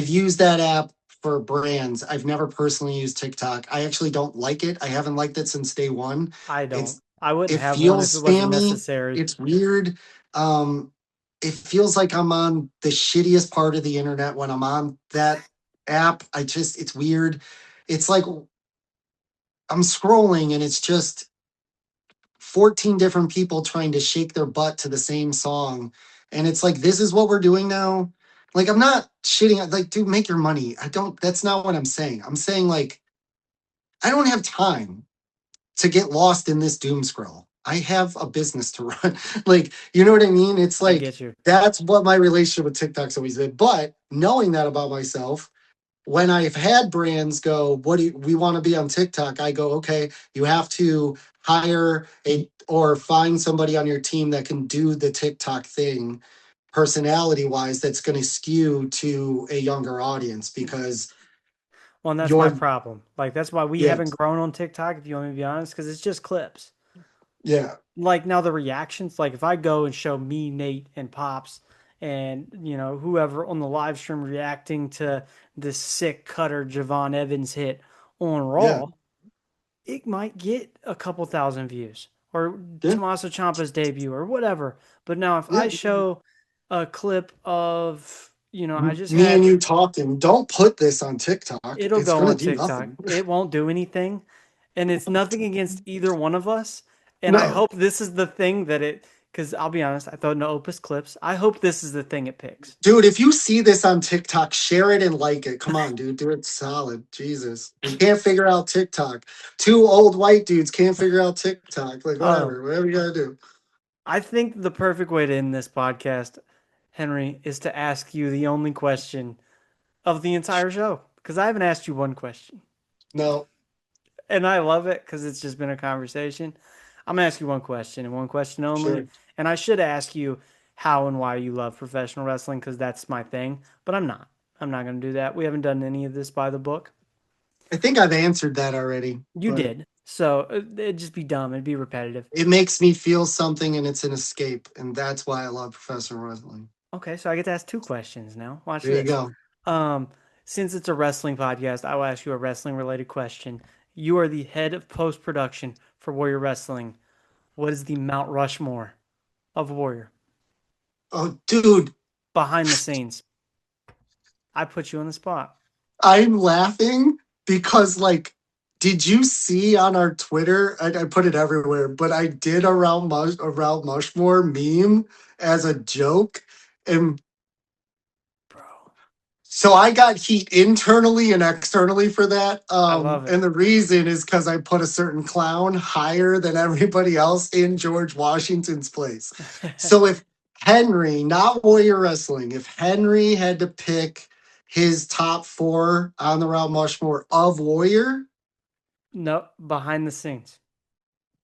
used that app for brands. I've never personally used TikTok. I actually don't like it. I haven't liked it since day one. I don't. It's I wouldn't it have one if it feels wasn't spammy. necessary. It's weird. Um, it feels like I'm on the shittiest part of the internet when I'm on that app. It's weird. It's like I'm scrolling and it's just 14 different people trying to shake their butt to the same song. And it's like, this is what we're doing now. Like, I'm not shitting, like, dude, make your money. That's not what I'm saying. I'm saying, like, I don't have time to get lost in this doom scroll. I have a business to run. Like, you know what I mean? It's I like, get you. that's what my relationship with TikTok's always been. But knowing that about myself, when I've had brands go, what do we want to be on TikTok? I go, okay, you have to hire a or find somebody on your team that can do the TikTok thing personality wise that's going to skew to a younger audience because Well, and that's my you're problem. Like that's why we yeah, haven't grown on TikTok, if you want me to be honest, because it's just clips. yeah, Like now the reactions, like if I go and show me, Nate, and Pops, and whoever on the live stream reacting to this sick cutter Javon Evans hit on yeah, Raw, it might get a couple thousand views or yeah, Tommaso Ciampa's debut or whatever. But now if yeah. I show a clip of, I just Me and had you talking. Don't put this on TikTok. it'll It's go gonna on do TikTok. nothing. It won't do anything. And it's nothing against either one of us. And I No. hope this is the thing that because I'll be honest, I thought no Opus clips. I hope this is the thing it picks. Dude, if you see this on TikTok, share it and like it. Come on, dude. Do it solid. Jesus. We can't figure out TikTok. Two old white dudes can't figure out TikTok. Like, Oh, whatever you gotta do. I think the perfect way to end this podcast, Henry, is to ask you the only question of the entire show. Because I haven't asked you one question. No, And I love it because it's just been a conversation. I'm gonna ask you one question and one question only. sure. And I should ask you how and why you love professional wrestling because that's my thing. But I'm not. I'm not gonna do that. We haven't done any of this by the book. I think I've answered that already, You but did. So it'd just be dumb. It'd be repetitive. it makes me feel something and it's an escape. And that's why I love professional wrestling. Okay, so I get to ask two questions now. Watch There you this. go. Um, since it's a wrestling podcast, I will ask you a wrestling related question. You are the head of post production for Warrior Wrestling. What is the Mount Rushmore of Warrior? Oh, dude, Behind the scenes. I put you on the spot. I'm laughing because, like, did you see on our Twitter? I put it everywhere, but I did around Mushmore meme as a joke, and Bro, so I got heat internally and externally for that. I love it. And the reason is because I put a certain clown higher than everybody else in George Washington's place. So if Henry, not Warrior Wrestling, if Henry had to pick his top four on the Route Mushmore of Warrior, No, behind the scenes.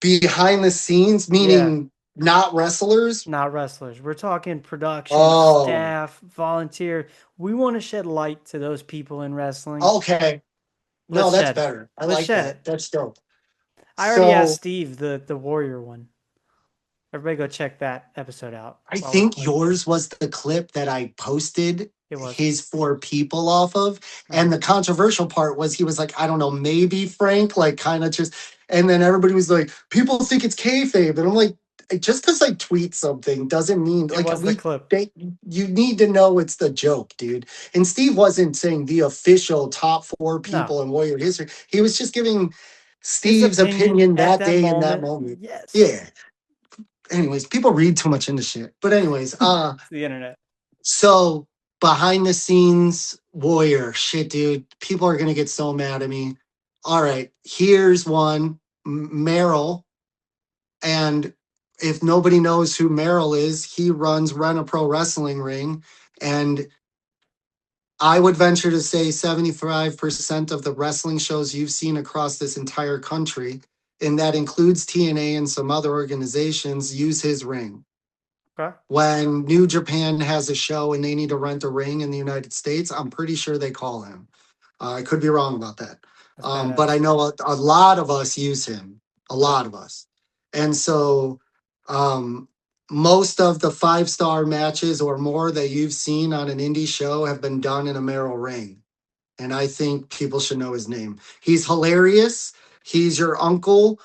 behind the scenes, Yeah, meaning not wrestlers. not wrestlers. We're talking production, Oh, staff, volunteer. We want to shed light to those people in wrestling. okay. No, Let's that's shed it. better. I Let's like shed that. it. That's dope. I already asked So Steve the Warrior one. Everybody go check that episode out I while we're think playing. yours was the clip that I posted It was. his four people off of. Hmm. And the controversial part was he was like, I don't know, maybe Frank, like kind of just, and then everybody was like, people think it's kayfabe. And I'm like, just because I tweet something doesn't mean It like was the clip. you need to know it's the joke, dude. And Steve wasn't saying the official top four No. people in Warrior history. He was just giving His Steve's opinion opinion at that that day in that moment. moment. Yes. Yeah. Anyways, people read too much into shit. But anyways, It's the internet. so behind the scenes warrior shit, dude. People are gonna get so mad at me. All right, here's one. Merrill, and if nobody knows who Merrill is, he runs Rent a Pro Wrestling Ring, and I would venture to say 75% of the wrestling shows you've seen across this entire country, and that includes TNA and some other organizations, use his ring. Okay. When New Japan has a show and they need to rent a ring in the United States, I'm pretty sure they call him. I could be wrong about that. That's But I badass. know a lot of us use him, a Okay. lot of us. And so um, most of the 5-star matches or more that you've seen on an indie show have been done in a Merrill ring. And I think people should know his name. He's hilarious. He's your uncle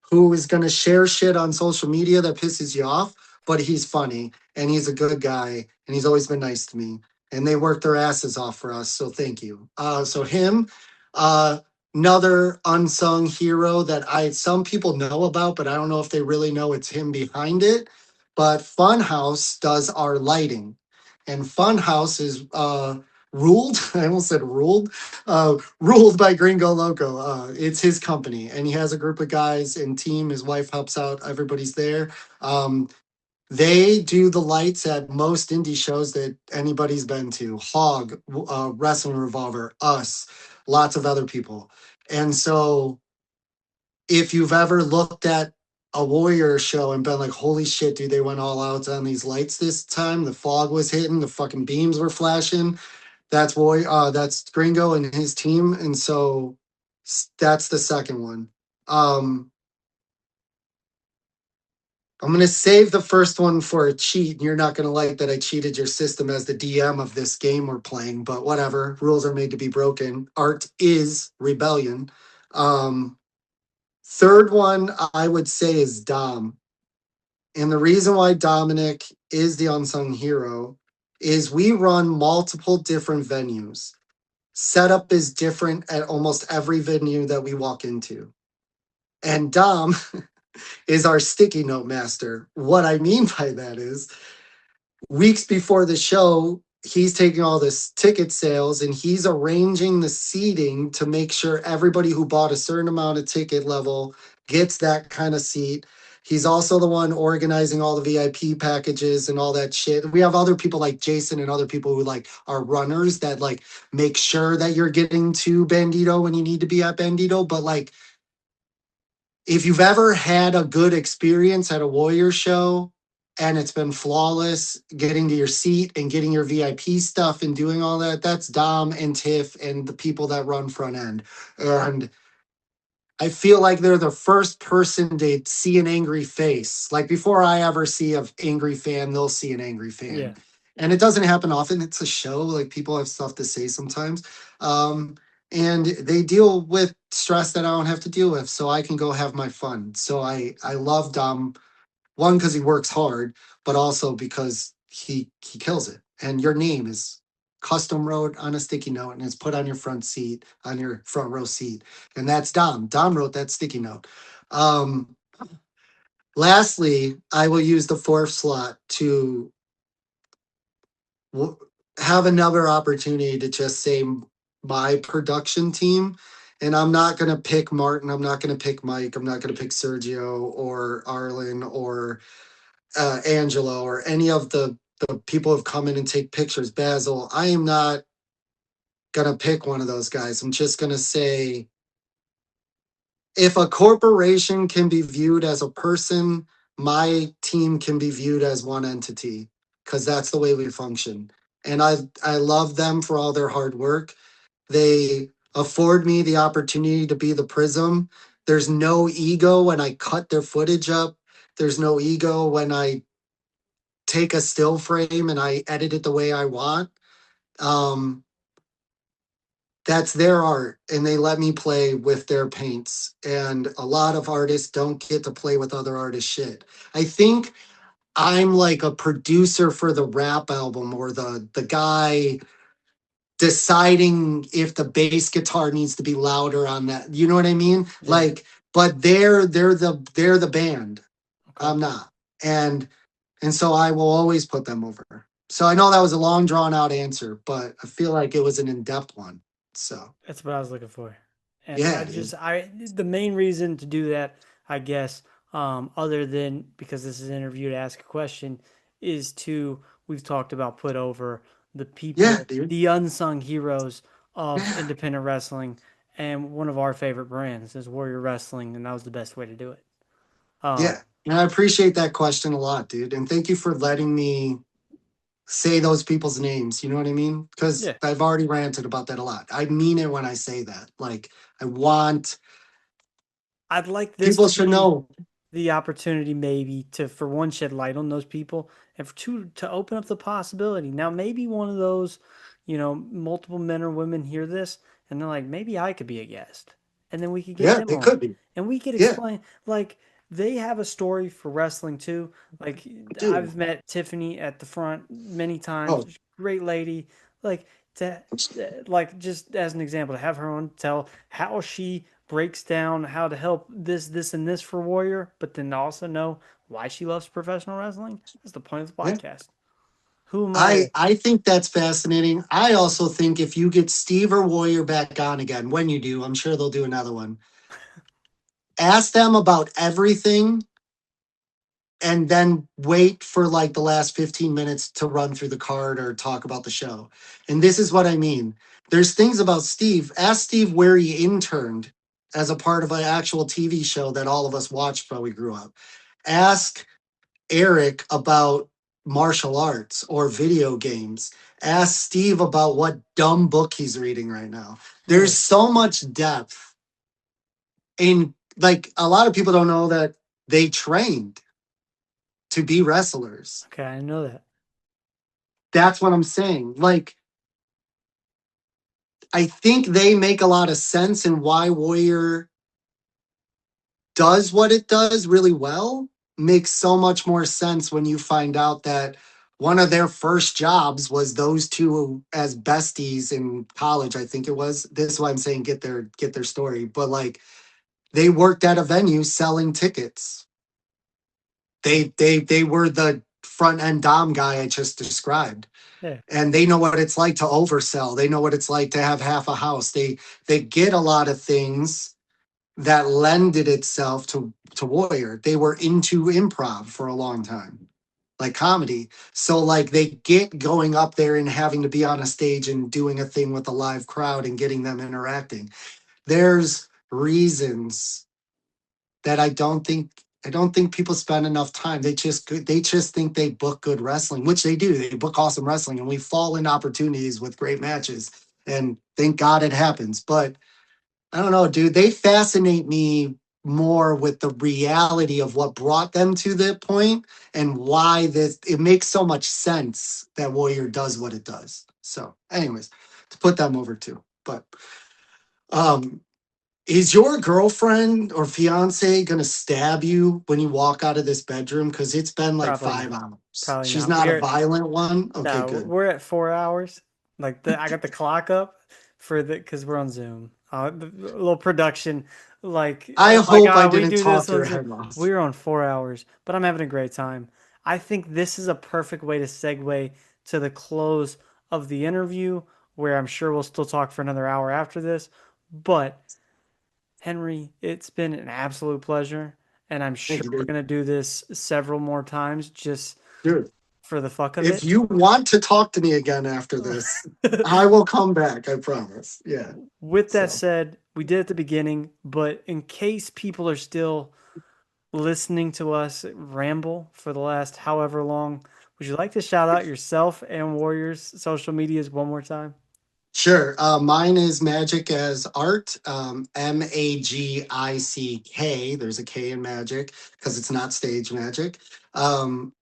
who is going to share shit on social media that pisses you off, but he's funny and he's a good guy and he's always been nice to me. And they work their asses off for us, so thank you. So him, uh, another unsung hero that I some people know about, but I don't know if they really know it's him behind it. But Funhouse does our lighting, and Funhouse is ruled. I almost said ruled. Ruled by Gringo Loco. It's his company, and he has a group of guys and team. His wife helps out. Everybody's there. Um, They do the lights at most indie shows that anybody's been to. Hog, Wrestling Revolver, us, lots of other people. And so if you've ever looked at a Warrior show and been like, holy shit, dude, they went all out on these lights this time. The fog was hitting, the fucking beams were flashing. That's Gringo and his team. And so that's the second one. Um, I'm gonna save the first one for a cheat, and you're not gonna like that I cheated your system as the DM of this game we're playing, but whatever. Rules are made to be broken. Art is rebellion. Um, Third one I would say is Dom. And the reason why Dominic is the unsung hero is we run multiple different venues. Setup is different at almost every venue that we walk into. And Dom is our sticky note master. What I mean by that is weeks before the show, he's taking all this ticket sales and he's arranging the seating to make sure everybody who bought a certain amount of ticket level gets that kind of seat. He's also the one organizing all the VIP packages and all that shit. We have other people like Jason and other people who like are runners that like make sure that you're getting to Bandito when you need to be at Bandito. But like if you've ever had a good experience at a Warrior show and it's been flawless getting to your seat and getting your VIP stuff and doing all that, that's Dom and Tiff and the people that run front end. And I feel like they're the first person to see an angry face. Like before I ever see an angry fan, they'll see an angry Yeah. fan. And it doesn't happen often. It's a show. Like people have stuff to say sometimes. Um, and they deal with stress that I don't have to deal with. So I can go have my fun. So I love Dom one, because he works hard, but also because he kills it. And your name is custom wrote on a sticky note and it's put on your front seat, on your front row seat. And that's Dom. Dom wrote that sticky note. Um, Lastly, I will use the fourth slot to w- have another opportunity to just say my production team. And I'm not going to pick Martin. I'm not going to pick Mike. I'm not going to pick Sergio or Arlen or Angelo or any of the people who've come in and take pictures, Basil, I am not gonna pick one of those guys. I'm just gonna say if a corporation can be viewed as a person, my team can be viewed as one entity because that's the way we function. And I love them for all their hard work. They afford me the opportunity to be the prism. There's no ego when I cut their footage up. There's no ego when I take a still frame and I edit it the way I want. Um, that's their art and they let me play with their paints. And a lot of artists don't get to play with other artists' shit. I think I'm like a producer for the rap album or the guy deciding if the bass guitar needs to be louder on that. You know what I mean? Yeah. Like, but they're the band. Okay. I'm not. And so I will always put them over. So I know that was a long drawn out answer, but I feel like it was an in-depth one. So That's what I was looking for. And yeah, dude. the main reason to do that, I guess, other than because this is an interview to ask a question, is to we've talked about put over the Yeah, people, dude. the unsung heroes of Yeah. independent wrestling, and one of our favorite brands is Warrior Wrestling, and that was the best way to do it. Um, Yeah. And I appreciate that question a lot, dude. And thank you for letting me say those people's names. You know what I mean? Because yeah, I've already ranted about that a lot. I mean it when I say that. Like, I want I'd like this people to should be know. the opportunity maybe to for one shed light on those people and for two to open up the possibility. Now maybe one of those, multiple men or women hear this and they're like, maybe I could be a guest. And then we could get Yeah, them it on. could be. And we could Yeah, explain like they have a story for wrestling too. Like dude. I've met Tiffany at the front many times. Oh, Great lady. Like to like just as an example to have her on tell how she breaks down how to help this and this for Warrior, but then also know why she loves professional wrestling. That's the point of the yeah. podcast. Who am I to I think that's fascinating. I also think if you get Steve or Warrior back on again, when you do, I'm sure they'll do another one. Ask them about everything and then wait for like the last 15 minutes to run through the card or talk about the show. And this is what I mean. There's things about Steve. Ask Steve where he interned as a part of an actual TV show that all of us watched while we grew up. Ask Eric about martial arts or video games. Ask Steve about what dumb book he's reading right now. Yeah. There's so much depth. And like a lot of people don't know that they trained to be wrestlers. Okay, I know that. That's what I'm saying. Like, I think they make a lot of sense in why Warrior does what it does really well. Makes so much more sense when you find out that one of their first jobs was those two as besties in college. I think it was. This is why I'm saying get their story. But like they worked at a venue selling tickets. They were the front end dom guy I just described, Yeah. and they know what it's like to oversell. They know what it's like to have half a house. They get a lot of things that lended itself to Warrior. They were into improv for a long time, like comedy. So like they get going up there and having to be on a stage and doing a thing with a live crowd and getting them interacting. There's reasons that I don't think people spend enough time. They just think they book good wrestling, which they do. They book awesome wrestling, and we fall into opportunities with great matches. And thank God it happens. But I don't know, dude. They fascinate me more with the reality of what brought them to that point and why this. It makes so much sense that Warrior does what it does. So, anyways, to put them over too. But um, is your girlfriend or fiance gonna stab you when you walk out of this bedroom? Because it's been like Probably five not. hours. Probably She's not. not a violent one. Okay, No, good. we're at 4 hours. Like I got the clock up for the because we're on Zoom. The little production, like I oh my hope I God, we didn't do this talk on your Zoom. head off. We're on 4 hours, but I'm having a great time. I think this is a perfect way to segue to the close of the interview, where I'm sure we'll still talk for another hour after this. But Henry, it's been an absolute pleasure, and I'm Thank sure you, we're dude. gonna do this several more times just Dude, for the fuck of if it. you want to talk to me again after this, I will come back. I promise. Yeah. With that So said, we did at the beginning, but in case people are still listening to us ramble for the last however long, would you like to shout out yourself and Warriors social medias one more time? sure. Mine is Magic as Art, Magick. There's a K in Magic because it's not stage magic.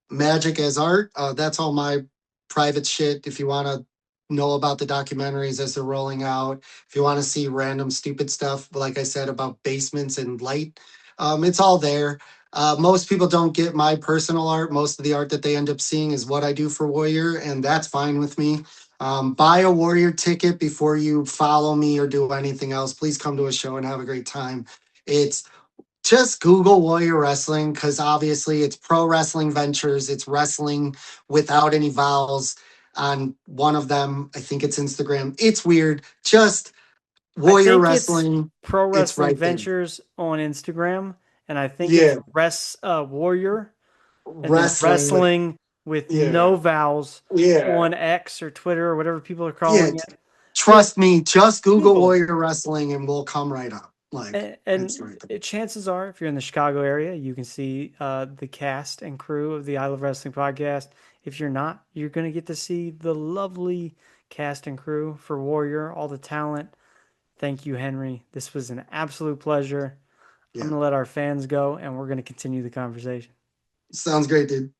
Magic as Art. That's all my private shit. If you want to know about the documentaries as they're rolling out, if you want to see random stupid stuff, like I said about basements and light, it's all there. Most people don't get my personal art. Most of the art that they end up seeing is what I do for Warrior, and that's fine with me. Buy a Warrior ticket before you follow me or do anything else. Please come to a show and have a great time. It's just Google Warrior Wrestling because obviously it's Pro Wrestling Ventures. It's wrestling without any vowels on one of them. I think it's Instagram. It's weird. Just I Warrior think it's Wrestling. Pro It's Wrestling right there. Ventures on Instagram, and I think it's Yeah. Warrior and then Wrestling with, Wrestling with yeah. no vowels Yeah. on X or Twitter or whatever people are Yeah. calling it. But Trust me, just Google Google it. Warrior Wrestling and we'll come right up. Like, it's And right there. chances are, if you're in the Chicago area, you can see the cast and crew of the I Love Wrestling podcast. If you're not, you're going to get to see the lovely cast and crew for Warrior, all the talent. Thank you, Henry. This was an absolute pleasure. I'm Yeah. going to let our fans go, and we're going to continue the conversation. Sounds great, dude.